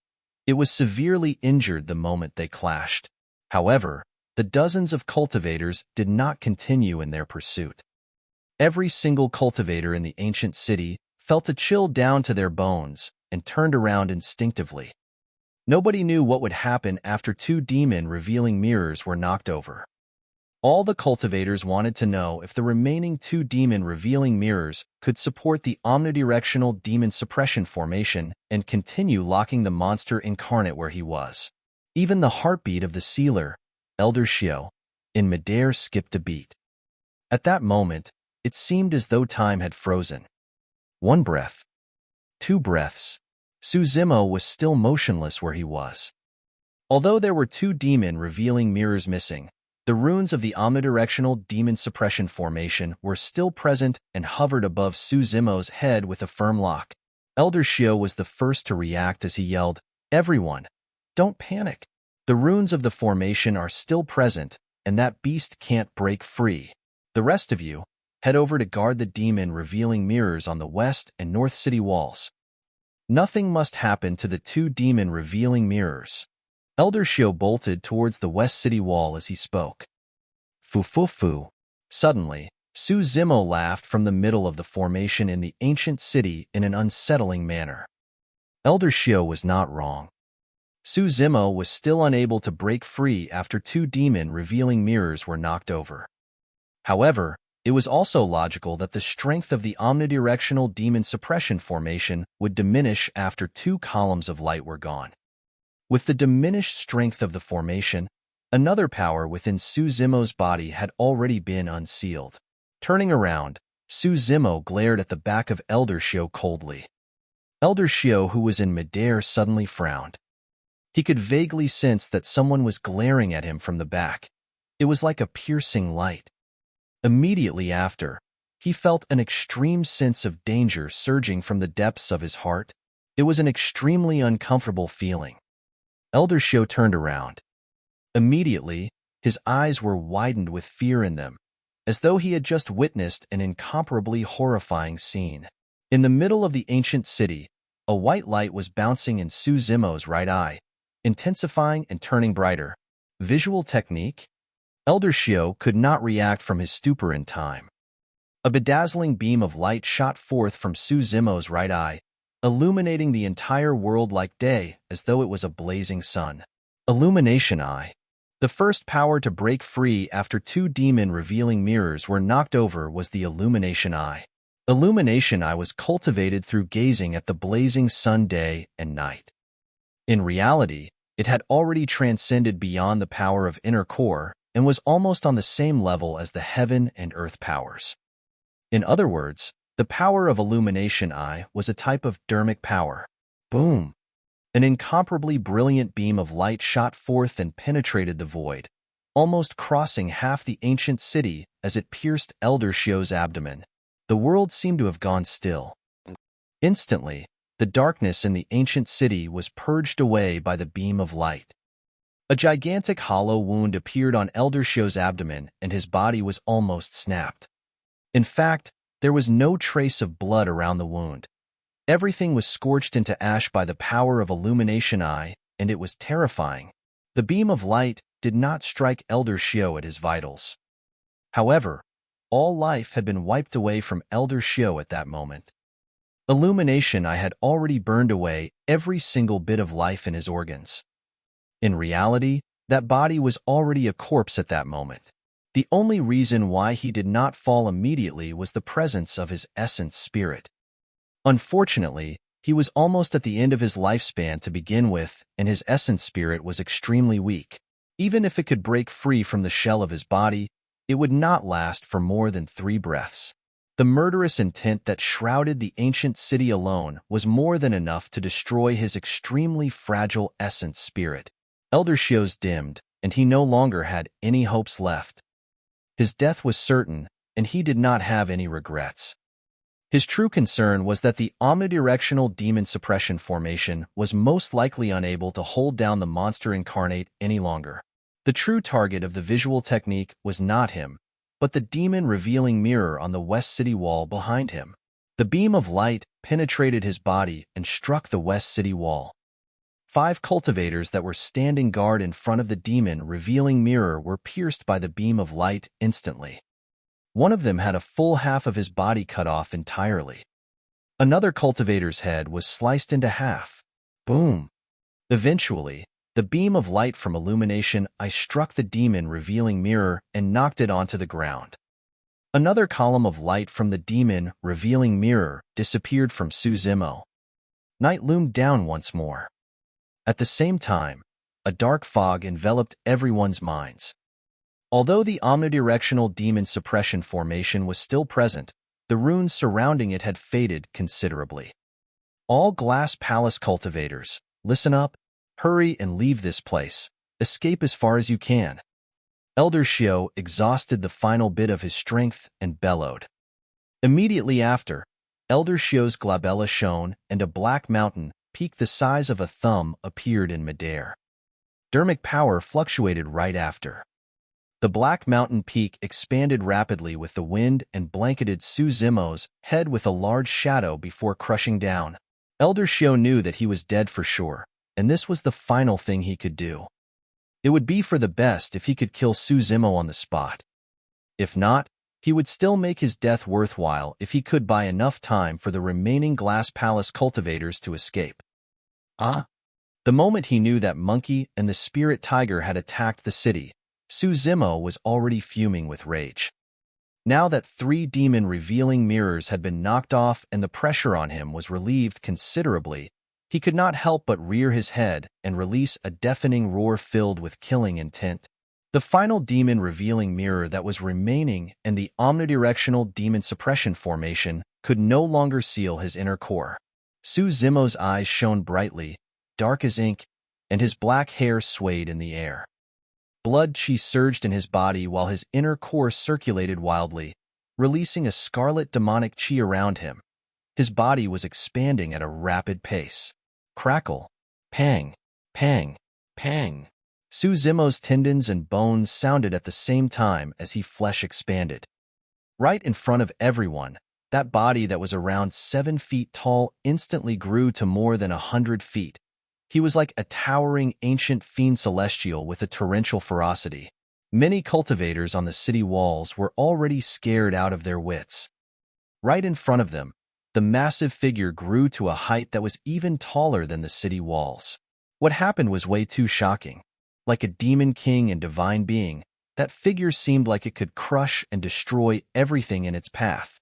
It was severely injured the moment they clashed. However, the dozens of cultivators did not continue in their pursuit. Every single cultivator in the ancient city felt a chill down to their bones and turned around instinctively. Nobody knew what would happen after two demon-revealing mirrors were knocked over. All the cultivators wanted to know if the remaining two demon-revealing mirrors could support the omnidirectional demon suppression formation and continue locking the monster incarnate where he was. Even the heartbeat of the sealer, Elder Xiao, in midair skipped a beat. At that moment, it seemed as though time had frozen. One breath. 2 breaths. Su Zimo was still motionless where he was. Although there were two demon-revealing mirrors missing, The runes of the Omnidirectional Demon Suppression formation were still present and hovered above Suzumo's head with a firm lock. Elder Shio was the first to react as he yelled, "Everyone, don't panic. The runes of the formation are still present, and that beast can't break free. The rest of you, head over to guard the demon revealing mirrors on the west and north city walls. Nothing must happen to the two demon revealing mirrors." Elder Shio bolted towards the west city wall as he spoke. Fu. Suddenly, Suzumo laughed from the middle of the formation in the ancient city in an unsettling manner. Elder Shio was not wrong. Suzumo was still unable to break free after two demon revealing mirrors were knocked over. However, it was also logical that the strength of the omnidirectional demon suppression formation would diminish after two columns of light were gone. With the diminished strength of the formation, another power within Suzumo's body had already been unsealed. Turning around, Suzumo glared at the back of Elder Shio coldly. Elder Shio, who was in midair, suddenly frowned. He could vaguely sense that someone was glaring at him from the back. It was like a piercing light. Immediately after, he felt an extreme sense of danger surging from the depths of his heart. It was an extremely uncomfortable feeling. Elder Shio turned around. Immediately, his eyes were widened with fear in them, as though he had just witnessed an incomparably horrifying scene. In the middle of the ancient city, a white light was bouncing in Suzumo's right eye, intensifying and turning brighter. Visual technique? Elder Shio could not react from his stupor in time. A bedazzling beam of light shot forth from Suzumo's right eye, illuminating the entire world like day as though it was a blazing sun. Illumination Eye. The first power to break free after two demon revealing mirrors were knocked over was the Illumination Eye. Illumination Eye was cultivated through gazing at the blazing sun day and night. In reality, it had already transcended beyond the power of inner core and was almost on the same level as the heaven and earth powers. In other words, the power of Illumination Eye was a type of dermic power. Boom! An incomparably brilliant beam of light shot forth and penetrated the void, almost crossing half the ancient city as it pierced Elder Shio's abdomen. The world seemed to have gone still. Instantly, the darkness in the ancient city was purged away by the beam of light. A gigantic hollow wound appeared on Elder Shio's abdomen, and his body was almost snapped. In fact, there was no trace of blood around the wound. Everything was scorched into ash by the power of Illumination Eye, and it was terrifying. The beam of light did not strike Elder Shio at his vitals. However, all life had been wiped away from Elder Shio at that moment. Illumination Eye had already burned away every single bit of life in his organs. In reality, that body was already a corpse at that moment. The only reason why he did not fall immediately was the presence of his essence spirit. Unfortunately, he was almost at the end of his lifespan to begin with, and his essence spirit was extremely weak. Even if it could break free from the shell of his body, it would not last for more than 3 breaths. The murderous intent that shrouded the ancient city alone was more than enough to destroy his extremely fragile essence spirit. Elder Shio's dimmed, and he no longer had any hopes left. His death was certain, and he did not have any regrets. His true concern was that the omnidirectional demon suppression formation was most likely unable to hold down the monster incarnate any longer. The true target of the visual technique was not him, but the demon revealing mirror on the west city wall behind him. The beam of light penetrated his body and struck the west city wall. 5 cultivators that were standing guard in front of the demon revealing mirror were pierced by the beam of light instantly. One of them had a full half of his body cut off entirely. Another cultivator's head was sliced into half. Boom! Eventually, the beam of light from Illumination Eye struck the demon revealing mirror and knocked it onto the ground. Another column of light from the demon revealing mirror disappeared from Suzumo. Night loomed down once more. At the same time, a dark fog enveloped everyone's minds. Although the omnidirectional demon suppression formation was still present, the runes surrounding it had faded considerably. All Glass Palace cultivators, listen up, hurry and leave this place. Escape as far as you can. Elder Shio exhausted the final bit of his strength and bellowed. Immediately after, Elder Shio's glabella shone and a black mountain peak the size of a thumb appeared in midair. Dermic power fluctuated right after. The black mountain peak expanded rapidly with the wind and blanketed Suzumo's head with a large shadow before crushing down. Elder Shio knew that he was dead for sure, and this was the final thing he could do. It would be for the best if he could kill Suzumo on the spot. If not, he would still make his death worthwhile if he could buy enough time for the remaining Glass Palace cultivators to escape. The moment he knew that Monkey and the Spirit Tiger had attacked the city, Suzumo was already fuming with rage. Now that 3 demon revealing mirrors had been knocked off and the pressure on him was relieved considerably, he could not help but rear his head and release a deafening roar filled with killing intent. The final demon revealing mirror that was remaining and the omnidirectional demon suppression formation could no longer seal his inner core. Suzumo's eyes shone brightly, dark as ink, and his black hair swayed in the air. Blood chi surged in his body while his inner core circulated wildly, releasing a scarlet demonic chi around him. His body was expanding at a rapid pace. Crackle, pang, pang, pang. Suzumo's tendons and bones sounded at the same time as his flesh expanded. Right in front of everyone, that body that was around 7 feet tall instantly grew to more than 100 feet. He was like a towering ancient fiend celestial with a torrential ferocity. Many cultivators on the city walls were already scared out of their wits. Right in front of them, the massive figure grew to a height that was even taller than the city walls. What happened was way too shocking. Like a demon king and divine being, that figure seemed like it could crush and destroy everything in its path.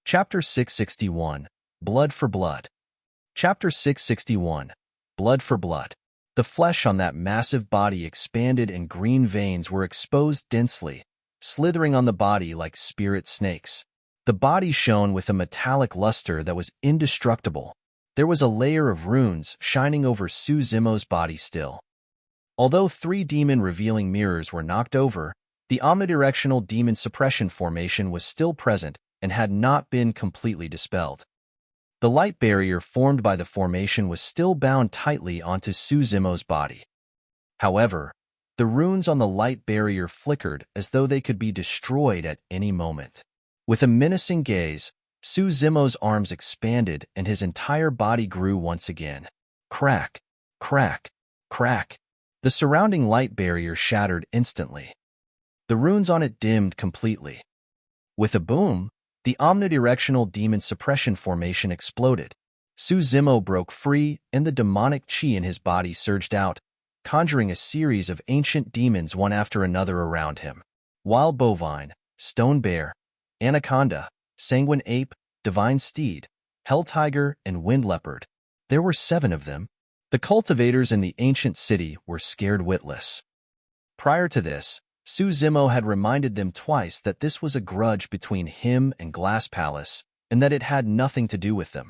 Chapter 661, Blood for Blood. Chapter 661, Blood for Blood. The flesh on that massive body expanded and green veins were exposed densely, slithering on the body like spirit snakes. The body shone with a metallic luster that was indestructible. There was a layer of runes shining over Suzumo's body still. Although 3 demon revealing mirrors were knocked over, the omnidirectional demon suppression formation was still present and had not been completely dispelled. The light barrier formed by the formation was still bound tightly onto Suzumo's body. However, the runes on the light barrier flickered as though they could be destroyed at any moment. With a menacing gaze, Suzumo's arms expanded and his entire body grew once again. Crack, crack, crack. The surrounding light barrier shattered instantly. The runes on it dimmed completely. With a boom, the omnidirectional demon suppression formation exploded. Suzumo broke free and the demonic chi in his body surged out, conjuring a series of ancient demons one after another around him. Wild bovine, stone bear, anaconda, sanguine ape, divine steed, hell tiger, and wind leopard. There were 7 of them. The cultivators in the ancient city were scared witless. Prior to this, Suzumo had reminded them twice that this was a grudge between him and Glass Palace, and that it had nothing to do with them.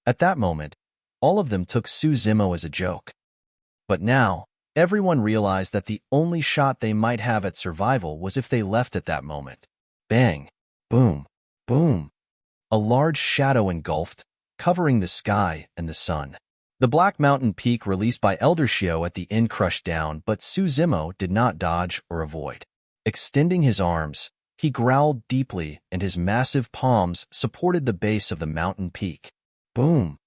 At that moment, all of them took Suzumo as a joke. But now, everyone realized that the only shot they might have at survival was if they left at that moment. Bang! Boom! Boom! A large shadow engulfed, covering the sky and the sun. The Black Mountain Peak released by Elder Shio at the end crushed down, but Suzumo did not dodge or avoid. Extending his arms, he growled deeply and his massive palms supported the base of the mountain peak. Boom!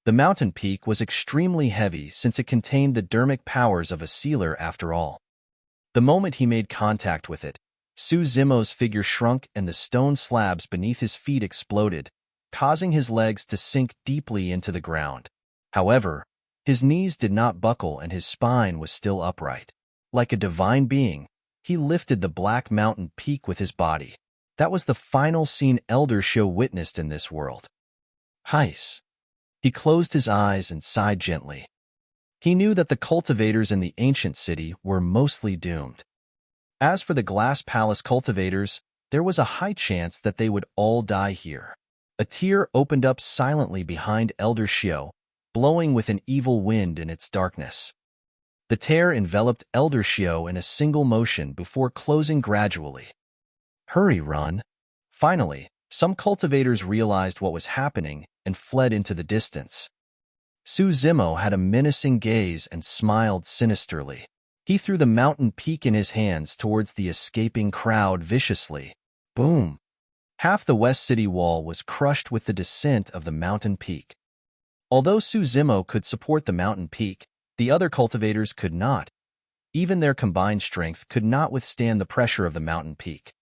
The mountain peak was extremely heavy since it contained the dermic powers of a sealer after all. The moment he made contact with it, Suzumo's figure shrunk and the stone slabs beneath his feet exploded, causing his legs to sink deeply into the ground. However, his knees did not buckle and his spine was still upright. Like a divine being, he lifted the Black Mountain Peak with his body. That was the final scene Elder Shio witnessed in this world. Heis. He closed his eyes and sighed gently. He knew that the cultivators in the ancient city were mostly doomed. As for the Glass Palace cultivators, there was a high chance that they would all die here. A tear opened up silently behind Elder Shio, blowing with an evil wind in its darkness. The tear enveloped Elder Shio in a single motion before closing gradually. Hurry, run! Finally, some cultivators realized what was happening and fled into the distance. Suzimo had a menacing gaze and smiled sinisterly. He threw the mountain peak in his hands towards the escaping crowd viciously. Boom! Half the west city wall was crushed with the descent of the mountain peak. Although Suzimo could support the mountain peak, the other cultivators could not. Even their combined strength could not withstand the pressure of the mountain peak.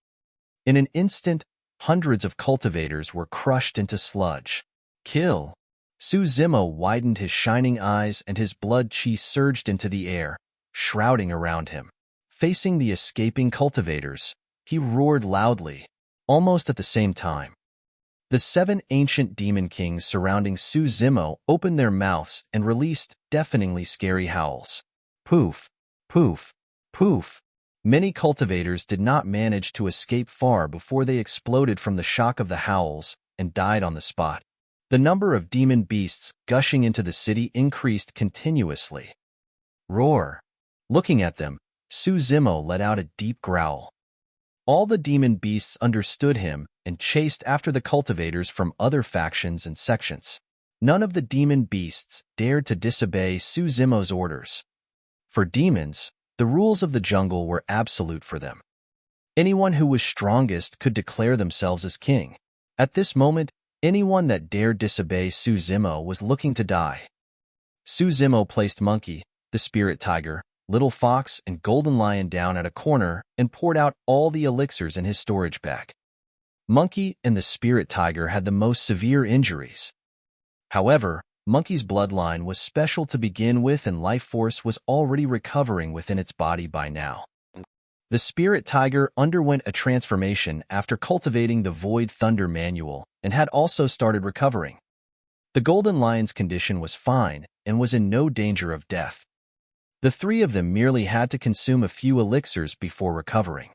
In an instant, hundreds of cultivators were crushed into sludge. Kill! Suzimo widened his shining eyes and his blood chi surged into the air, shrouding around him. Facing the escaping cultivators, he roared loudly, almost at the same time. The 7 ancient demon kings surrounding Suzimo opened their mouths and released deafeningly scary howls. Poof, poof, poof. Many cultivators did not manage to escape far before they exploded from the shock of the howls and died on the spot. The number of demon beasts gushing into the city increased continuously. Roar! Looking at them, Suzimo let out a deep growl. All the demon beasts understood him and chased after the cultivators from other factions and sections. None of the demon beasts dared to disobey Suzimo's orders. For demons, the rules of the jungle were absolute for them. Anyone who was strongest could declare themselves as king. At this moment, anyone that dared disobey Suzimo was looking to die. Suzimo placed Monkey, the spirit tiger, Little Fox, and Golden Lion down at a corner and poured out all the elixirs in his storage bag. Monkey and the spirit tiger had the most severe injuries. However, Monkey's bloodline was special to begin with and life force was already recovering within its body by now. The spirit tiger underwent a transformation after cultivating the Void Thunder Manual and had also started recovering. The Golden Lion's condition was fine and was in no danger of death. The 3 of them merely had to consume a few elixirs before recovering.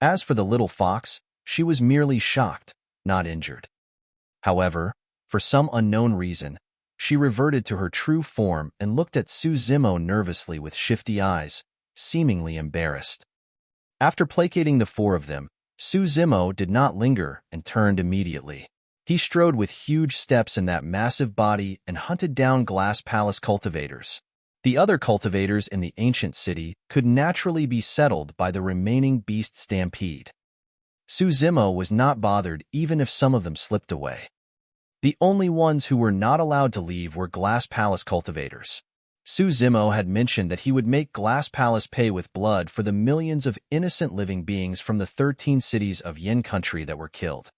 As for the Little Fox, she was merely shocked, not injured. However, for some unknown reason, she reverted to her true form and looked at Suzimo nervously with shifty eyes, seemingly embarrassed. After placating the 4 of them, Suzimo did not linger and turned immediately. He strode with huge steps in that massive body and hunted down Glass Palace cultivators. The other cultivators in the ancient city could naturally be settled by the remaining beast Stampede. Suzimo was not bothered even if some of them slipped away. The only ones who were not allowed to leave were Glass Palace cultivators. Suzimo had mentioned that he would make Glass Palace pay with blood for the millions of innocent living beings from the 13 cities of Yin country that were killed.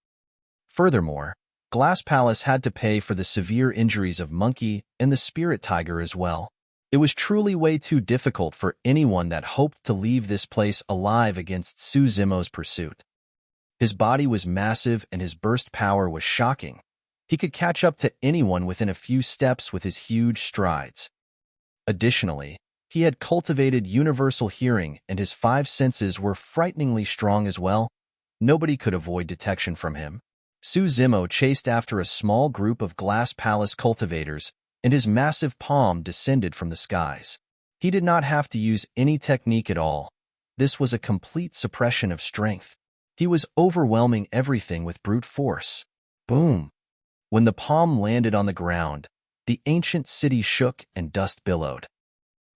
Furthermore, Glass Palace had to pay for the severe injuries of Monkey and the spirit tiger as well. It was truly way too difficult for anyone that hoped to leave this place alive against Suzimo's pursuit. His body was massive and his burst power was shocking. He could catch up to anyone within a few steps with his huge strides. Additionally, he had cultivated universal hearing and his 5 senses were frighteningly strong as well. Nobody could avoid detection from him. Suzimo chased after a small group of Glass Palace cultivators and his massive palm descended from the skies. He did not have to use any technique at all. This was a complete suppression of strength. He was overwhelming everything with brute force. Boom! When the palm landed on the ground, the ancient city shook and dust billowed.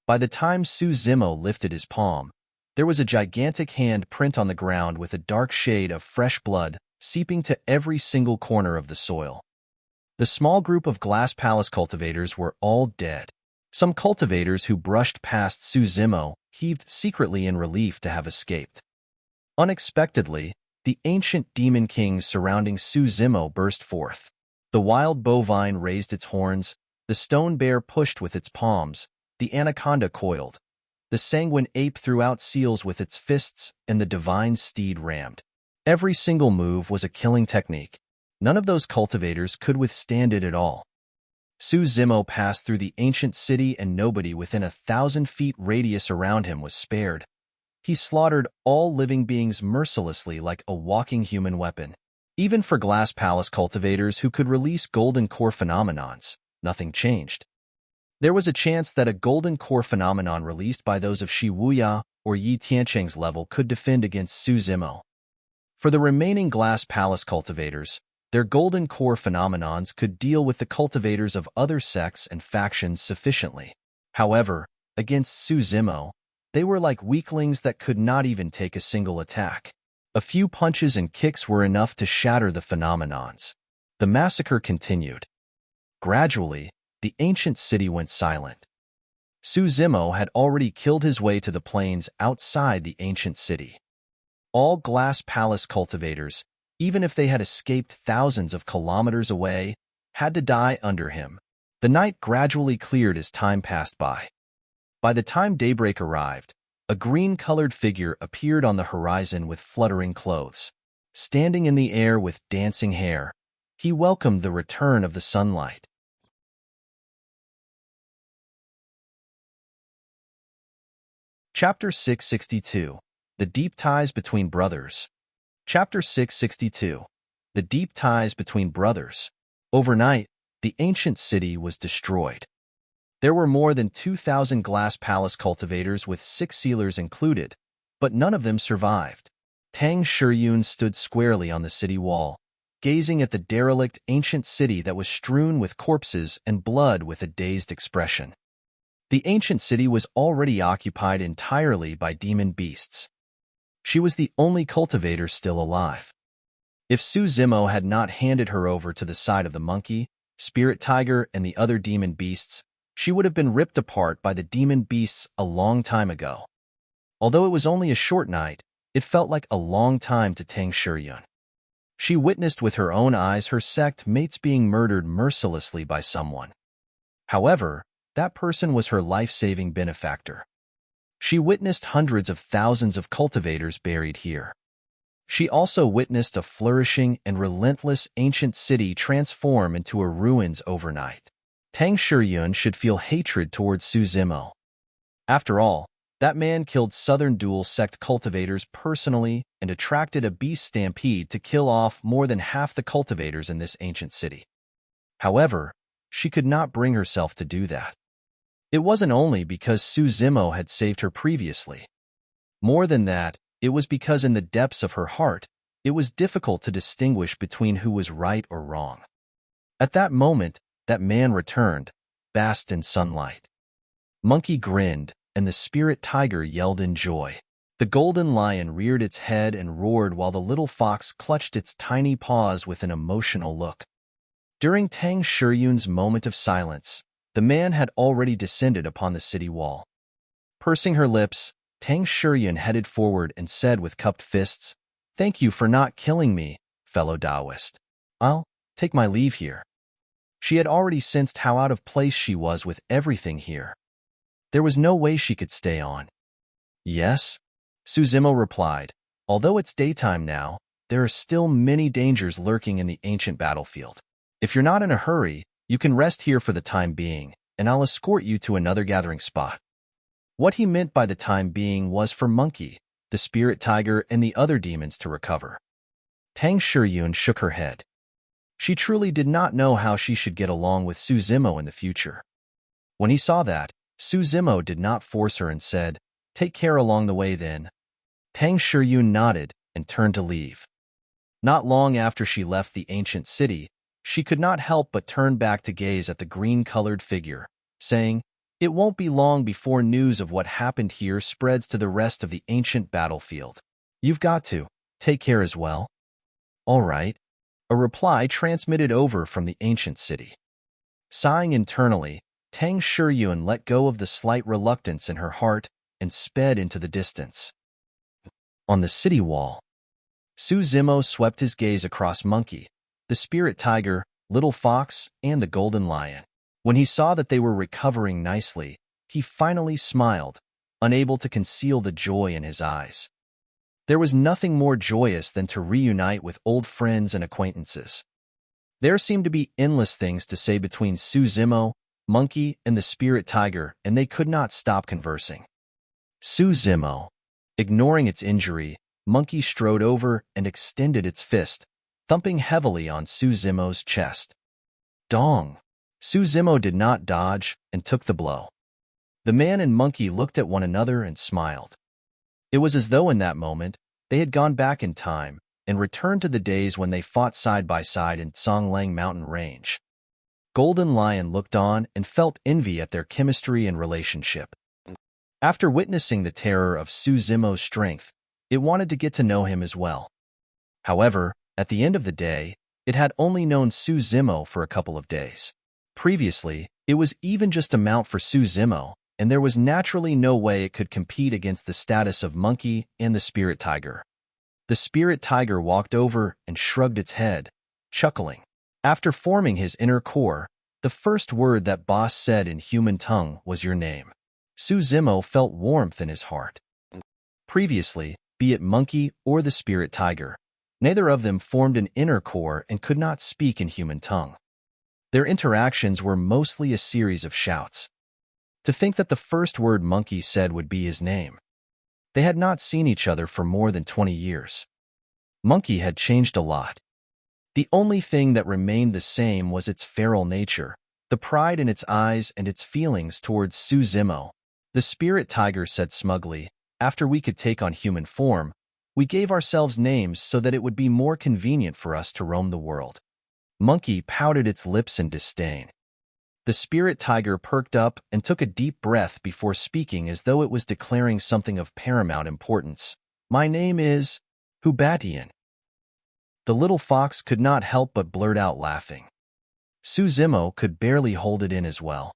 By the time Suzimo lifted his palm, there was a gigantic hand print on the ground with a dark shade of fresh blood seeping to every single corner of the soil. The small group of Glass Palace cultivators were all dead. Some cultivators who brushed past Suzimo heaved secretly in relief to have escaped. Unexpectedly, the ancient demon kings surrounding Suzimo burst forth. The wild bovine raised its horns, the stone bear pushed with its palms, the anaconda coiled, the sanguine ape threw out seals with its fists, and the divine steed rammed. Every single move was a killing technique. None of those cultivators could withstand it at all. Suzimo passed through the ancient city and nobody within 1,000 feet radius around him was spared. He slaughtered all living beings mercilessly like a walking human weapon. Even for Glass Palace cultivators who could release golden core phenomenons, nothing changed. There was a chance that a golden core phenomenon released by those of Shi Wuya or Yi Tiancheng's level could defend against Su Zimo. For the remaining Glass Palace cultivators, their golden core phenomenons could deal with the cultivators of other sects and factions sufficiently. However, against Su Zimo, they were like weaklings that could not even take a single attack. A few punches and kicks were enough to shatter the phenomenons. The massacre continued. Gradually, the ancient city went silent. Su Zimo had already killed his way to the plains outside the ancient city. All Glass Palace cultivators, even if they had escaped thousands of kilometers away, had to die under him. The night gradually cleared as time passed by. By the time daybreak arrived, a green-colored figure appeared on the horizon with fluttering clothes. Standing in the air with dancing hair, he welcomed the return of the sunlight. Chapter 662. The Deep Ties Between Brothers. Chapter 662. The Deep Ties Between Brothers. Overnight, the ancient city was destroyed. There were more than 2,000 Glass Palace cultivators with 6 sealers included, but none of them survived. Tang Shiyun stood squarely on the city wall, gazing at the derelict ancient city that was strewn with corpses and blood with a dazed expression. The ancient city was already occupied entirely by demon beasts. She was the only cultivator still alive. If Su Zimo had not handed her over to the side of the monkey, spirit tiger, and the other demon beasts, she would have been ripped apart by the demon beasts a long time ago. Although it was only a short night, it felt like a long time to Tang Shiyun. She witnessed with her own eyes her sect mates being murdered mercilessly by someone. However, that person was her life-saving benefactor. She witnessed hundreds of thousands of cultivators buried here. She also witnessed a flourishing and relentless ancient city transform into a ruins overnight. Tang Shiyun should feel hatred towards Su Zimo. After all, that man killed Southern Dual Sect cultivators personally and attracted a beast stampede to kill off more than half the cultivators in this ancient city. However, she could not bring herself to do that. It wasn't only because Su Zimo had saved her previously. More than that, it was because in the depths of her heart, it was difficult to distinguish between who was right or wrong. At that moment, that man returned, basked in sunlight. Monkey grinned, and the spirit tiger yelled in joy. The golden lion reared its head and roared while the little fox clutched its tiny paws with an emotional look. During Tang Shiyun's moment of silence, the man had already descended upon the city wall. Pursing her lips, Tang Shiyun headed forward and said with cupped fists, "Thank you for not killing me, fellow Taoist. I'll take my leave here." She had already sensed how out of place she was with everything here. There was no way she could stay on. "Yes," Su Zimo replied, "although it's daytime now, there are still many dangers lurking in the ancient battlefield. If you're not in a hurry, you can rest here for the time being, and I'll escort you to another gathering spot." What he meant by the time being was for Monkey, the spirit tiger, and the other demons to recover. Tang Shiyun shook her head. She truly did not know how she should get along with Su Zimo in the future. When he saw that, Su Zimo did not force her and said, "Take care along the way then." Tang Shiyun nodded and turned to leave. Not long after she left the ancient city, she could not help but turn back to gaze at the green-colored figure, saying, "It won't be long before news of what happened here spreads to the rest of the ancient battlefield. You've got to take care as well." "All right," a reply transmitted over from the ancient city. Sighing internally, Tang Shiyun let go of the slight reluctance in her heart and sped into the distance. On the city wall, Su Zimo swept his gaze across Monkey, the spirit tiger, little fox, and the golden lion. When he saw that they were recovering nicely, he finally smiled, unable to conceal the joy in his eyes. There was nothing more joyous than to reunite with old friends and acquaintances. There seemed to be endless things to say between Su Zimo, Monkey, and the spirit tiger, and they could not stop conversing. Su Zimo. Ignoring its injury, Monkey strode over and extended its fist, thumping heavily on Su Zimo's chest. Dong! Suzimo did not dodge and took the blow. The man and monkey looked at one another and smiled. It was as though in that moment, they had gone back in time and returned to the days when they fought side by side in Songlang Mountain Range. Golden Lion looked on and felt envy at their chemistry and relationship. After witnessing the terror of Suzimo's strength, it wanted to get to know him as well. However, at the end of the day, it had only known Suzimo for a couple of days. Previously, it was even just a mount for Suzimo, and there was naturally no way it could compete against the status of monkey and the spirit tiger. The spirit tiger walked over and shrugged its head, chuckling. After forming his inner core, the first word that boss said in human tongue was your name. Suzimo felt warmth in his heart. Previously, be it monkey or the spirit tiger, neither of them formed an inner core and could not speak in human tongue. Their interactions were mostly a series of shouts. To think that the first word monkey said would be his name. They had not seen each other for more than 20 years. Monkey had changed a lot. The only thing that remained the same was its feral nature, the pride in its eyes and its feelings towards Suzimo. The spirit tiger said smugly, after we could take on human form, we gave ourselves names so that it would be more convenient for us to roam the world. Monkey pouted its lips in disdain. The spirit tiger perked up and took a deep breath before speaking as though it was declaring something of paramount importance. My name is Hubatian. The little fox could not help but blurt out laughing. Suzimo could barely hold it in as well.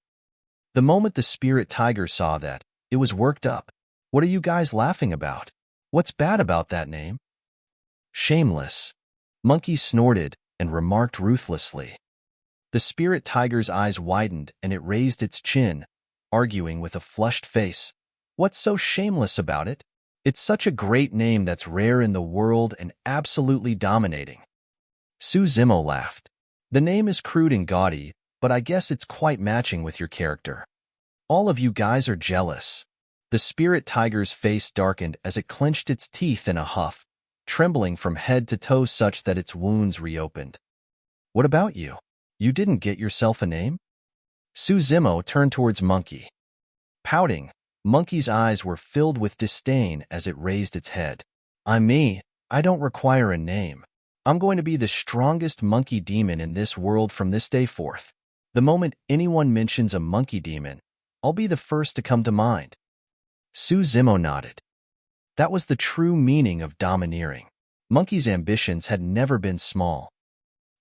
The moment the spirit tiger saw that, it was worked up. What are you guys laughing about? What's bad about that name? Shameless. Monkey snorted and remarked ruthlessly. The spirit tiger's eyes widened and it raised its chin, arguing with a flushed face. What's so shameless about it? It's such a great name that's rare in the world and absolutely dominating. Suzimo laughed. The name is crude and gaudy, but I guess it's quite matching with your character. All of you guys are jealous. The spirit tiger's face darkened as it clenched its teeth in a huff, trembling from head to toe such that its wounds reopened. What about you? You didn't get yourself a name? Suzimo turned towards Monkey. Pouting, Monkey's eyes were filled with disdain as it raised its head. I'm me. I don't require a name. I'm going to be the strongest monkey demon in this world from this day forth. The moment anyone mentions a monkey demon, I'll be the first to come to mind. Suzimo nodded. That was the true meaning of domineering. Monkey's ambitions had never been small.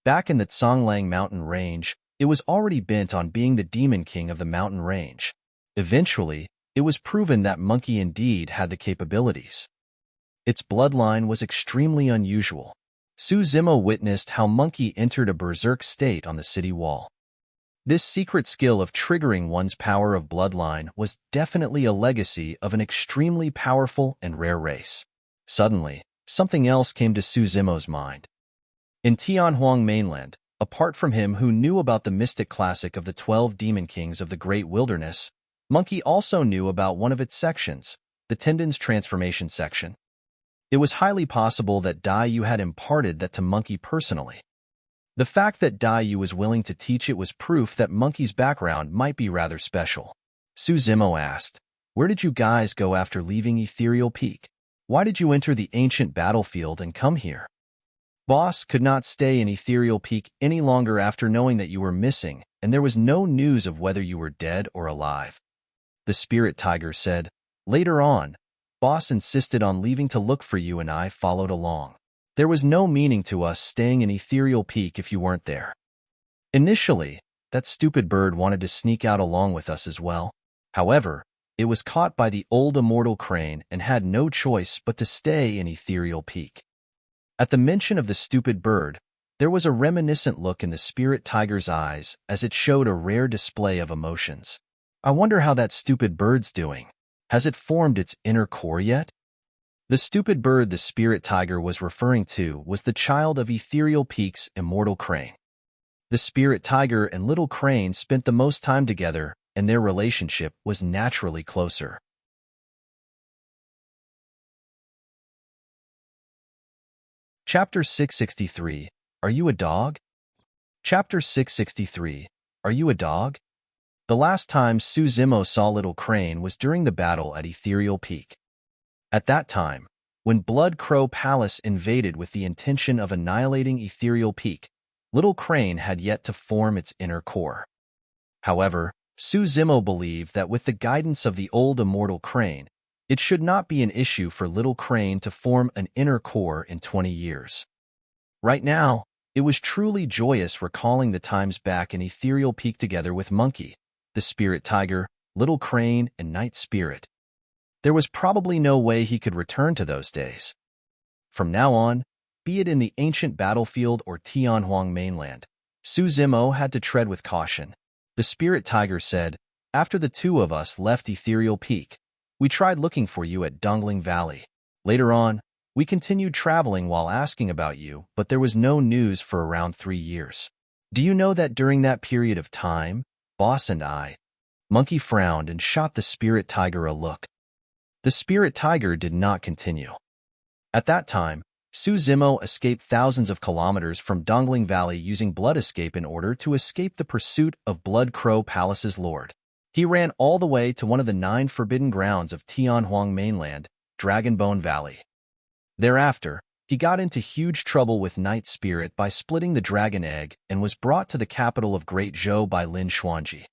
Back in the Songlang Mountain Range, it was already bent on being the demon king of the mountain range. Eventually, it was proven that Monkey indeed had the capabilities. Its bloodline was extremely unusual. Suzimo witnessed how Monkey entered a berserk state on the city wall. This secret skill of triggering one's power of bloodline was definitely a legacy of an extremely powerful and rare race. Suddenly, something else came to Suzimo's mind. In Tianhuang mainland, apart from him who knew about the mystic classic of the 12 demon kings of the great wilderness, Monkey also knew about one of its sections, the Tendon's transformation section. It was highly possible that Daiyu had imparted that to Monkey personally. The fact that Daiyu was willing to teach it was proof that Monkey's background might be rather special. Suzimo asked, "Where did you guys go after leaving Ethereal Peak? Why did you enter the ancient battlefield and come here?" Boss could not stay in Ethereal Peak any longer after knowing that you were missing, and there was no news of whether you were dead or alive. The spirit tiger said, "Later on, Boss insisted on leaving to look for you and I followed along. There was no meaning to us staying in Ethereal Peak if you weren't there. Initially, that stupid bird wanted to sneak out along with us as well. However, it was caught by the old immortal crane and had no choice but to stay in Ethereal Peak." At the mention of the stupid bird, there was a reminiscent look in the spirit tiger's eyes as it showed a rare display of emotions. I wonder how that stupid bird's doing. Has it formed its inner core yet? The stupid bird the spirit tiger was referring to was the child of Ethereal Peak's immortal crane. The spirit tiger and little crane spent the most time together, and their relationship was naturally closer. Chapter 663, Are You a Dog? Chapter 663, Are you a dog? The last time Suzimo saw Little Crane was during the battle at Ethereal Peak. At that time, when Blood Crow Palace invaded with the intention of annihilating Ethereal Peak, Little Crane had yet to form its inner core. However, Suzimo believed that with the guidance of the old immortal Crane, it should not be an issue for Little Crane to form an inner core in 20 years. Right now, it was truly joyous recalling the times back in Ethereal Peak together with Monkey, the Spirit Tiger, Little Crane, and Night Spirit. There was probably no way he could return to those days. From now on, be it in the ancient battlefield or Tianhuang mainland, Suzimo had to tread with caution. The Spirit Tiger said, "After the two of us left Ethereal Peak, we tried looking for you at Dongling Valley. Later on, we continued traveling while asking about you, but there was no news for around 3 years. Do you know that during that period of time, Boss and I..." Monkey frowned and shot the Spirit Tiger a look. The Spirit Tiger did not continue. At that time, Suzimo escaped thousands of kilometers from Dongling Valley using blood escape in order to escape the pursuit of Blood Crow Palace's lord. He ran all the way to one of the 9 forbidden grounds of Tianhuang mainland, Dragonbone Valley. Thereafter, he got into huge trouble with Night Spirit by splitting the dragon egg and was brought to the capital of Great Zhou by Lin Xuanji.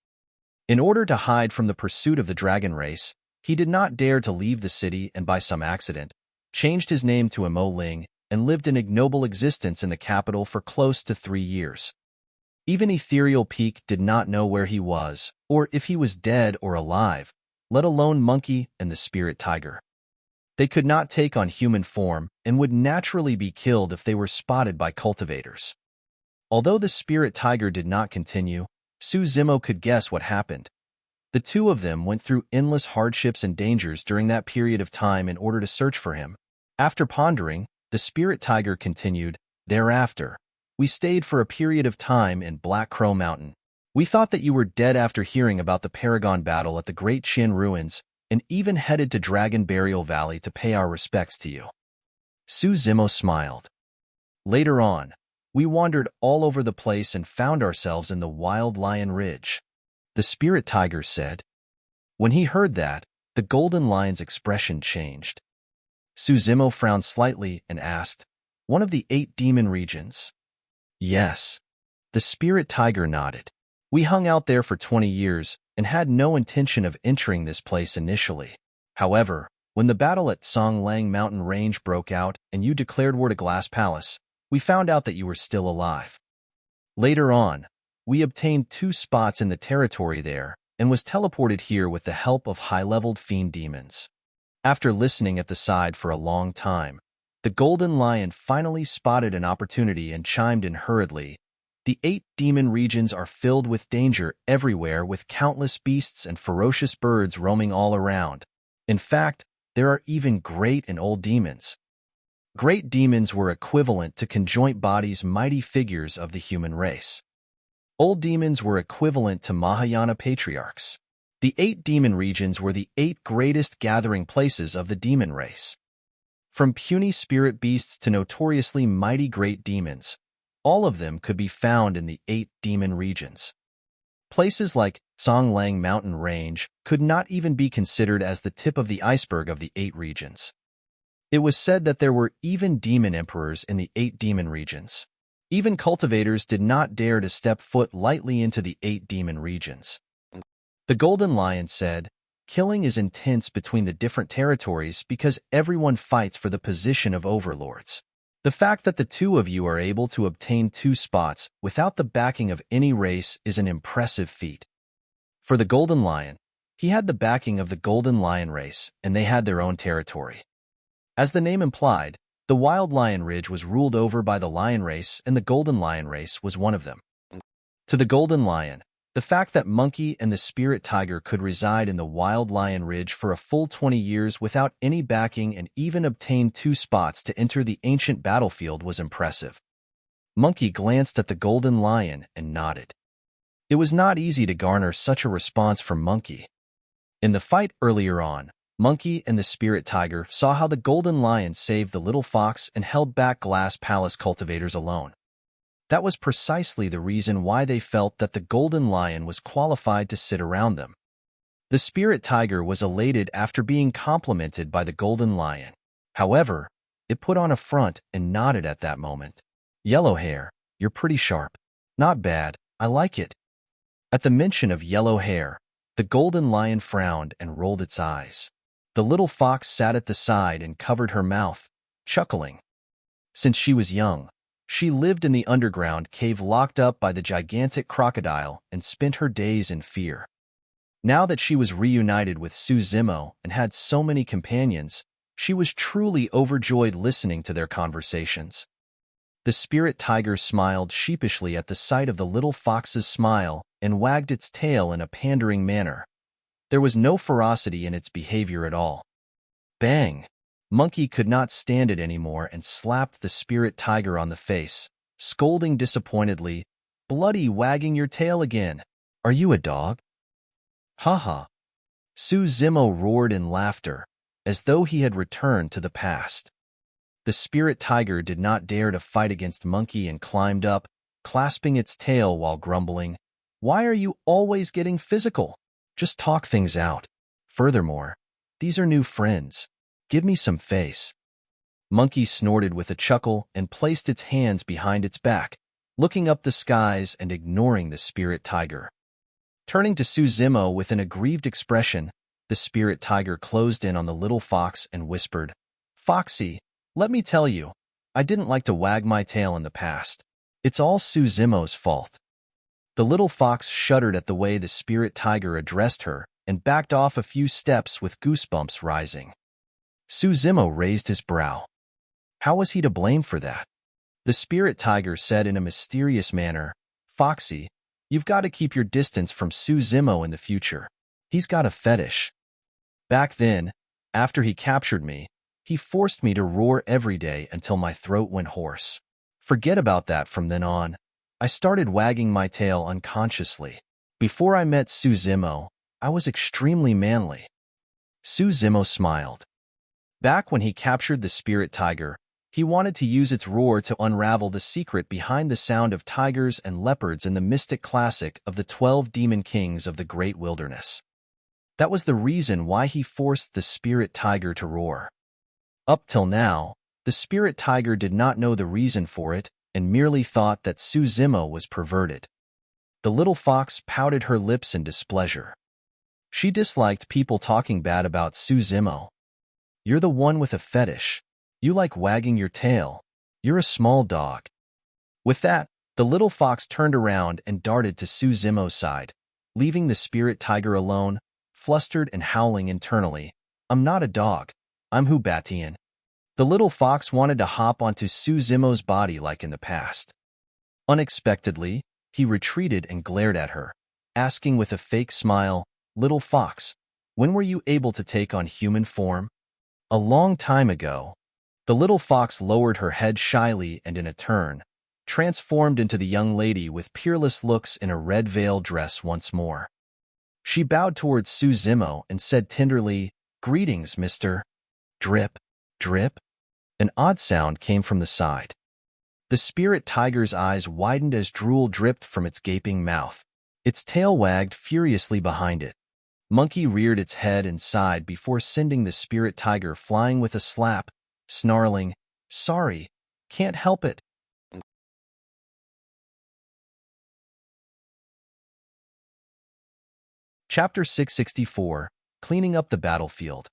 In order to hide from the pursuit of the dragon race, he did not dare to leave the city and by some accident, changed his name to Imo Ling and lived an ignoble existence in the capital for close to 3 years. Even Ethereal Peak did not know where he was, or if he was dead or alive, let alone Monkey and the Spirit Tiger. They could not take on human form and would naturally be killed if they were spotted by cultivators. Although the Spirit Tiger did not continue, Suzimo could guess what happened. The two of them went through endless hardships and dangers during that period of time in order to search for him. After pondering, the Spirit Tiger continued, "Thereafter, we stayed for a period of time in Black Crow Mountain. We thought that you were dead after hearing about the Paragon battle at the Great Qin Ruins and even headed to Dragon Burial Valley to pay our respects to you." Suzimo smiled. "Later on, we wandered all over the place and found ourselves in the Wild Lion Ridge," the Spirit Tiger said. When he heard that, the Golden Lion's expression changed. Suzimo frowned slightly and asked, "One of the 8 demon regions?" "Yes." The Spirit Tiger nodded. "We hung out there for 20 years and had no intention of entering this place initially. However, when the battle at Songlang Mountain Range broke out and you declared war to Glass Palace, we found out that you were still alive. Later on, we obtained 2 spots in the territory there and was teleported here with the help of high-leveled fiend demons. After listening at the side for a long time, the Golden Lion finally spotted an opportunity and chimed in hurriedly. The 8 demon regions are filled with danger everywhere, with countless beasts and ferocious birds roaming all around. In fact, there are even great and old demons. Great demons were equivalent to conjoint bodies, mighty figures of the human race. Old demons were equivalent to Mahayana patriarchs. The 8 demon regions were the 8 greatest gathering places of the demon race. From puny spirit beasts to notoriously mighty great demons, all of them could be found in the 8 demon regions. Places like Songlang Mountain Range could not even be considered as the tip of the iceberg of the 8 regions. It was said that there were even demon emperors in the 8 demon regions. Even cultivators did not dare to step foot lightly into the 8 demon regions. The Golden Lion said, "Killing is intense between the different territories because everyone fights for the position of overlords. The fact that the 2 of you are able to obtain 2 spots without the backing of any race is an impressive feat." For the Golden Lion, he had the backing of the Golden Lion race, and they had their own territory. As the name implied, the Wild Lion Ridge was ruled over by the Lion race, and the Golden Lion race was one of them. To the Golden Lion, the fact that Monkey and the Spirit Tiger could reside in the Wild Lion Ridge for a full 20 years without any backing and even obtain 2 spots to enter the ancient battlefield was impressive. Monkey glanced at the Golden Lion and nodded. It was not easy to garner such a response from Monkey. In the fight earlier on, Monkey and the Spirit Tiger saw how the Golden Lion saved the little fox and held back Glass Palace cultivators alone. That was precisely the reason why they felt that the golden lion was qualified to sit around them. The spirit tiger was elated after being complimented by the golden lion. However, it put on a front and nodded at that moment. Yellow hair, you're pretty sharp. Not bad, I like it. At the mention of yellow hair, the golden lion frowned and rolled its eyes. The little fox sat at the side and covered her mouth, chuckling. Since she was young, she lived in the underground cave locked up by the gigantic crocodile and spent her days in fear. Now that she was reunited with Suzimo and had so many companions, she was truly overjoyed listening to their conversations. The spirit tiger smiled sheepishly at the sight of the little fox's smile and wagged its tail in a pandering manner. There was no ferocity in its behavior at all. Bang! Monkey could not stand it anymore and slapped the spirit tiger on the face, scolding disappointedly, "Bloody wagging your tail again. Are you a dog?" "Ha ha!" Suzimo roared in laughter, as though he had returned to the past. The spirit tiger did not dare to fight against Monkey and climbed up, clasping its tail while grumbling, "Why are you always getting physical? Just talk things out. Furthermore, these are new friends. Give me some face." Monkey snorted with a chuckle and placed its hands behind its back, looking up the skies and ignoring the spirit tiger. Turning to Suzimo with an aggrieved expression, the spirit tiger closed in on the little fox and whispered, "Foxy, let me tell you, I didn't like to wag my tail in the past. It's all Suzimo's fault." The little fox shuddered at the way the spirit tiger addressed her and backed off a few steps with goosebumps rising. Suzimo raised his brow. How was he to blame for that? The spirit tiger said in a mysterious manner, "Foxy, you've got to keep your distance from Suzimo in the future. He's got a fetish. Back then, after he captured me, he forced me to roar every day until my throat went hoarse. Forget about that from then on. I started wagging my tail unconsciously. Before I met Suzimo, I was extremely manly." Suzimo smiled. Back when he captured the spirit tiger, he wanted to use its roar to unravel the secret behind the sound of tigers and leopards in the mystic classic of the 12 demon kings of the great wilderness. That was the reason why he forced the spirit tiger to roar. Up till now, the spirit tiger did not know the reason for it and merely thought that Suzimo was perverted. The little fox pouted her lips in displeasure. She disliked people talking bad about Suzimo. "You're the one with a fetish. You like wagging your tail. You're a small dog." With that, the little fox turned around and darted to Suzimo's side, leaving the spirit tiger alone, flustered and howling internally. "I'm not a dog. I'm Hubatian." The little fox wanted to hop onto Suzimo's body like in the past. Unexpectedly, he retreated and glared at her, asking with a fake smile, "Little fox, when were you able to take on human form?" "A long time ago." The little fox lowered her head shyly and in a turn, transformed into the young lady with peerless looks in a red veil dress once more. She bowed towards Suzimo and said tenderly, "Greetings, Mr. Drip, Drip." An odd sound came from the side. The spirit tiger's eyes widened as drool dripped from its gaping mouth. Its tail wagged furiously behind it. Monkey reared its head and sighed before sending the spirit tiger flying with a slap, snarling, "Sorry, can't help it." Chapter 664, Cleaning Up the Battlefield.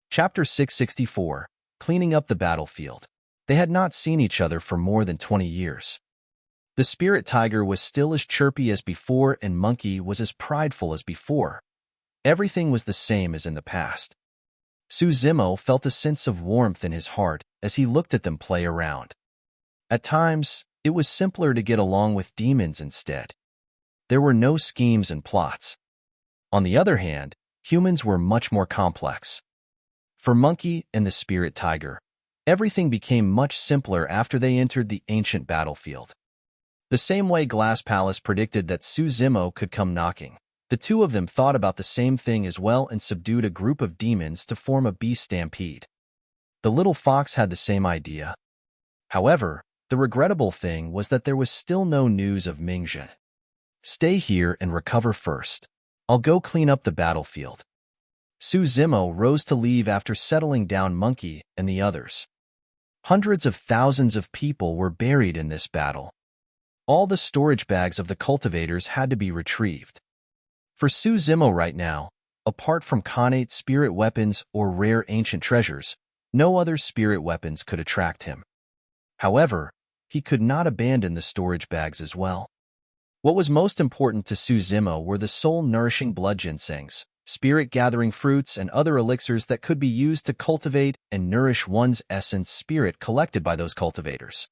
Chapter 664, Cleaning Up the Battlefield. They had not seen each other for more than 20 years. The spirit tiger was still as chirpy as before and Monkey was as prideful as before. Everything was the same as in the past. Suzimo felt a sense of warmth in his heart as he looked at them play around. At times, it was simpler to get along with demons instead. There were no schemes and plots. On the other hand, humans were much more complex. For Monkey and the spirit tiger, everything became much simpler after they entered the ancient battlefield. The same way Glass Palace predicted that Suzimo could come knocking, the two of them thought about the same thing as well and subdued a group of demons to form a beast stampede. The little fox had the same idea. However, The regrettable thing was that there was still no news of Mingzhen. Stay here and recover first. I'll go clean up the battlefield. Su Zimo rose to leave after settling down Monkey and the others. Hundreds of thousands of people were buried in this battle. All the storage bags of the cultivators had to be retrieved. For Su Zimo right now, apart from Khanate spirit weapons or rare ancient treasures, no other spirit weapons could attract him. However, he could not abandon the storage bags as well. What was most important to Su Zimo were the soul-nourishing blood ginsengs, spirit-gathering fruits, and other elixirs that could be used to cultivate and nourish one's essence spirit collected by those cultivators.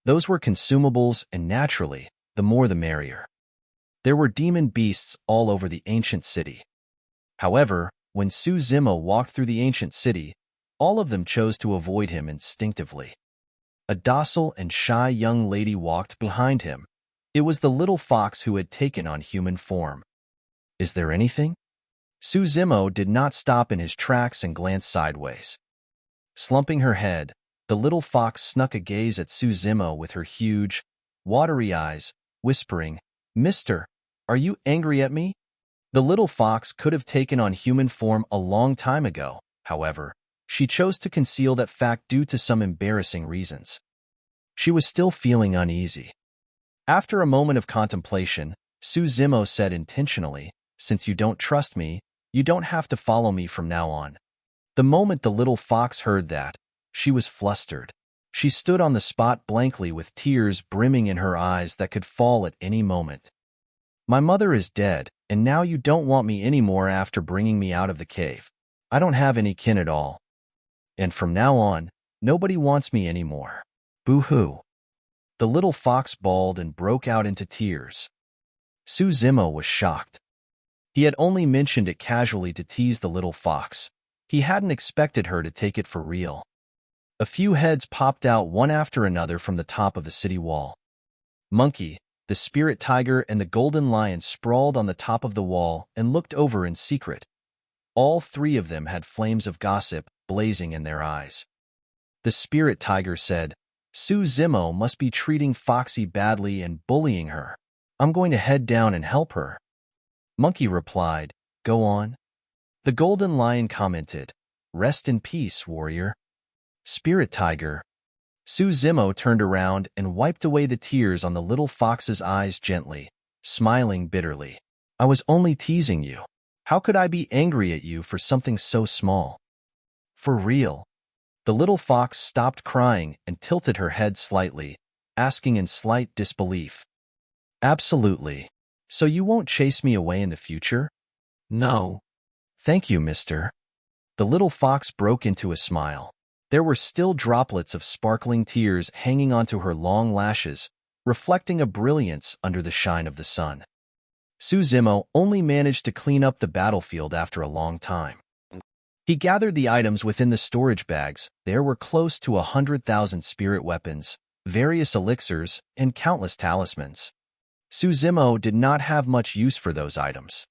Those were consumables, and naturally, the more the merrier. There were demon beasts all over the ancient city. However, when Su Zimo walked through the ancient city, all of them chose to avoid him instinctively. A docile and shy young lady walked behind him. It was the little fox who had taken on human form. Is there anything? Su Zimo did not stop in his tracks and glanced sideways. Slumping her head, the little fox snuck a gaze at Su Zimo with her huge, watery eyes, whispering, "Mister, are you angry at me?" The little fox could have taken on human form a long time ago. However, she chose to conceal that fact due to some embarrassing reasons. She was still feeling uneasy. After a moment of contemplation, Su Zimo said intentionally, "Since you don't trust me, you don't have to follow me from now on." The moment the little fox heard that, she was flustered. She stood on the spot blankly with tears brimming in her eyes that could fall at any moment. "My mother is dead, and now you don't want me anymore after bringing me out of the cave. I don't have any kin at all. And from now on, nobody wants me anymore. Boo-hoo." The little fox bawled and broke out into tears. Su Zimo was shocked. He had only mentioned it casually to tease the little fox. He hadn't expected her to take it for real. A few heads popped out one after another from the top of the city wall. Monkey, the spirit tiger, and the golden lion sprawled on the top of the wall and looked over in secret. All three of them had flames of gossip blazing in their eyes. The spirit tiger said, "Su Zimo must be treating Foxy badly and bullying her. I'm going to head down and help her." Monkey replied, "Go on." The golden lion commented, "Rest in peace, warrior." Spirit tiger. Su Zimo turned around and wiped away the tears on the little fox's eyes gently, smiling bitterly. "I was only teasing you. How could I be angry at you for something so small?" "For real." The little fox stopped crying and tilted her head slightly, asking in slight disbelief, "Absolutely. So you won't chase me away in the future?" "No." "Thank you, mister." The little fox broke into a smile. There were still droplets of sparkling tears hanging onto her long lashes, reflecting a brilliance under the shine of the sun. Su Zimo only managed to clean up the battlefield after a long time. He gathered the items within the storage bags. There were close to 100,000 spirit weapons, various elixirs, and countless talismans. Su Zimo did not have much use for those items.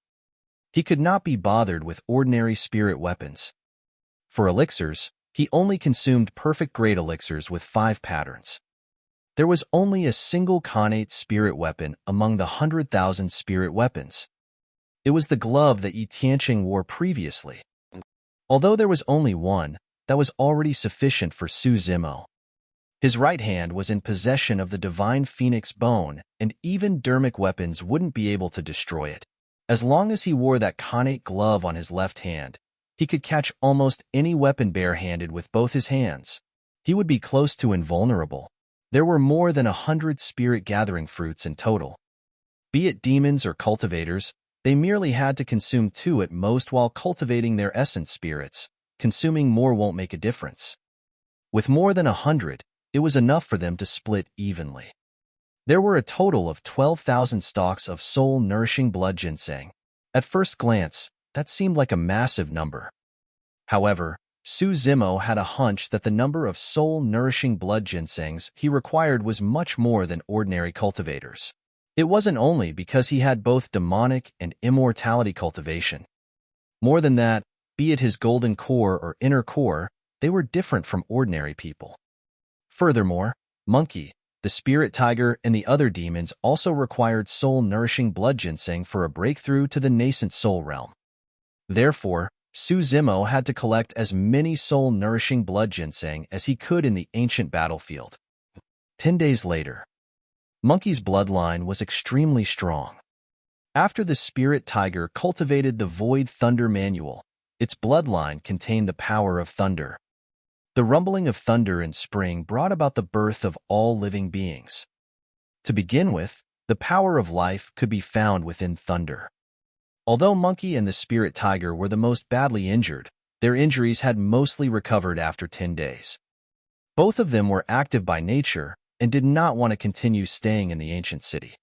He could not be bothered with ordinary spirit weapons. For elixirs, he only consumed perfect-grade elixirs with 5 patterns. There was only a single Khanate spirit weapon among the 100,000 spirit weapons. It was the glove that Yi Tianqing wore previously. Although there was only one, that was already sufficient for Su Zimo. His right hand was in possession of the divine phoenix bone, and even dermic weapons wouldn't be able to destroy it. As long as he wore that Khanate glove on his left hand, he could catch almost any weapon barehanded with both his hands. He would be close to invulnerable. There were more than 100 spirit-gathering fruits in total. Be it demons or cultivators, they merely had to consume 2 at most while cultivating their essence spirits. Consuming more won't make a difference. With more than 100, it was enough for them to split evenly. There were a total of 12,000 stalks of soul-nourishing blood ginseng. At first glance, that seemed like a massive number. However, Su Zimo had a hunch that the number of soul-nourishing blood ginsengs he required was much more than ordinary cultivators. It wasn't only because he had both demonic and immortality cultivation. More than that, be it his golden core or inner core, they were different from ordinary people. Furthermore, Monkey, the spirit tiger, and the other demons also required soul-nourishing blood ginseng for a breakthrough to the nascent soul realm. Therefore, Suzimo had to collect as many soul-nourishing blood ginseng as he could in the ancient battlefield. 10 days later, Monkey's bloodline was extremely strong. After the spirit tiger cultivated the Void Thunder Manual, its bloodline contained the power of thunder. The rumbling of thunder in spring brought about the birth of all living beings. To begin with, the power of life could be found within thunder. Although Monkey and the spirit tiger were the most badly injured, their injuries had mostly recovered after 10 days. Both of them were active by nature and did not want to continue staying in the ancient city.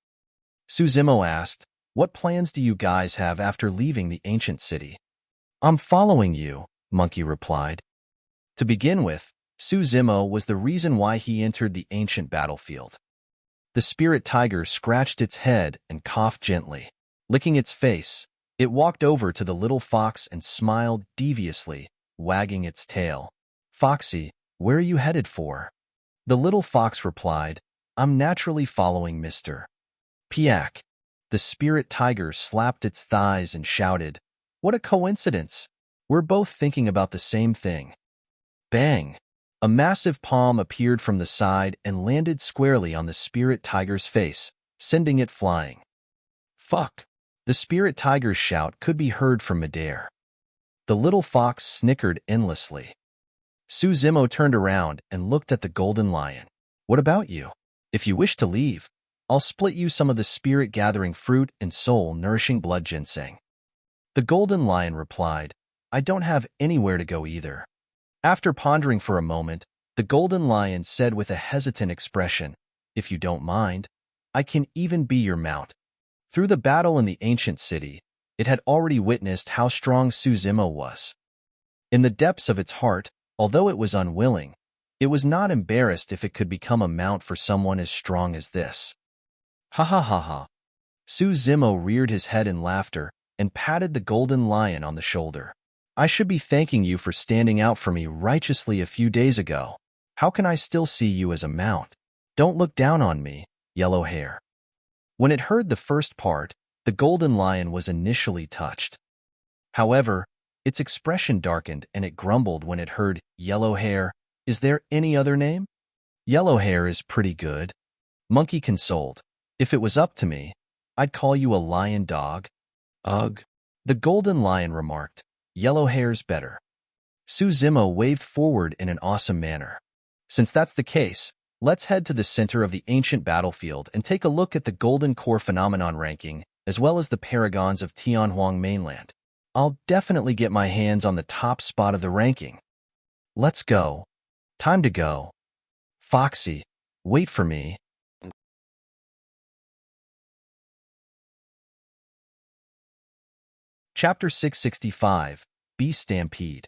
Suzimo asked, "What plans do you guys have after leaving the ancient city?" "I'm following you," Monkey replied. To begin with, Suzimo was the reason why he entered the ancient battlefield. The spirit tiger scratched its head and coughed gently. Licking its face, it walked over to the little fox and smiled deviously, wagging its tail. "Foxy, where are you headed for?" The little fox replied, "I'm naturally following Mr. Piak." The spirit tiger slapped its thighs and shouted, "What a coincidence! We're both thinking about the same thing." Bang! A massive palm appeared from the side and landed squarely on the spirit tiger's face, sending it flying. "Fuck!" The spirit tiger's shout could be heard from midair. The little fox snickered endlessly. Suzimo turned around and looked at the golden lion. "What about you? If you wish to leave, I'll split you some of the spirit-gathering fruit and soul-nourishing blood ginseng." The golden lion replied, "I don't have anywhere to go either." After pondering for a moment, the golden lion said with a hesitant expression, "If you don't mind, I can even be your mount." Through the battle in the ancient city, it had already witnessed how strong Suzimo was. In the depths of its heart, although it was unwilling, it was not embarrassed if it could become a mount for someone as strong as this. "Ha ha ha ha." Suzimo reared his head in laughter and patted the golden lion on the shoulder. "I should be thanking you for standing out for me righteously a few days ago. How can I still see you as a mount? Don't look down on me, yellow hair." When it heard the first part, the golden lion was initially touched. However, its expression darkened and it grumbled when it heard yellow hair. "Is there any other name?" "Yellow hair is pretty good," Monkey consoled. "If it was up to me, I'd call you a lion dog." "Ugh," the golden lion remarked. "Yellow hair's better." Suzimo waved forward in an awesome manner. "Since that's the case, let's head to the center of the ancient battlefield and take a look at the Golden Core Phenomenon ranking, as well as the paragons of Tianhuang mainland. I'll definitely get my hands on the top spot of the ranking." "Let's go. Time to go. Foxy, wait for me." Chapter 665, Beast Stampede.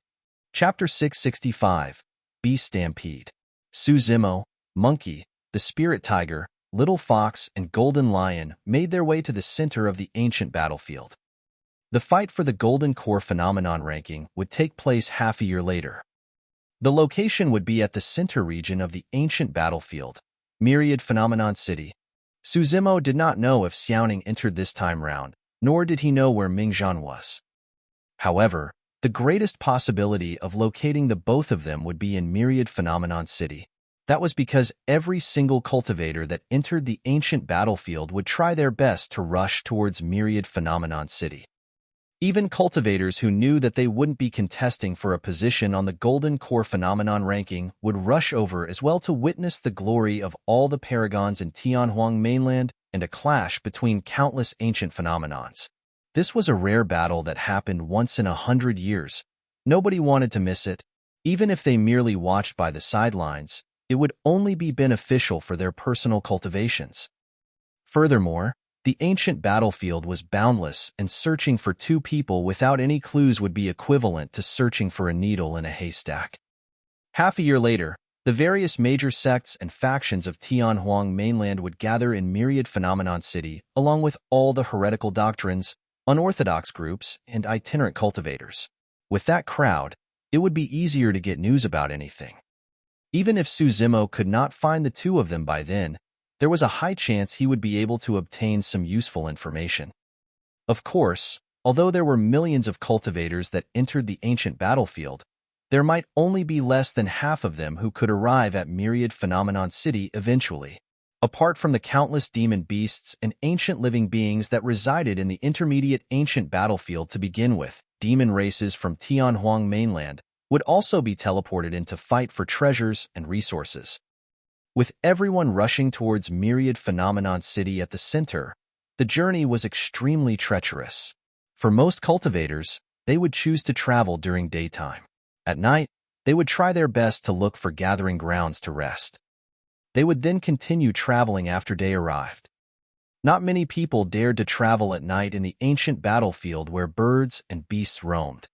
Chapter 665, Beast Stampede. Suzimo, Monkey, the Spirit Tiger, Little Fox, and Golden Lion made their way to the center of the ancient battlefield. The fight for the Golden Core Phenomenon ranking would take place half a year later. The location would be at the center region of the ancient battlefield, Myriad Phenomenon City. Suzimo did not know if Xiaoning entered this time round, nor did he know where Mingzhan was. However, the greatest possibility of locating the both of them would be in Myriad Phenomenon City. That was because every single cultivator that entered the ancient battlefield would try their best to rush towards Myriad Phenomenon City. Even cultivators who knew that they wouldn't be contesting for a position on the Golden Core Phenomenon ranking would rush over as well to witness the glory of all the paragons in Tianhuang mainland and a clash between countless ancient phenomenons. This was a rare battle that happened once in 100 years. Nobody wanted to miss it. Even if they merely watched by the sidelines, it would only be beneficial for their personal cultivations. Furthermore, the ancient battlefield was boundless, and searching for two people without any clues would be equivalent to searching for a needle in a haystack. Half a year later, the various major sects and factions of Tianhuang mainland would gather in Myriad Phenomenon City, along with all the heretical doctrines, unorthodox groups, and itinerant cultivators. With that crowd, it would be easier to get news about anything. Even if Suzimo could not find the two of them by then, there was a high chance he would be able to obtain some useful information. Of course, although there were millions of cultivators that entered the ancient battlefield, there might only be less than half of them who could arrive at Myriad Phenomenon City eventually. Apart from the countless demon beasts and ancient living beings that resided in the intermediate ancient battlefield to begin with, demon races from Tianhuang mainland would also be teleported in to fight for treasures and resources. With everyone rushing towards Myriad Phenomenon City at the center, the journey was extremely treacherous. For most cultivators, they would choose to travel during daytime. At night, they would try their best to look for gathering grounds to rest. They would then continue traveling after day arrived. Not many people dared to travel at night in the ancient battlefield where birds and beasts roamed.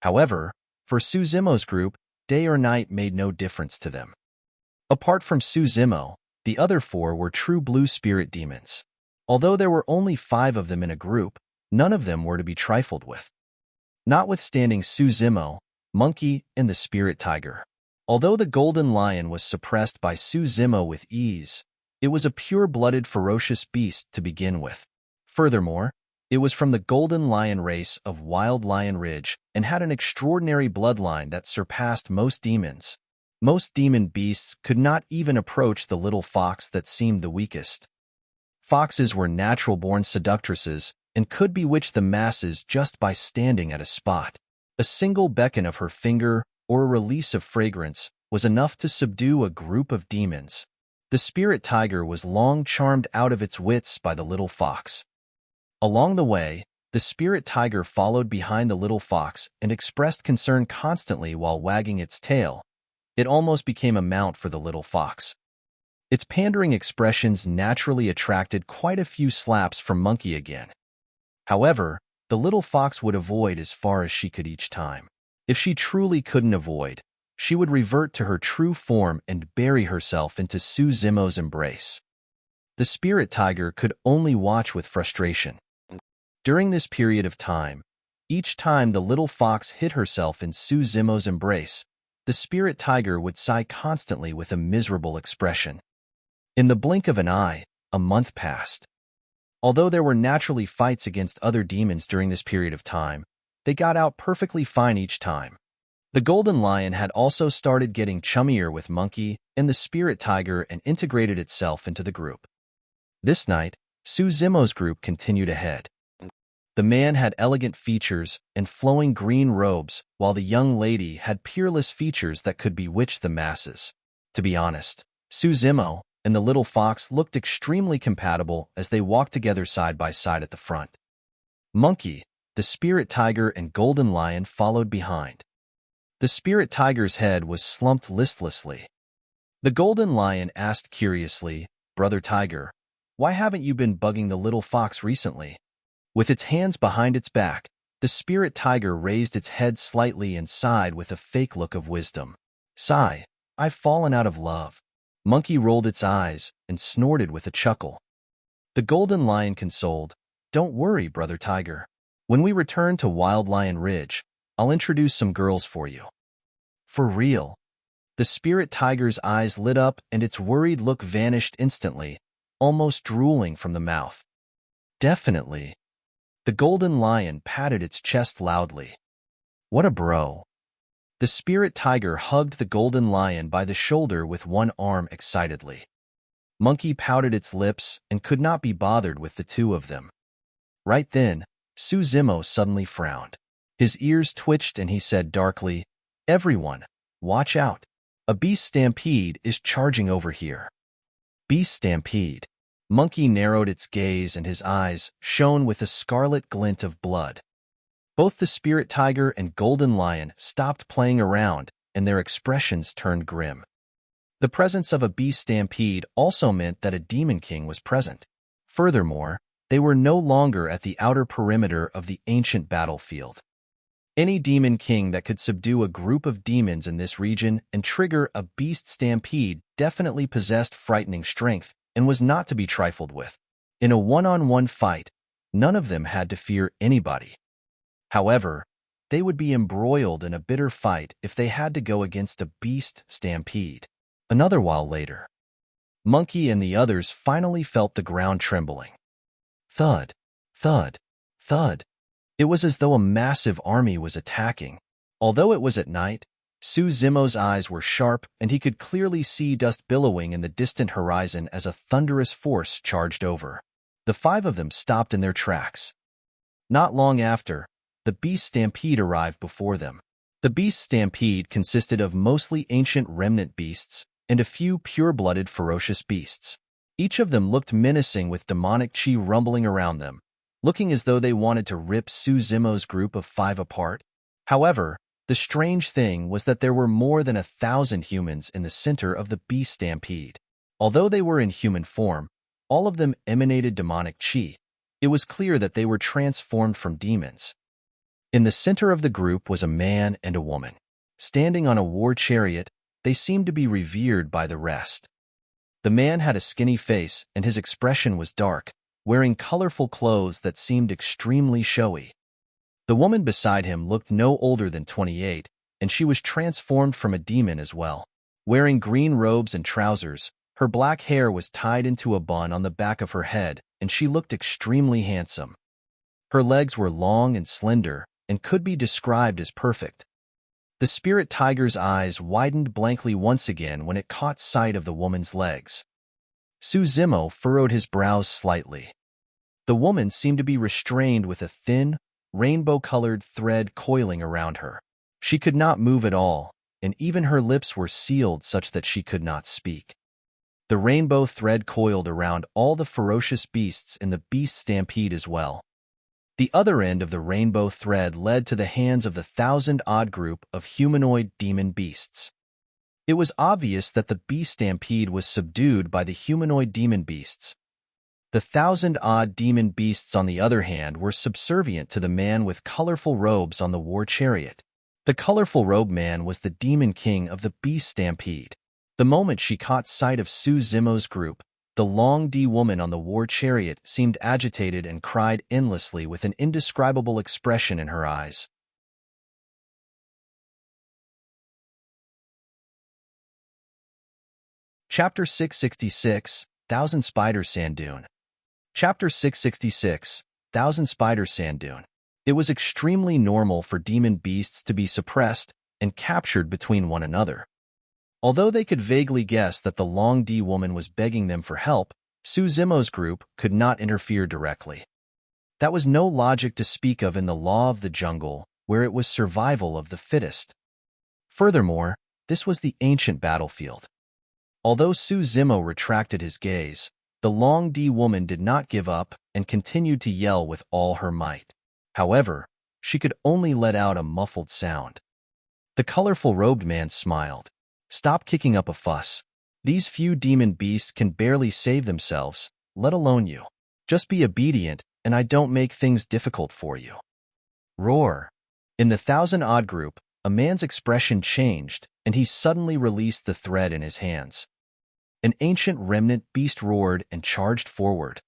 However, for Suzimo's group, day or night made no difference to them. Apart from Suzimo, the other four were true blue spirit demons. Although there were only 5 of them in a group, none of them were to be trifled with. Notwithstanding Suzimo, Monkey, and the spirit tiger. Although the golden lion was suppressed by Suzimo with ease, it was a pure-blooded ferocious beast to begin with. Furthermore, it was from the golden lion race of Wild Lion Ridge and had an extraordinary bloodline that surpassed most demons. Most demon beasts could not even approach the little fox that seemed the weakest. Foxes were natural-born seductresses and could bewitch the masses just by standing at a spot. A single beckon of her finger or a release of fragrance was enough to subdue a group of demons. The spirit tiger was long charmed out of its wits by the little fox. Along the way, the spirit tiger followed behind the little fox and expressed concern constantly while wagging its tail. It almost became a mount for the little fox. Its pandering expressions naturally attracted quite a few slaps from Monkey again. However, the little fox would avoid as far as she could each time. If she truly couldn't avoid, she would revert to her true form and bury herself into Suzimo's embrace. The spirit tiger could only watch with frustration. During this period of time, each time the little fox hid herself in Suzimo's embrace, the spirit tiger would sigh constantly with a miserable expression. In the blink of an eye, a month passed. Although there were naturally fights against other demons during this period of time, they got out perfectly fine each time. The golden lion had also started getting chummier with Monkey and the spirit tiger and integrated itself into the group. This night, Suzimo's group continued ahead. The man had elegant features and flowing green robes, while the young lady had peerless features that could bewitch the masses. To be honest, Suzimo and the little fox looked extremely compatible as they walked together side by side at the front. Monkey, the spirit tiger, and golden lion followed behind. The spirit tiger's head was slumped listlessly. The golden lion asked curiously, "Brother Tiger, why haven't you been bugging the little fox recently?" With its hands behind its back, the spirit tiger raised its head slightly and sighed with a fake look of wisdom. "Sigh, I've fallen out of love." Monkey rolled its eyes and snorted with a chuckle. The golden lion consoled, "Don't worry, Brother Tiger. When we return to Wild Lion Ridge, I'll introduce some girls for you." "For real?" The spirit tiger's eyes lit up and its worried look vanished instantly, almost drooling from the mouth. "Definitely." The golden lion patted its chest loudly. "What a bro." The spirit tiger hugged the golden lion by the shoulder with one arm excitedly. Monkey pouted its lips and could not be bothered with the two of them. Right then, Suzimo suddenly frowned. His ears twitched and he said darkly, "Everyone, watch out. A beast stampede is charging over here." Beast stampede. Monkey narrowed its gaze and his eyes shone with a scarlet glint of blood. Both the spirit tiger and golden lion stopped playing around and their expressions turned grim. The presence of a beast stampede also meant that a demon king was present. Furthermore, they were no longer at the outer perimeter of the ancient battlefield. Any demon king that could subdue a group of demons in this region and trigger a beast stampede definitely possessed frightening strength and was not to be trifled with. In a one-on-one fight, none of them had to fear anybody. However, they would be embroiled in a bitter fight if they had to go against a beast stampede. Another while later, Monkey and the others finally felt the ground trembling. Thud, thud, thud. It was as though a massive army was attacking. Although it was at night, Suzumo's eyes were sharp and he could clearly see dust billowing in the distant horizon as a thunderous force charged over. The five of them stopped in their tracks. Not long after, the beast stampede arrived before them. The beast stampede consisted of mostly ancient remnant beasts and a few pure-blooded ferocious beasts. Each of them looked menacing with demonic chi rumbling around them, looking as though they wanted to rip Suzumo's group of five apart. However, the strange thing was that there were more than 1,000 humans in the center of the beast stampede. Although they were in human form, all of them emanated demonic chi. It was clear that they were transformed from demons. In the center of the group was a man and a woman. Standing on a war chariot, they seemed to be revered by the rest. The man had a skinny face and his expression was dark, wearing colorful clothes that seemed extremely showy. The woman beside him looked no older than 28, and she was transformed from a demon as well. Wearing green robes and trousers, her black hair was tied into a bun on the back of her head, and she looked extremely handsome. Her legs were long and slender, and could be described as perfect. The spirit tiger's eyes widened blankly once again when it caught sight of the woman's legs. Suzumo furrowed his brows slightly. The woman seemed to be restrained with a thin, rainbow-colored thread coiling around her. She could not move at all, and even her lips were sealed such that she could not speak. The rainbow thread coiled around all the ferocious beasts in the beast stampede as well. The other end of the rainbow thread led to the hands of the 1,000-odd group of humanoid demon beasts. It was obvious that the beast stampede was subdued by the humanoid demon beasts. The 1,000-odd demon beasts, on the other hand, were subservient to the man with colorful robes on the war chariot. The colorful robe man was the demon king of the beast stampede. The moment she caught sight of Suzumo's group, the long D woman on the war chariot seemed agitated and cried endlessly with an indescribable expression in her eyes. Chapter 666, Thousand Spiders Sand Dune. Chapter 666, Thousand Spiders Sand Dune. It was extremely normal for demon beasts to be suppressed and captured between one another. Although they could vaguely guess that the Long D woman was begging them for help, Suzumo's group could not interfere directly. That was no logic to speak of in the law of the jungle, where it was survival of the fittest. Furthermore, this was the ancient battlefield. Although Suzumo retracted his gaze, the Long D woman did not give up and continued to yell with all her might. However, she could only let out a muffled sound. The colorful robed man smiled. Stop kicking up a fuss. These few demon beasts can barely save themselves, let alone you. Just be obedient, and I don't make things difficult for you. Roar. In the 1,000-odd group, a man's expression changed, and he suddenly released the thread in his hands. An ancient remnant beast roared and charged forward.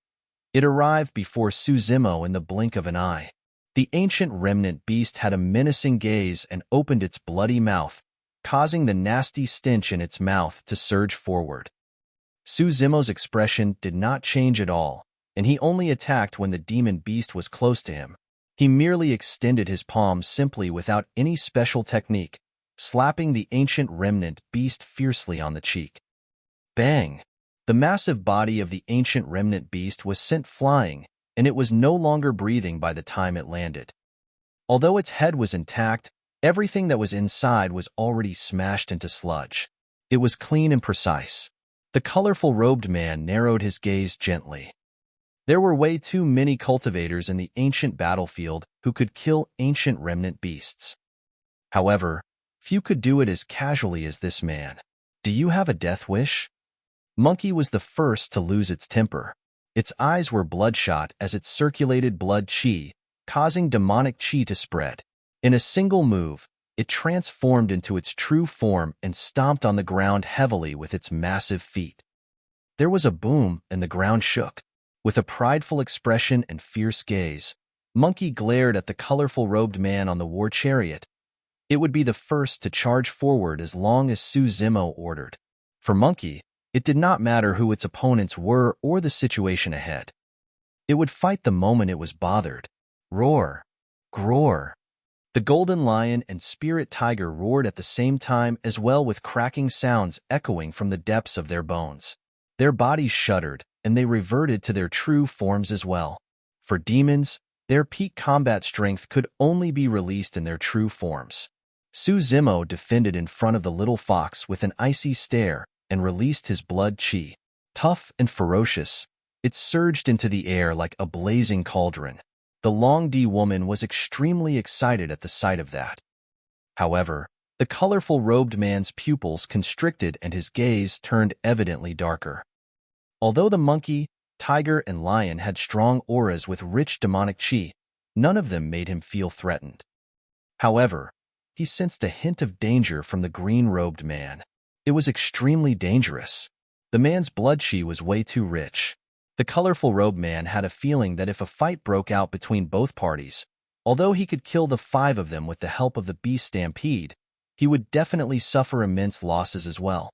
It arrived before Suzumo in the blink of an eye. The ancient remnant beast had a menacing gaze and opened its bloody mouth, causing the nasty stench in its mouth to surge forward. Suzumo's expression did not change at all, and he only attacked when the demon beast was close to him. He merely extended his palm simply without any special technique, slapping the ancient remnant beast fiercely on the cheek. Bang! The massive body of the ancient remnant beast was sent flying, and it was no longer breathing by the time it landed. Although its head was intact, everything that was inside was already smashed into sludge. It was clean and precise. The colorful robed man narrowed his gaze gently. There were way too many cultivators in the ancient battlefield who could kill ancient remnant beasts. However, few could do it as casually as this man. Do you have a death wish? Monkey was the first to lose its temper. Its eyes were bloodshot as it circulated blood chi, causing demonic chi to spread. In a single move, it transformed into its true form and stomped on the ground heavily with its massive feet. There was a boom and the ground shook. With a prideful expression and fierce gaze, Monkey glared at the colorful robed man on the war chariot. It would be the first to charge forward as long as Su Zimo ordered. For Monkey, it did not matter who its opponents were or the situation ahead. It would fight the moment it was bothered. Roar! Groar! The golden lion and spirit tiger roared at the same time as well, with cracking sounds echoing from the depths of their bones. Their bodies shuddered, and they reverted to their true forms as well. For demons, their peak combat strength could only be released in their true forms. Su Zimo defended in front of the little fox with an icy stare and released his blood chi. Tough and ferocious, it surged into the air like a blazing cauldron. The Long D woman was extremely excited at the sight of that. However, the colorful robed man's pupils constricted and his gaze turned evidently darker. Although the monkey, tiger, and lion had strong auras with rich demonic chi, none of them made him feel threatened. However, he sensed a hint of danger from the green-robed man. It was extremely dangerous. The man's blood chi was way too rich. The colorful robed man had a feeling that if a fight broke out between both parties, although he could kill the 5 of them with the help of the beast Stampede, he would definitely suffer immense losses as well.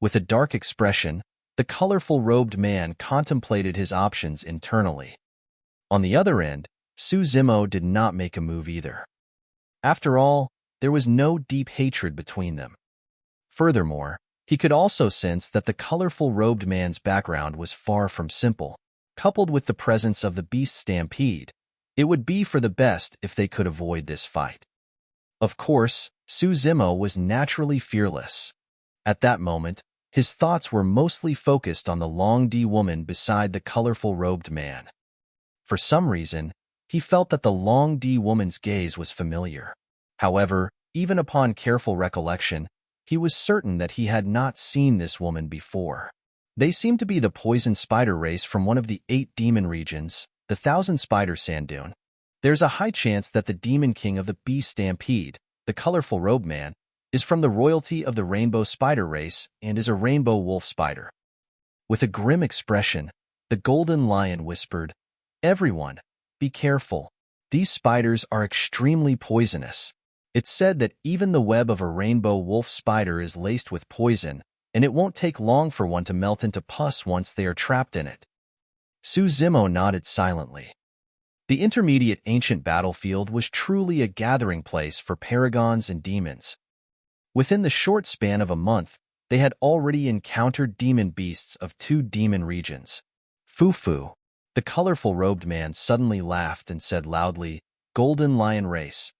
With a dark expression, the colorful robed man contemplated his options internally. On the other end, Su Zimo did not make a move either. After all, there was no deep hatred between them. Furthermore, he could also sense that the colorful robed man's background was far from simple. Coupled with the presence of the beast Stampede, it would be for the best if they could avoid this fight. Of course, Su Zimo was naturally fearless. At that moment, his thoughts were mostly focused on the Long D woman beside the colorful robed man. For some reason, he felt that the Long D woman's gaze was familiar. However, even upon careful recollection, he was certain that he had not seen this woman before. They seemed to be the poison spider race from one of the 8 demon regions, the Thousand Spider Sand Dune. There's a high chance that the demon king of the beast Stampede, the colorful robe man, is from the royalty of the rainbow spider race and is a rainbow wolf spider. With a grim expression, the golden lion whispered, "Everyone, be careful. These spiders are extremely poisonous. It's said that even the web of a rainbow wolf spider is laced with poison, and it won't take long for one to melt into pus once they are trapped in it." Su Zimo nodded silently. The intermediate ancient battlefield was truly a gathering place for paragons and demons. Within the short span of a month, they had already encountered demon beasts of 2 demon regions. Fufu, the colorful robed man suddenly laughed and said loudly, "Golden Lion Race.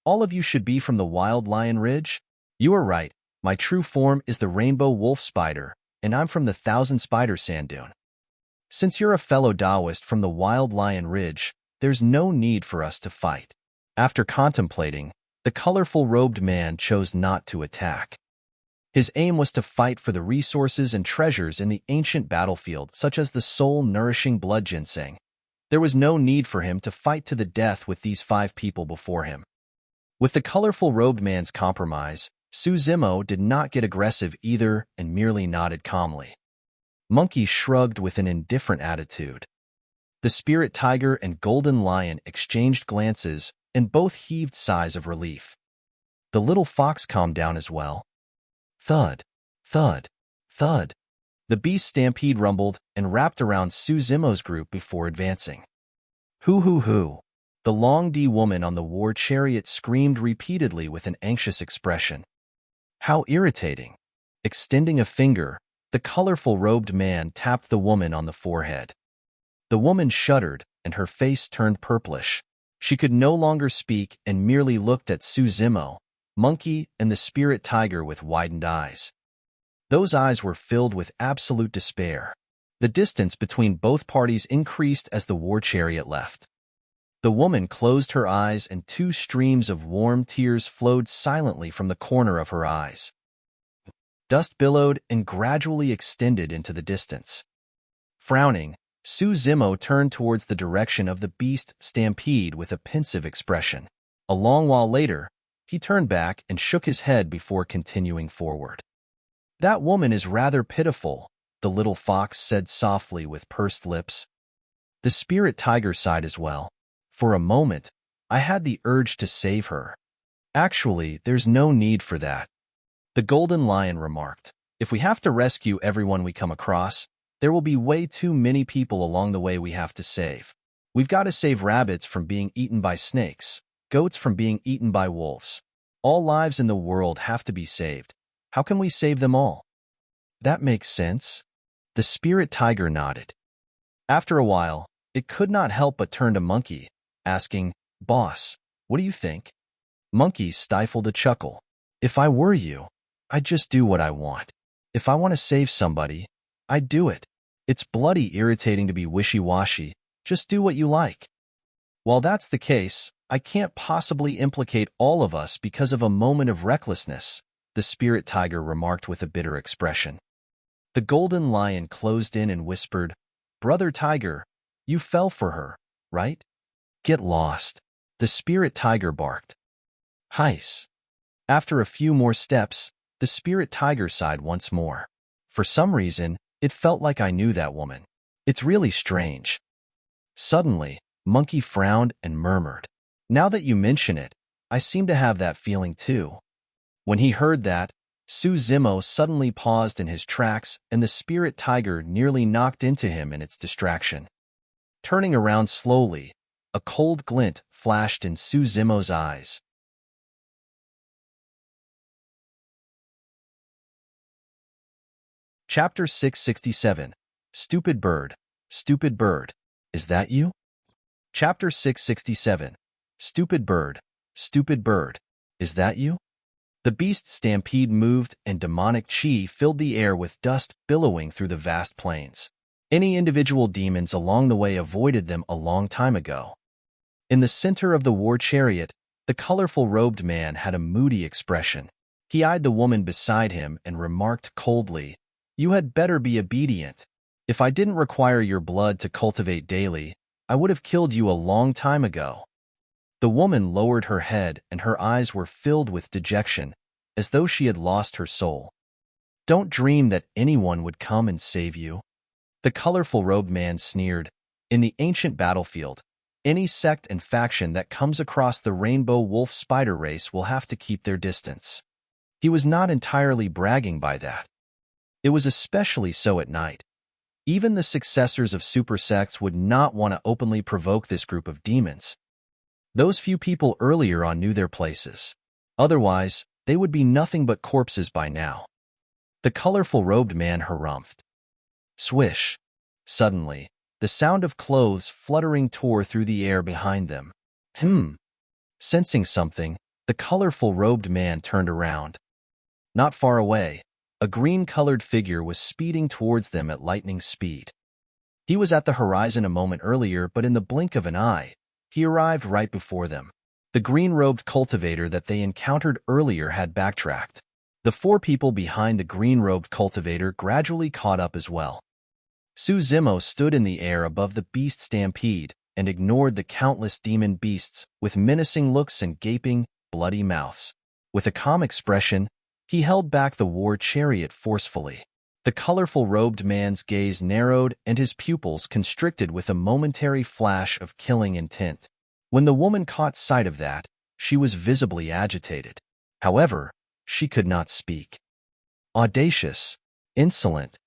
All of you should be from the Wild Lion Ridge? You are right, my true form is the Rainbow Wolf Spider, and I'm from the Thousand Spider Sand Dune. Since you're a fellow Taoist from the Wild Lion Ridge, there's no need for us to fight." After contemplating, the colorful robed man chose not to attack. His aim was to fight for the resources and treasures in the ancient battlefield, such as the soul-nourishing blood ginseng. There was no need for him to fight to the death with these 5 people before him. With the colorful robed man's compromise, Su Zimo did not get aggressive either and merely nodded calmly. Monkey shrugged with an indifferent attitude. The spirit tiger and golden lion exchanged glances, and both heaved sighs of relief. The little fox calmed down as well. Thud, thud, thud. The beast Stampede rumbled and wrapped around Su Zimo's group before advancing. Hoo hoo hoo. The Long D woman on the war chariot screamed repeatedly with an anxious expression. How irritating. Extending a finger, the colorful robed man tapped the woman on the forehead. The woman shuddered, and her face turned purplish. She could no longer speak and merely looked at Su Zimo, Monkey, and the spirit tiger with widened eyes. Those eyes were filled with absolute despair. The distance between both parties increased as the war chariot left. The woman closed her eyes and 2 streams of warm tears flowed silently from the corner of her eyes. Dust billowed and gradually extended into the distance. Frowning, Su Zimo turned towards the direction of the beast Stampede with a pensive expression. A long while later, he turned back and shook his head before continuing forward. "That woman is rather pitiful," the little fox said softly with pursed lips. The spirit tiger sighed as well. For a moment, I had the urge to save her. Actually, there's no need for that, the Golden Lion remarked. If we have to rescue everyone we come across, there will be way too many people along the way we have to save. We've got to save rabbits from being eaten by snakes, goats from being eaten by wolves. All lives in the world have to be saved. How can we save them all? That makes sense. The spirit tiger nodded. After a while, it could not help but turn to Monkey, asking, "Boss, what do you think?" Monkey stifled a chuckle. "If I were you, I'd just do what I want. If I want to save somebody, I'd do it. It's bloody irritating to be wishy-washy. Just do what you like." While that's the case, I can't possibly implicate all of us because of a moment of recklessness, the spirit tiger remarked with a bitter expression. The Golden Lion closed in and whispered, "Brother Tiger, you fell for her, right? Get lost." The spirit tiger barked. Heis. After a few more steps, the spirit tiger sighed once more. For some reason, it felt like I knew that woman. It's really strange. Suddenly, Monkey frowned and murmured, "Now that you mention it, I seem to have that feeling too." When he heard that, Zimo suddenly paused in his tracks and the spirit tiger nearly knocked into him in its distraction. Turning around slowly, a cold glint flashed in Zimo's eyes. Chapter 667. Stupid Bird, Stupid Bird, Is That You? Chapter 667. Stupid Bird, Stupid Bird, Is That You? The beast Stampede moved and demonic chi filled the air with dust billowing through the vast plains. Any individual demons along the way avoided them a long time ago. In the center of the war chariot, the colorful robed man had a moody expression. He eyed the woman beside him and remarked coldly, "You had better be obedient. If I didn't require your blood to cultivate daily, I would have killed you a long time ago." The woman lowered her head and her eyes were filled with dejection, as though she had lost her soul. "Don't dream that anyone would come and save you." The colorful robed man sneered. "In the ancient battlefield, any sect and faction that comes across the rainbow wolf spider race will have to keep their distance." He was not entirely bragging by that. It was especially so at night. Even the successors of super sects would not want to openly provoke this group of demons. Those few people earlier on knew their places. Otherwise, they would be nothing but corpses by now. The colorful robed man harumphed. Swish. Suddenly, the sound of clothes fluttering tore through the air behind them. Sensing something, the colorful robed man turned around. Not far away, a green-colored figure was speeding towards them at lightning speed. He was at the horizon a moment earlier, but in the blink of an eye, he arrived right before them. The green-robed cultivator that they encountered earlier had backtracked. The four people behind the green-robed cultivator gradually caught up as well. Zimo stood in the air above the beast Stampede and ignored the countless demon beasts with menacing looks and gaping, bloody mouths. With a calm expression, he held back the war chariot forcefully. The colorful robed man's gaze narrowed and his pupils constricted with a momentary flash of killing intent. When the woman caught sight of that, she was visibly agitated. However, she could not speak. Audacious, insolent.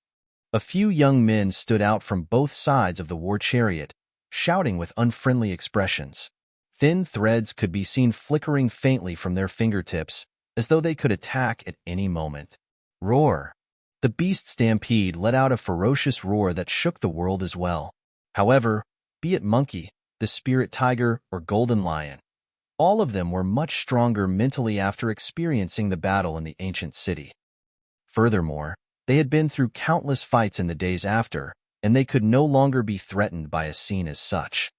A few young men stood out from both sides of the war chariot, shouting with unfriendly expressions. Thin threads could be seen flickering faintly from their fingertips, as though they could attack at any moment. Roar. The beast Stampede let out a ferocious roar that shook the world as well. However, be it monkey, the spirit tiger, or golden lion, all of them were much stronger mentally after experiencing the battle in the ancient city. Furthermore, they had been through countless fights in the days after, and they could no longer be threatened by a scene as such.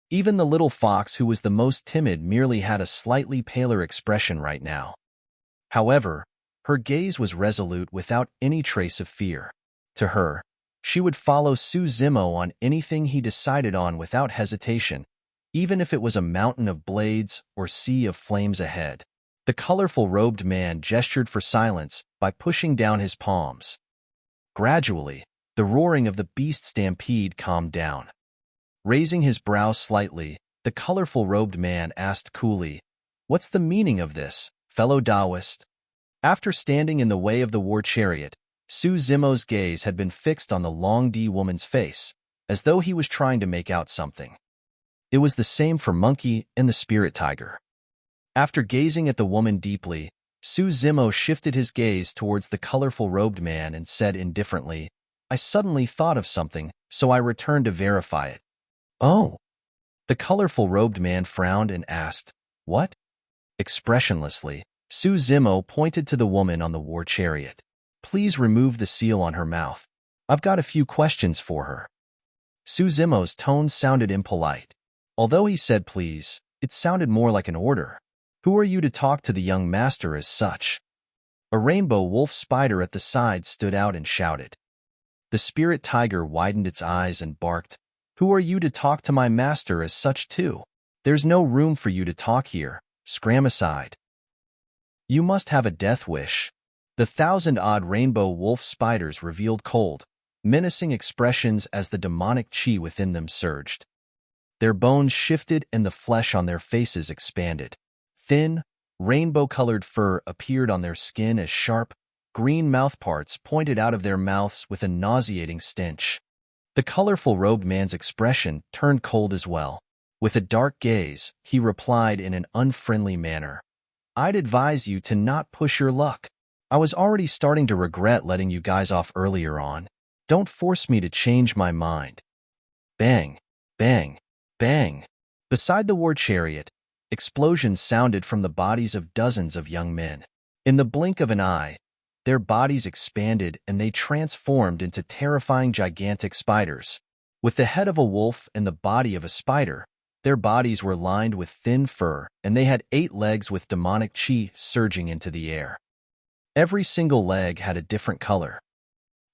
Even the little fox who was the most timid merely had a slightly paler expression right now. However, her gaze was resolute without any trace of fear. To her, she would follow Zimo on anything he decided on without hesitation, even if it was a mountain of blades or sea of flames ahead. The colorful robed man gestured for silence by pushing down his palms. Gradually, the roaring of the beast Stampede calmed down. Raising his brow slightly, The colorful-robed man asked coolly, "What's the meaning of this, fellow Taoist?" After standing in the way of the war chariot, Su Zimo's gaze had been fixed on the Long D woman's face, as though he was trying to make out something. It was the same for Monkey and the spirit tiger. After gazing at the woman deeply, Su Zimo shifted his gaze towards the colorful-robed man and said indifferently, "I suddenly thought of something, so I returned to verify it." "Oh." The colorful-robed man frowned and asked, "What?" Expressionlessly, Su Zimo pointed to the woman on the war chariot. "Please remove the seal on her mouth. I've got a few questions for her." Su Zimo's tone sounded impolite. Although he said please, it sounded more like an order. "Who are you to talk to the young master as such?" A rainbow wolf spider at the side stood out and shouted. The spirit tiger widened its eyes and barked, "Who are you to talk to my master as such too? There's no room for you to talk here. Scram aside. You must have a death wish." The 1,000-odd rainbow wolf spiders revealed cold, menacing expressions as the demonic chi within them surged. Their bones shifted and the flesh on their faces expanded. Thin, rainbow-colored fur appeared on their skin as sharp, green mouthparts pointed out of their mouths with a nauseating stench. The colorful-robed man's expression turned cold as well. With a dark gaze, he replied in an unfriendly manner, "I'd advise you to not push your luck. I was already starting to regret letting you guys off earlier on. Don't force me to change my mind." Bang, bang, bang. Beside the war chariot, explosions sounded from the bodies of dozens of young men. In the blink of an eye, their bodies expanded and they transformed into terrifying gigantic spiders. With the head of a wolf and the body of a spider, their bodies were lined with thin fur, and they had 8 legs with demonic chi surging into the air. Every single leg had a different color.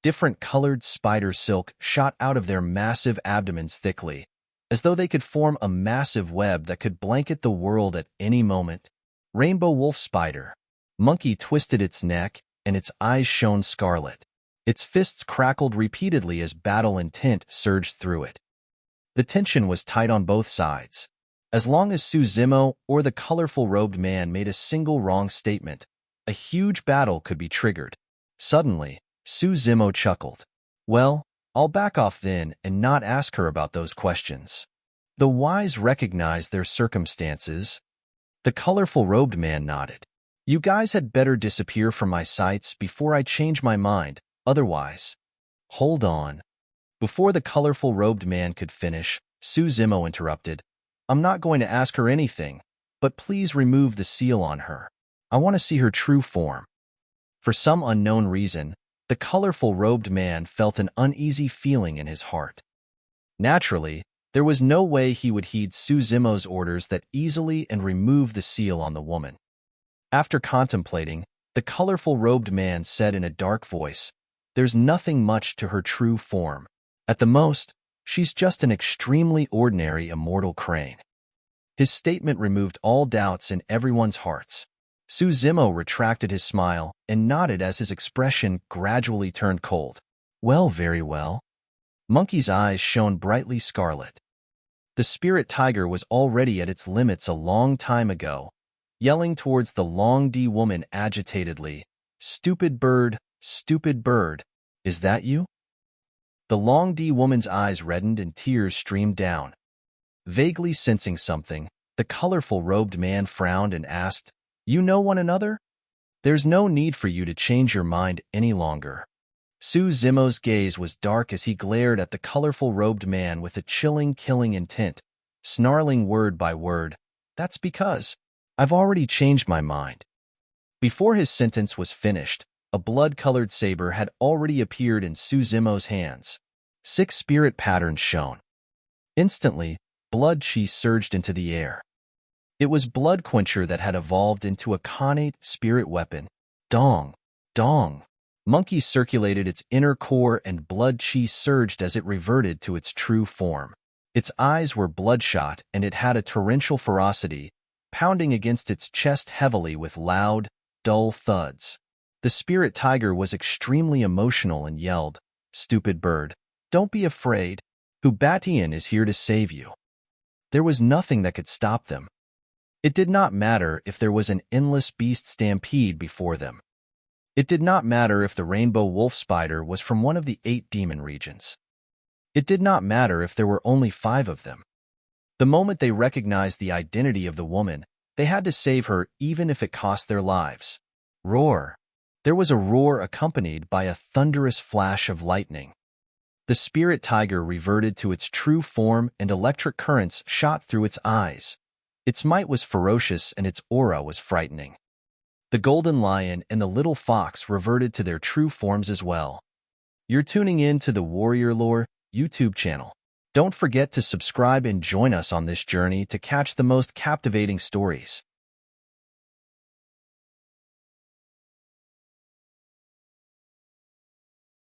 Different colored spider silk shot out of their massive abdomens thickly, as though they could form a massive web that could blanket the world at any moment. Rainbow wolf spider. Monkey twisted its neck, and its eyes shone scarlet. Its fists crackled repeatedly as battle intent surged through it. The tension was tight on both sides. As long as Su Zimo or the colorful-robed man made a single wrong statement, a huge battle could be triggered. Suddenly, Su Zimo chuckled. "Well, I'll back off then and not ask her about those questions." The wise recognized their circumstances. The colorful-robed man nodded. "You guys had better disappear from my sights before I change my mind, otherwise." "Hold on." Before the colorful-robed man could finish, Su Zimo interrupted. "I'm not going to ask her anything, but please remove the seal on her. I want to see her true form." For some unknown reason, the colorful-robed man felt an uneasy feeling in his heart. Naturally, there was no way he would heed Su Zimo's orders that easily and remove the seal on the woman. After contemplating, the colorful-robed man said in a dark voice, "There's nothing much to her true form. At the most, she's just an extremely ordinary immortal crane." His statement removed all doubts in everyone's hearts. Su Zimo retracted his smile and nodded as his expression gradually turned cold. "Well, very well." Monkey's eyes shone brightly scarlet. The spirit tiger was already at its limits a long time ago, yelling towards the Long D woman agitatedly, stupid bird, is that you?" The Long D woman's eyes reddened and tears streamed down. Vaguely sensing something, the colorful-robed man frowned and asked, "You know one another? There's no need for you to change your mind any longer." Su Zimo's gaze was dark as he glared at the colorful-robed man with a chilling, killing intent, snarling word by word, "That's because I've already changed my mind." Before his sentence was finished, a blood-colored saber had already appeared in Su Zimo's hands. 6 spirit patterns shone. Instantly, blood chi surged into the air. It was Blood Quencher that had evolved into a connate spirit weapon. Dong, dong. Monkey circulated its inner core and blood chi surged as it reverted to its true form. Its eyes were bloodshot and it had a torrential ferocity, pounding against its chest heavily with loud, dull thuds. The spirit tiger was extremely emotional and yelled, "Stupid bird, don't be afraid. Hubatian is here to save you." There was nothing that could stop them. It did not matter if there was an endless beast stampede before them. It did not matter if the rainbow wolf spider was from one of the 8 demon regions. It did not matter if there were only 5 of them. The moment they recognized the identity of the woman, they had to save her even if it cost their lives. Roar. There was a roar accompanied by a thunderous flash of lightning. The spirit tiger reverted to its true form and electric currents shot through its eyes. Its might was ferocious and its aura was frightening. The golden lion and the little fox reverted to their true forms as well. You're tuning in to the Warrior Lore YouTube channel. Don't forget to subscribe and join us on this journey to catch the most captivating stories.